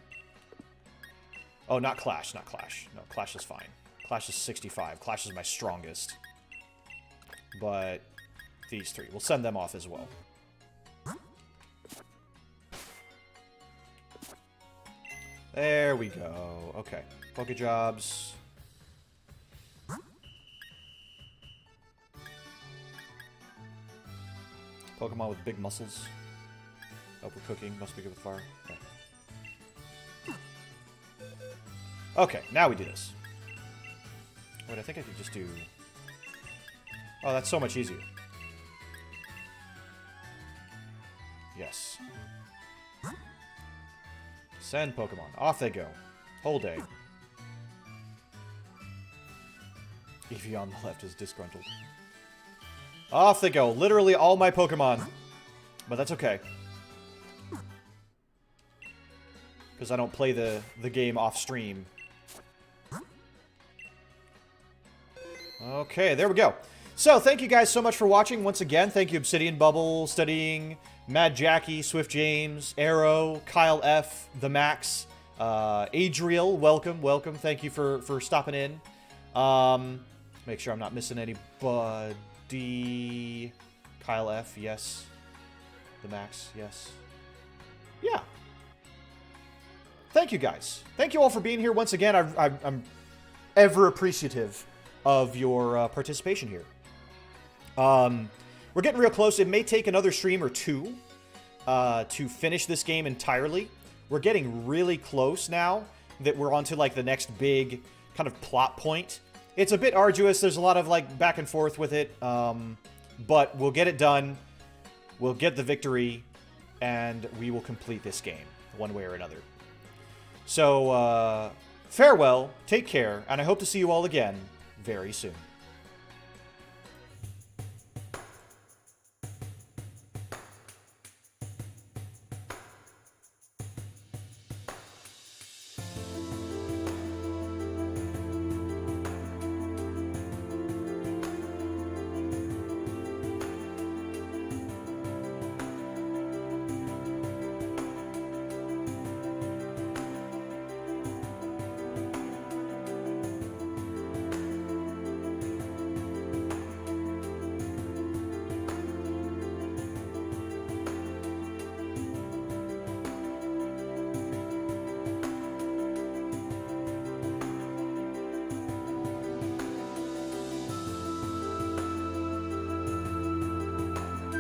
Oh, not Clash, not Clash. No, Clash is fine. Clash is 65. Clash is my strongest. But these three, we'll send them off as well. There we go. Okay. Pokejobs. Pokemon with big muscles. Oh, we're cooking. Must be good with fire. Okay. Okay, now we do this. Wait, I think I could just do... Oh, that's so much easier. Yes. Send Pokemon. Off they go. Whole day. Eevee on the left is disgruntled. Off they go. Literally all my Pokemon. But that's okay. Because I don't play the game off stream. Okay, there we go. So, thank you guys so much for watching. Once again, thank you Obsidian Bubble, Studying, Mad Jackie, Swift James, Arrow, Kyle F, The Max, Adriel, welcome. Thank you for stopping in. Make sure I'm not missing anybody. Kyle F, yes. The Max, yes. Yeah. Thank you guys. Thank you all for being here once again. I'm ever appreciative of your participation here. We're getting real close. It may take another stream or two to finish this game entirely. We're getting really close now that we're onto like the next big kind of plot point. It's a bit arduous. There's a lot of like back and forth with it, but we'll get it done. We'll get the victory, and we will complete this game one way or another. So, farewell, take care, and I hope to see you all again very soon.